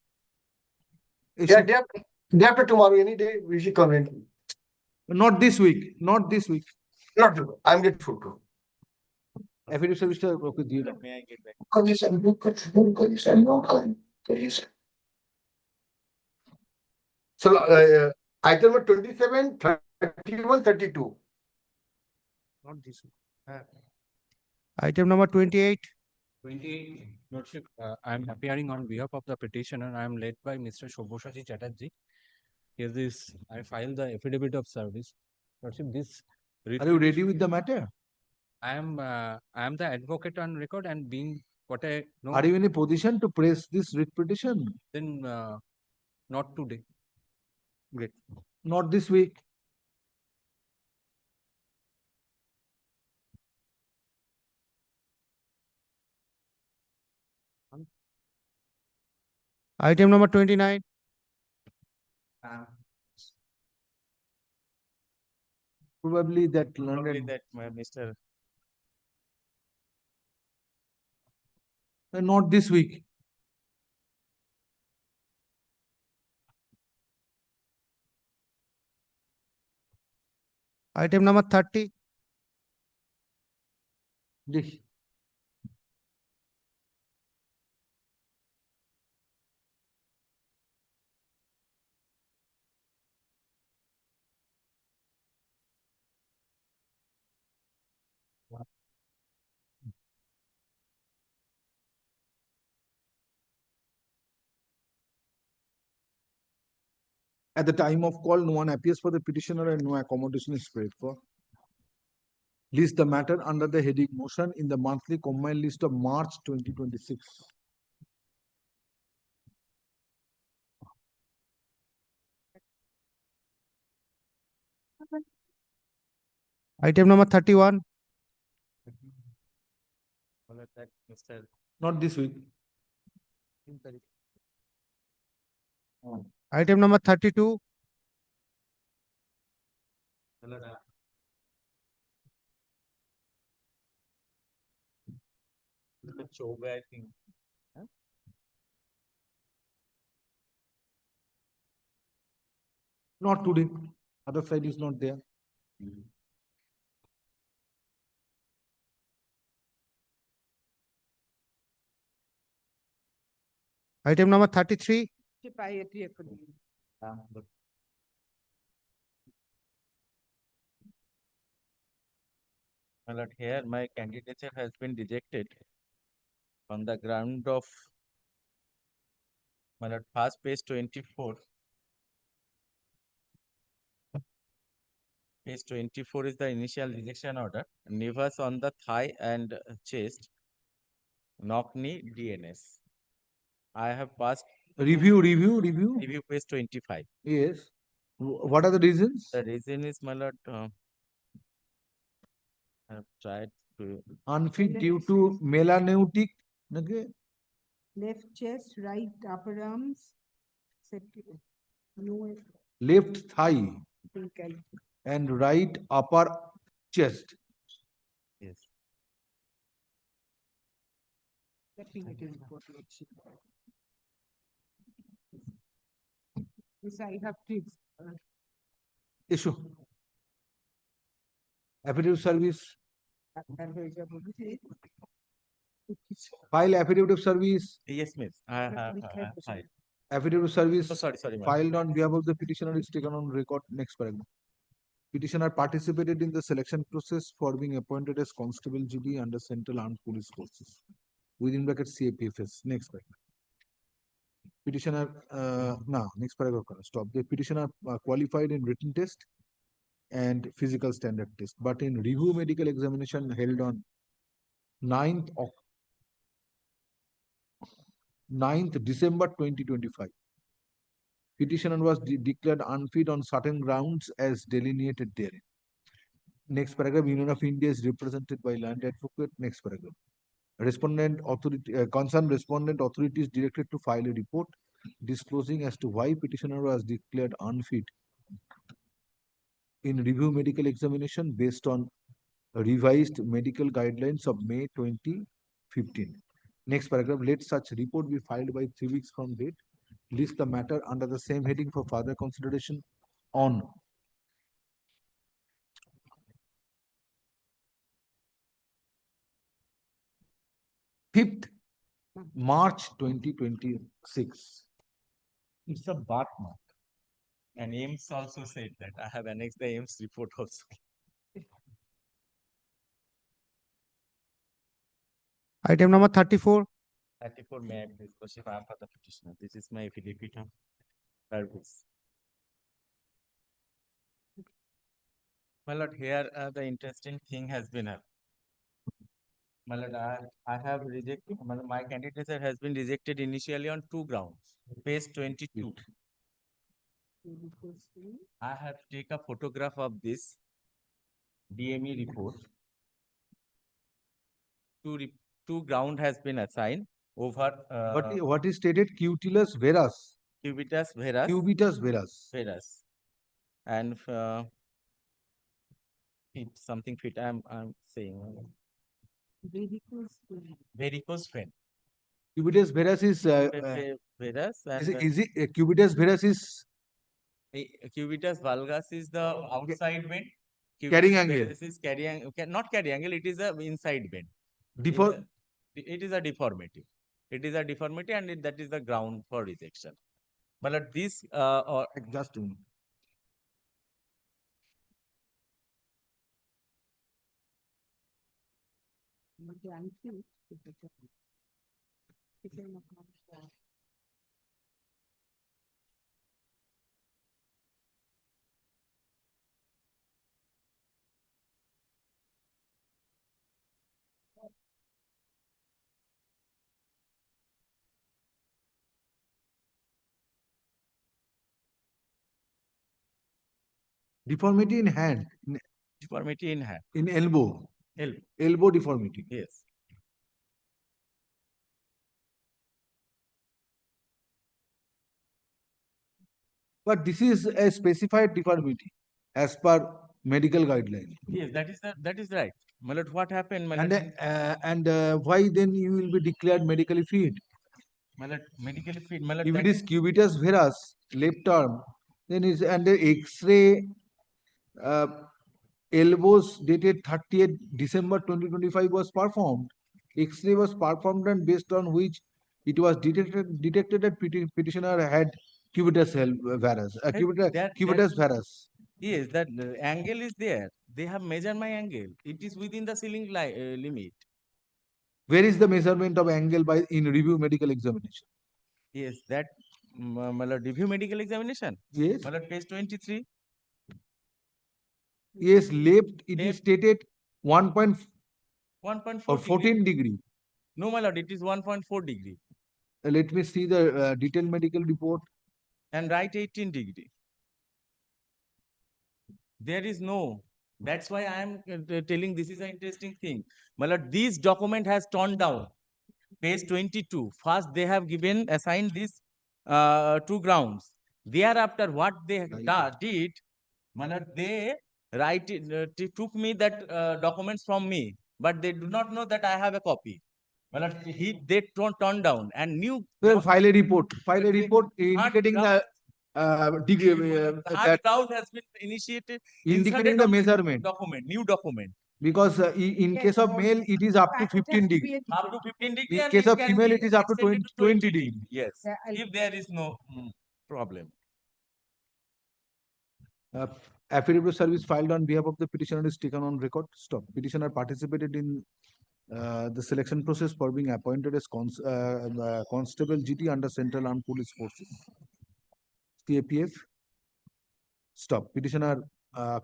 Yeah, day after tomorrow, any day we should come in. Not this week. Not this week. Not I'm grateful to. Affidavit service okay, May I get back? So item number 27, 31, 32. Not this week. Item number 28. 28, Lordship, I am appearing on behalf of the petitioner. I am led by Mr. Shobhoshaji Chatterjee. Here this, I filed the affidavit of service. Lordship, this. Are you ready with the matter? I am the advocate on record and being what I know. Are you in a position to press this writ petition? Then not today. Great. Not this week. Item number 29. Probably that Mr. Not this week. Item number 30. At the time of call, no one appears for the petitioner and no accommodation is paid for. List the matter under the heading motion in the monthly combined list of March 2026. Item number 31. Mr. Not this week. Item number 32. Chobe, I think. Not today. Other side is not there. Item number 33. My lord, here my candidature has been rejected on the ground of, my lord, first page 24. Page 24 is the initial rejection order. Nevus on the thigh and chest. Knock-knee DNS. I have passed. Review Review page 25. Yes. What are the reasons? The reason is, my lord, I have tried to. Unfit due to melaneutic. Okay. Left chest, right upper arms. No. Left thigh and right upper chest. Yes. Let me get his report. Yes, I have kids. Issue. Affidavit service. File affidavit of service. Yes, miss. I have filed. Affidavit of service Oh, sorry, ma'am. filed on behalf of the petitioner is taken on record. Next paragraph. Petitioner participated in the selection process for being appointed as Constable GD under Central Armed Police Forces within bracket CAPFS. Next paragraph. Petitioner, next paragraph. Stop. The petitioner qualified in written test and physical standard test, but in review medical examination held on 9th December 2025. Petitioner was declared unfit on certain grounds as delineated therein. Next paragraph, Union of India is represented by land advocate. Next paragraph. Concerned respondent authorities directed to file a report disclosing as to why petitioner was declared unfit in review medical examination based on revised medical guidelines of May 2015. Next paragraph, let such report be filed by 3 weeks from date. List the matter under the same heading for further consideration on March 2026. It's a birthmark. And AIMS also said that. I have annexed the AIMS report also. Item number 34. 34, may I please proceed for the petitioner? This is my affidavit of service. My lord, here the interesting thing has been happened. My lord, I have rejected, my candidature has been rejected initially on 2 grounds. Page 22. I have taken a photograph of this DME report. Two ground has been assigned over. What is stated? Cutilus veras. Cubitus veras. Cubitus veras. Veras. And something fit. I'm saying. Varicose vein. Cubitus veras is veras. Is it cubitus veras is cubitus valgus is the outside vein. Carrying angle. This is carrying, not carrying angle. It is a inside vein. It is a deformity. It is a deformity, and that is the ground for rejection. But at this, just a minute. Deformity in hand. Deformity in hand. In elbow. Elbow. Elbow deformity. Yes. But this is a specified deformity as per medical guideline. Yes, that is right. My lord, what happened, my And lord? why then you will be declared medically fit? My lord, medically fit, my lord. If it that is cubitus varus, left arm, then it's and the X-ray uh, elbows dated 30th December 2025 was performed. X-ray was performed and based on which it was detected that petitioner had cubitus varus, cubitus varus. Yes, that angle is there. They have measured my angle. It is within the ceiling limit. Where is the measurement of angle by in review medical examination? Yes, that my lord, review medical examination. Yes. My lord, page 23. Yes, left it is stated 1.4 or 14 degree. No, my lord, it is 1.4 degree. Let me see the detailed medical report. And right 18 degree. There is no. That's why I am telling this is an interesting thing. My lord, this document has torn down. Page 22. First, they have assigned these two grounds. Thereafter, what they did, my lord, they took me that documents from me, but they do not know that I have a copy. My lord, they torn down and new. Well, file a report. File a report indicating the degree that Route has been initiated, indicating inserted the on this measurement. new document. Because in case of male, it is up to 15 degree. Up to 15 degree. In and case it of can female, be it is up to extended 20 degree. Yes, if there is no problem. Affidavit of service filed on behalf of the petitioner is taken on record. Stop. Petitioner participated in the selection process for being appointed as Constable GT under Central Armed Police Forces. CAPF. Stop. Petitioner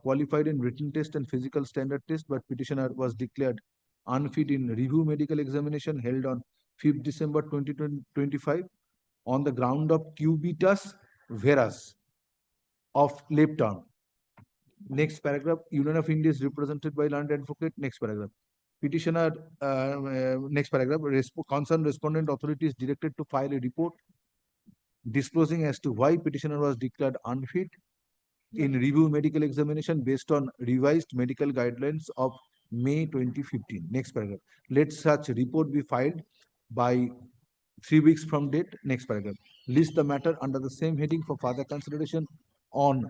qualified in written test and physical standard test, but petitioner was declared unfit in review medical examination held on 5th December 2025 on the ground of cubitus varus of left arm. Next paragraph, Union of India is represented by learned advocate. Next paragraph. Petitioner, next paragraph, concerned respondent authority is directed to file a report disclosing as to why petitioner was declared unfit in review medical examination based on revised medical guidelines of May 2015. Next paragraph. Let such report be filed by 3 weeks from date. Next paragraph. List the matter under the same heading for further consideration on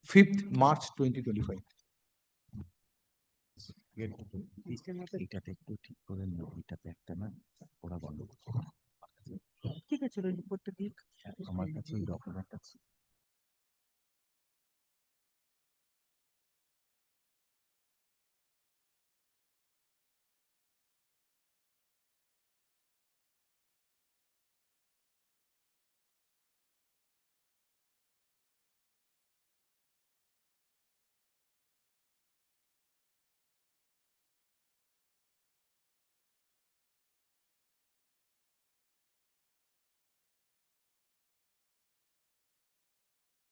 5th March 2025. এইটাতে একটু ঠিক করে নিও, এটাতে একটা না ওরা বন্ধ ঠিক আছে, ওই রিপোর্টটা দিক আমার কাছে ওই ডকুমেন্ট আছে।